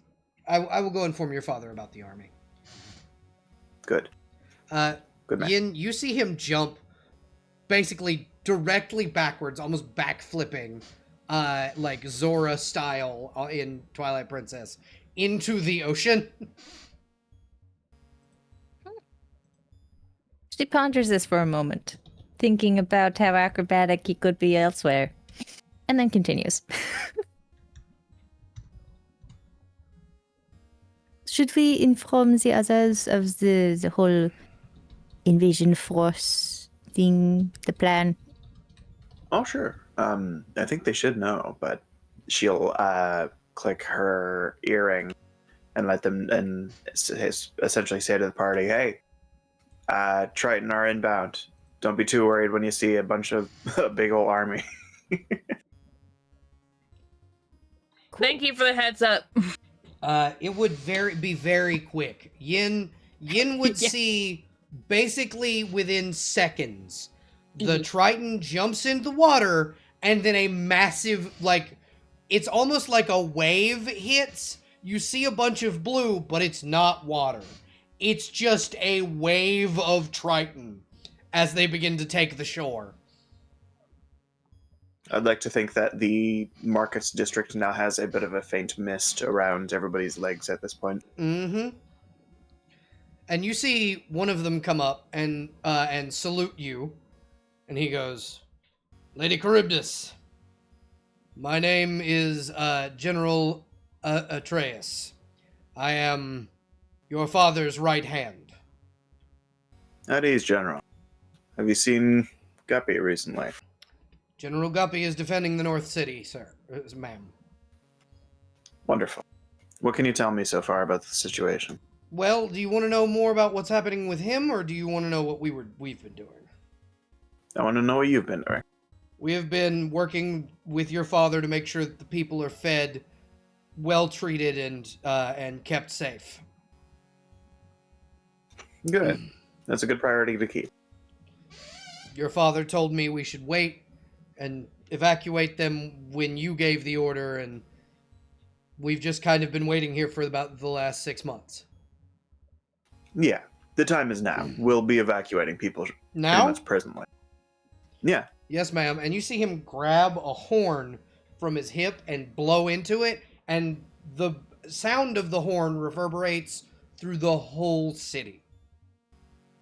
I will go inform your father about the army. Good. Good man. Yin, you see him jump, basically directly backwards, almost backflipping, like Zora style in Twilight Princess, into the ocean. She ponders this for a moment, thinking about how acrobatic he could be elsewhere, and then continues. Should we inform the others of the whole invasion force thing, the plan? Oh, sure. I think they should know, but she'll click her earring and let them and essentially say to the party, "Hey, Triton are inbound. Don't be too worried when you see a bunch of a big old army." Thank you for the heads up. It would be very quick. Yin would Yeah. see basically within seconds. The Triton jumps into the water, and then a massive, like, it's almost like a wave hits. You see a bunch of blue, but it's not water. It's just a wave of Triton as they begin to take the shore. I'd like to think that the Markets District now has a bit of a faint mist around everybody's legs at this point. Mm-hmm. And you see one of them come up and salute you, and he goes, "Lady Charybdis, my name is General Atreus. I am your father's right hand." At ease, General. Have you seen Guppy recently? General Guppy is defending the North City, sir, ma'am. Wonderful. What can you tell me so far about the situation? Well, do you want to know more about what's happening with him, or do you want to know what we've been doing? I want to know what you've been doing. We have been working with your father to make sure that the people are fed, well treated, and kept safe. Good. That's a good priority to keep. Your father told me we should wait and evacuate them when you gave the order, and we've just kind of been waiting here for about the last 6 months. Yeah, the time is now. We'll be evacuating people pretty Now? much presently. Yeah. Yes, ma'am. And you see him grab a horn from his hip and blow into it, and the sound of the horn reverberates through the whole city.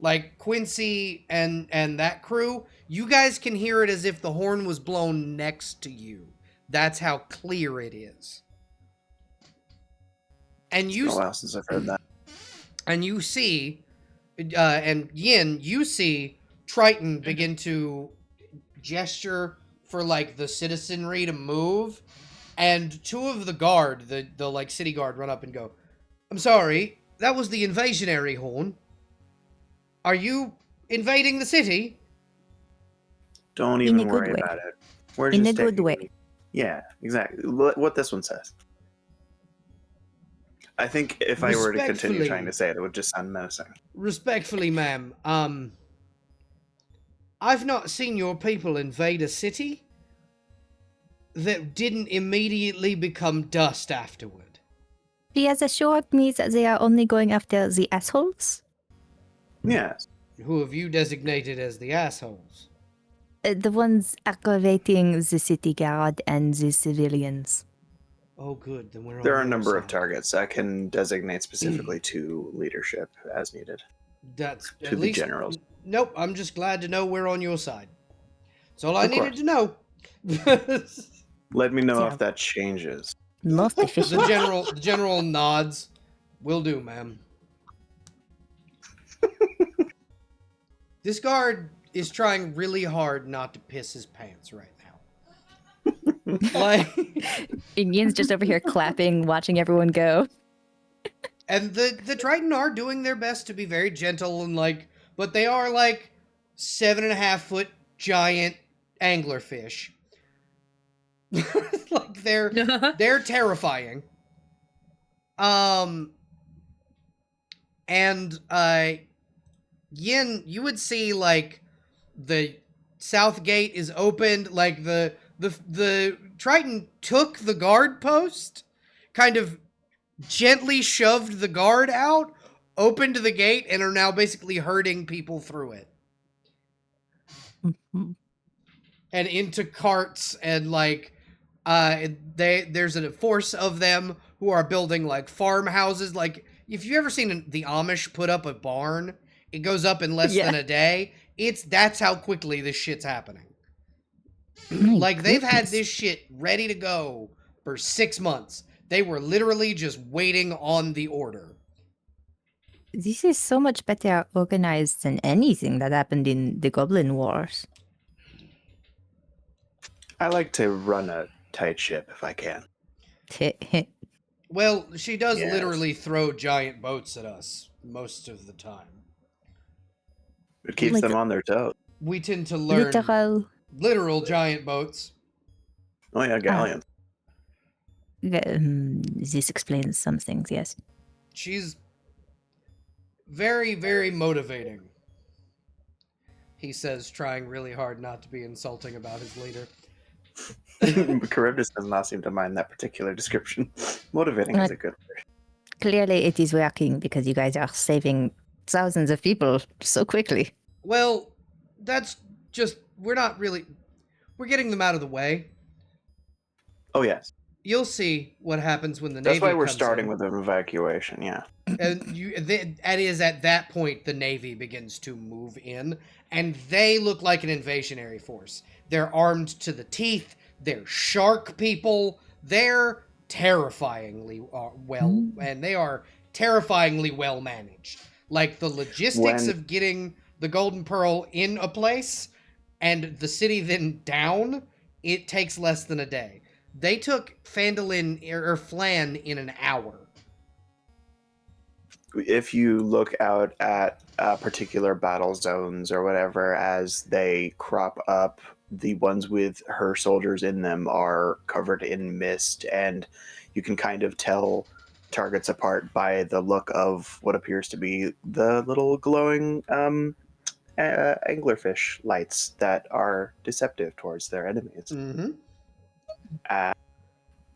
Like Quincy and that crew, you guys can hear it as if the horn was blown next to you. That's how clear it is. And It's been a while since I've heard that. And you see, and Yin, you see Triton begin to gesture for like the citizenry to move, and 2 of the guard, the like city guard, run up and go, "I'm sorry, that was the invasionary horn. Are you invading the city?" Don't In even a good worry way. about it. We're In just a good taking- way. Yeah, exactly. What this one says. I think if I were to continue Respectfully. trying to say it, it would just sound menacing. Respectfully, ma'am, I've not seen your people invade a city that didn't immediately become dust afterward. He has assured me that they are only going after the assholes. Yes. Who have you designated as the assholes? The ones aggravating the city guard and the civilians. Oh, good. Then we're on There are a your number of side. targets I can designate specifically to leadership as needed. That's To at the least, generals. Nope. I'm just glad to know we're on your side. That's all I Of needed to know. Let me know Yeah. if that changes. Most efficient. The general nods. Will do, ma'am. This guard is trying really hard not to piss his pants right now. Like, And Yin's just over here clapping, watching everyone go. and the Triton are doing their best to be very gentle and like, but they are like 7.5 foot giant anglerfish. Like they're terrifying. And Yin, you would see like the south gate is opened, like the Triton took the guard post, kind of gently shoved the guard out, opened the gate, and are now basically herding people through it. And into carts, and like there's a force of them who are building like farmhouses. Like, if you ever seen the Amish put up a barn, it goes up in less than a day. That's how quickly this shit's happening. Like, they've had this shit ready to go for 6 months. They were literally just waiting on the order. This is so much better organized than anything that happened in the Goblin Wars. I like to run a tight ship if I can. Well, she does Yes. literally throw giant boats at us most of the time. It keeps Like them on their toes. We tend to learn literal giant boats. Oh yeah, galleons. This explains some things, yes. She's very, very motivating, he says, trying really hard not to be insulting about his leader. Charybdis does not seem to mind that particular description. Motivating is a good word. Clearly it is working because you guys are saving thousands of people so quickly. Well, that's just, we're getting them out of the way. Oh yes. You'll see what happens when the Navy That's why we're comes starting in. with an evacuation, yeah. And that is at that point the Navy begins to move in, and they look like an invasionary force. They're armed to the teeth. They're shark people. They're terrifyingly and they are terrifyingly well managed. Like, the logistics of getting the Golden Pearl in a place and the city then down, it takes less than a day. They took Flan in an hour. If you look out at particular battle zones or whatever as they crop up, the ones with her soldiers in them are covered in mist, and you can kind of tell targets apart by the look of what appears to be the little glowing anglerfish lights that are deceptive towards their enemies. Mm-hmm.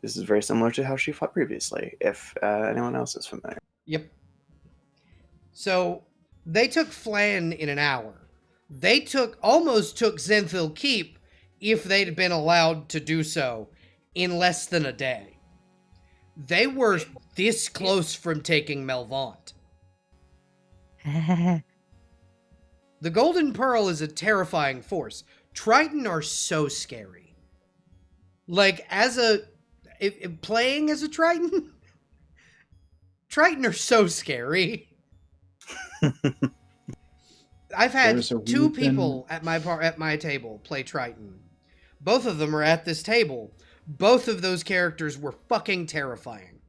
This is very similar to how she fought previously, if anyone else is familiar. Yep. So, they took Flan in an hour. They almost took Zenthil Keep, if they'd been allowed to do so, in less than a day. They were this close from taking Melvant. The Golden Pearl is a terrifying force. Triton are so scary. Like, playing as a Triton, Triton are so scary. I've had two people at my table play Triton. Both of them are at this table. Both of those characters were fucking terrifying.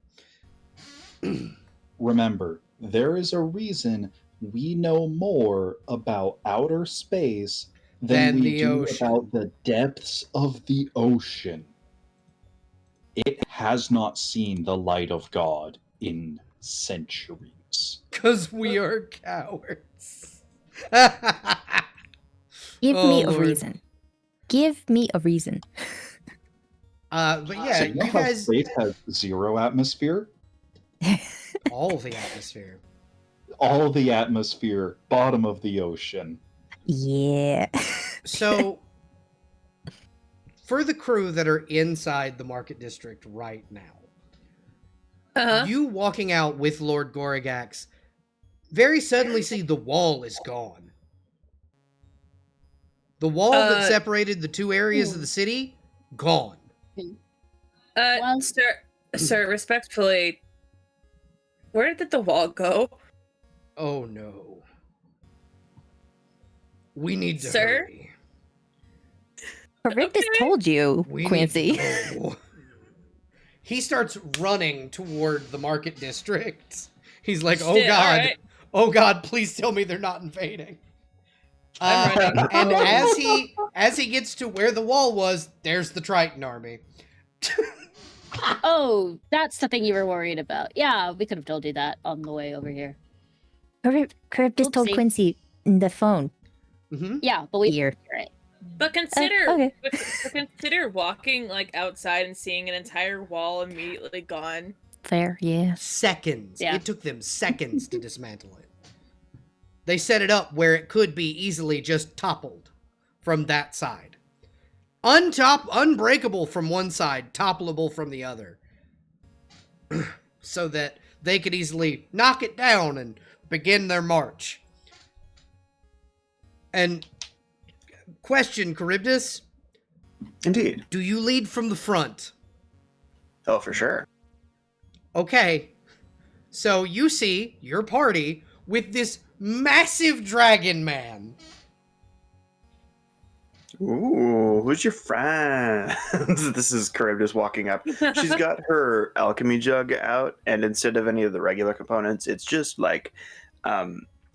Remember, there is a reason we know more about outer space than we do ocean. about the depths of the ocean. It has not seen the light of God in centuries. Because we are cowards. Give me a Lord. reason. Give me a reason. But yeah, So you know you how guys... space has zero atmosphere? All the atmosphere. All the atmosphere, bottom of the ocean. Yeah. So, for the crew that are inside the market district right now, you walking out with Lord Gorigax very suddenly see the wall is gone. The wall that separated the two areas of the city, gone. Sir, respectfully, where did the wall go? Oh no. We need to Sir? hurry. Charybdis Okay. told you, We need Quincy. to go. He starts running toward the market district. He's like, "Oh Shit, God, alright. oh God, please tell me they're not invading." I'm running. And as he gets to where the wall was, there's the Triton army. Oh, that's the thing you were worried about. Yeah, we could have told you that on the way over here. Charybdis told Oopsie. Quincy in the phone. Mm-hmm. Yeah, but we Here. hear it. But consider, okay. but consider walking like outside and seeing an entire wall immediately gone. Fair, yeah. Seconds. Yeah. It took them seconds to dismantle it. They set it up where it could be easily just toppled from that side. Unbreakable from one side, toppleable from the other. So that they could easily knock it down and begin their march. And question, Charybdis, Indeed. do you lead from the front? Oh, for sure. Okay. So you see your party with this massive dragon man. Ooh, who's your friend? This is Charybdis walking up. She's got her alchemy jug out, and instead of any of the regular components, it's just like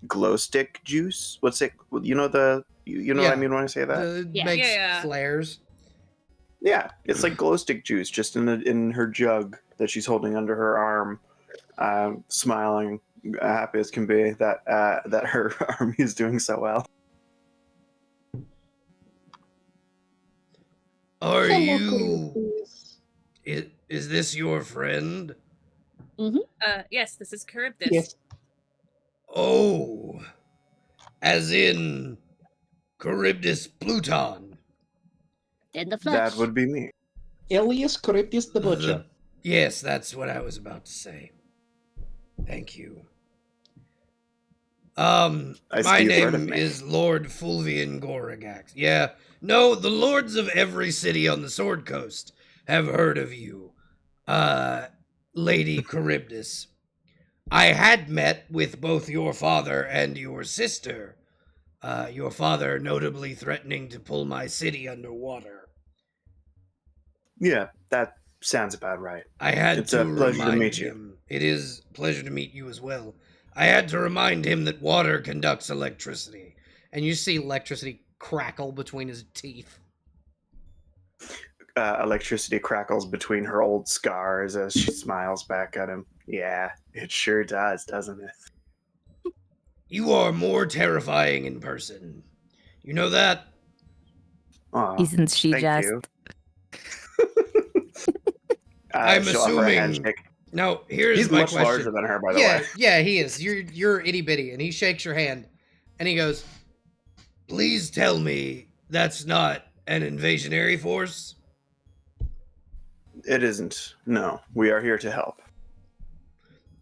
glow stick juice. What's it? You know you know what I mean when I say that? Yeah. Makes Yeah. flares. Yeah, it's like glow stick juice, just in her jug that she's holding under her arm, smiling, happy as can be that that her army is doing so well. Are you... Is this your friend? Yes, this is Charybdis. Yes. Oh. As in... Charybdis Pluton. In the flesh. That would be me. Elias Charybdis the Butcher. Yes, that's what I was about to say. Thank you. I My see you've heard of name me. is Lord Fulvian Goragax. Yeah, no, the lords of every city on the Sword Coast have heard of you, Lady Charybdis. I had met with both your father and your sister. Your father notably threatening to pull my city underwater. Yeah, that sounds about right. I had It's to a pleasure to remind meet you. him. It is a pleasure to meet you as well. I had to remind him that water conducts electricity. And you see electricity crackle between his teeth. Electricity crackles between her old scars as she smiles back at him. Yeah, it sure does, doesn't it? You are more terrifying in person. You know that? Aw, Isn't she thank just? you. I'm she'll offer a assuming- handshake. Now, here's He's my much question. larger than her, by the way. Yeah, he is. You're itty bitty, and he shakes your hand, and he goes, "Please tell me that's not an invasionary force." It isn't. No, we are here to help.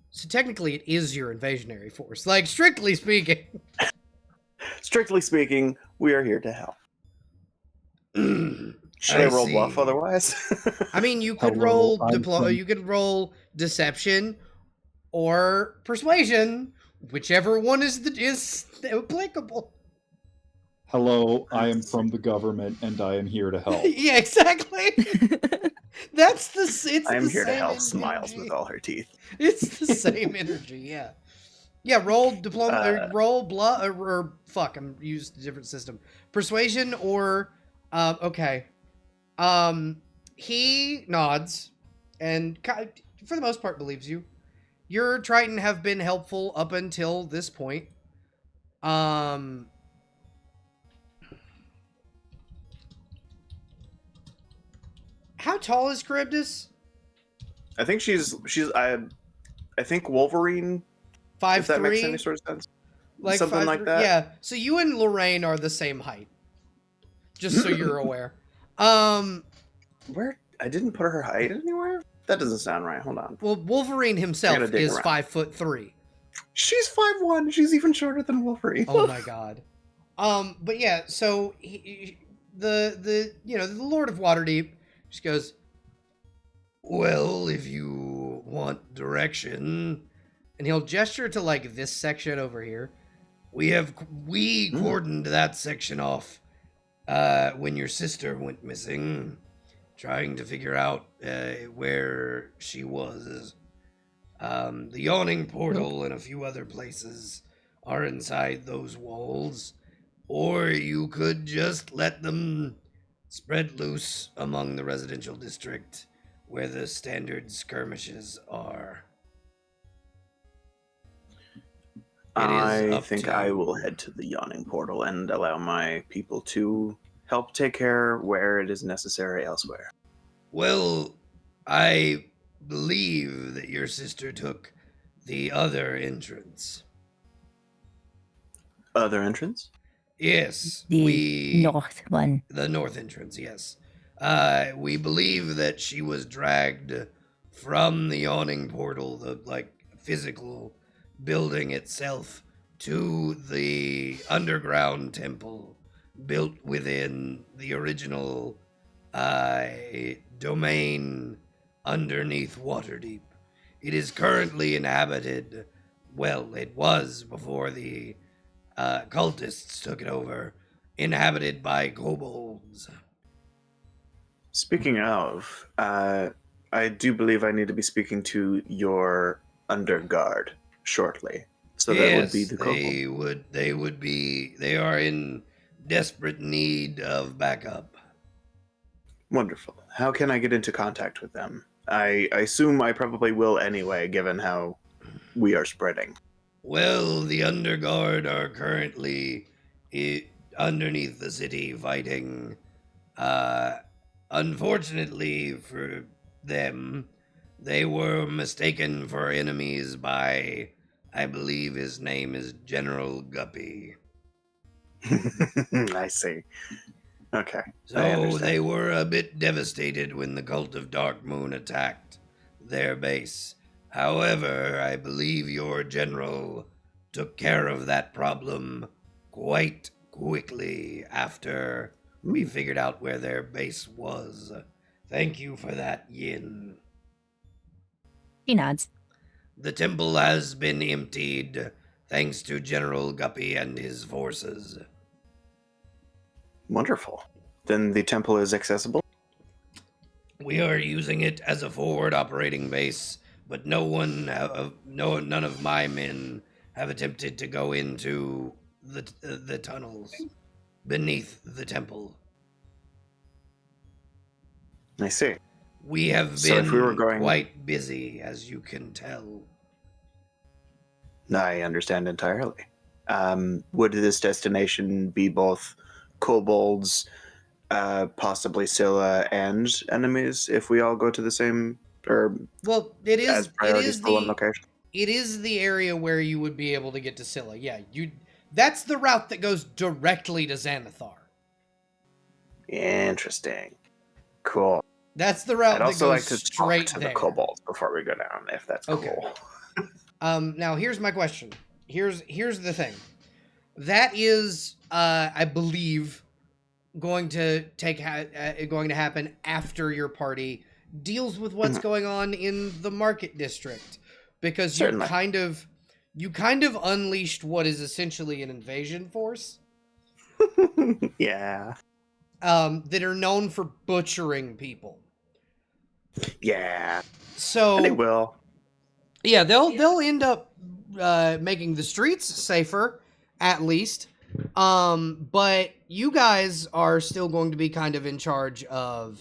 So technically, it is your invasionary force. Like, strictly speaking. Strictly speaking, we are here to help. Should I roll bluff see. otherwise? I mean, you could Hello, roll I'm from- you could roll deception or persuasion, whichever one is applicable. Hello, I am from the government and I am here to help. Yeah, exactly. That's the. It's I am the here to same help. Smiles energy. with all her teeth. It's the same energy. Yeah. Yeah. Roll diploma. Roll bluff or fuck. I'm used a different system. Persuasion or okay. He nods and for the most part believes you. Your Triton have been helpful up until this point. How tall is Charybdis? I think I think Wolverine. If that makes any 5'3"? sort of sense. Like Something 5'3"? like that. Yeah. So you and Lorraine are the same height. Just so you're aware. Well, Where I didn't put her height anywhere. That doesn't sound right. Hold on. Wolverine himself gonna dig is around. 5'3". She's 5'1". She's even shorter than Wolverine. Oh my god. But yeah, so the Lord of Waterdeep just goes, "Well, if you want direction," and he'll gesture to like this section over here. We cordoned that section off when your sister went missing, trying to figure out where she was. The yawning portal and a few other places are inside those walls, or you could just let them spread loose among the residential district where the standard skirmishes are. I think I will head to the yawning portal and allow my people to help take care where it is necessary elsewhere. Well, I believe that your sister took the other entrance. Other entrance? Yes, The north one. The north entrance, yes. We believe that she was dragged from the yawning portal, the physical building itself, to the underground temple built within the original domain underneath Waterdeep. It is currently inhabited. Well, it was before the cultists took it over, inhabited by kobolds. Speaking of, I do believe I need to be speaking to your underguard shortly. So that would be the kobold. They are in desperate need of backup. Wonderful. How can I get into contact with them? I assume I probably will anyway, given how we are spreading. Well, the underguard are currently underneath the city fighting. Unfortunately for them, they were mistaken for enemies by, I believe his name is General Guppy. I see. Okay. So they were a bit devastated when the Cult of Dark Moon attacked their base. However, I believe your general took care of that problem quite quickly after we figured out where their base was. Thank you for that, Yin. She nods. The temple has been emptied thanks to General Guppy and his forces. Wonderful. Then the temple is accessible? We are using it as a forward operating base, but none of my men have attempted to go into the tunnels beneath the temple. I see. We have So been if we were going... quite busy, as you can tell. I understand entirely. Would this destination be both kobolds, possibly Scylla, and enemies if we all go to the same, or well, it is as priorities it is for one the location? it is the area where you would be able to get to Scylla. Yeah, that's the route that goes directly to Xanathar. Interesting. Cool. That's the route I'd that also goes like to talk straight to there. the kobolds before we go down, if that's Okay. cool. Now here's my question. Here's the thing. That is, I believe, going to happen after your party deals with what's going on in the market district, because Certainly. you kind of unleashed what is essentially an invasion force. Yeah. That are known for butchering people. Yeah. So And they will. Yeah, they'll end up making the streets safer, at least. But you guys are still going to be kind of in charge of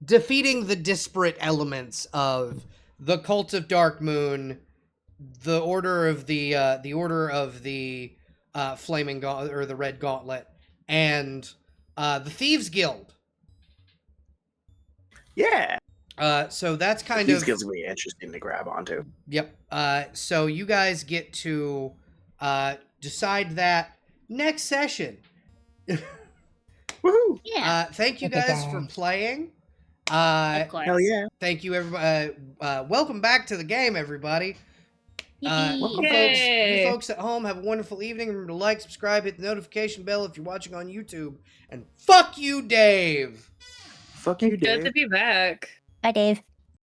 defeating the disparate elements of the Cult of Dark Moon, the Order of the Flaming Gauntlet, or the Red Gauntlet, and the Thieves Guild. Yeah. So that's kind These of... skills will be interesting to grab onto. Yep. So you guys get to decide that next session. Woohoo! Yeah. Thank you guys for playing. Of course. Hell yeah. Thank you, everybody. Welcome back to the game, everybody. Welcome, You folks at home, have a wonderful evening. Remember to like, subscribe, hit the notification bell if you're watching on YouTube. And fuck you, Dave! Fuck you, Dave. Good to be back. Bye, Dave.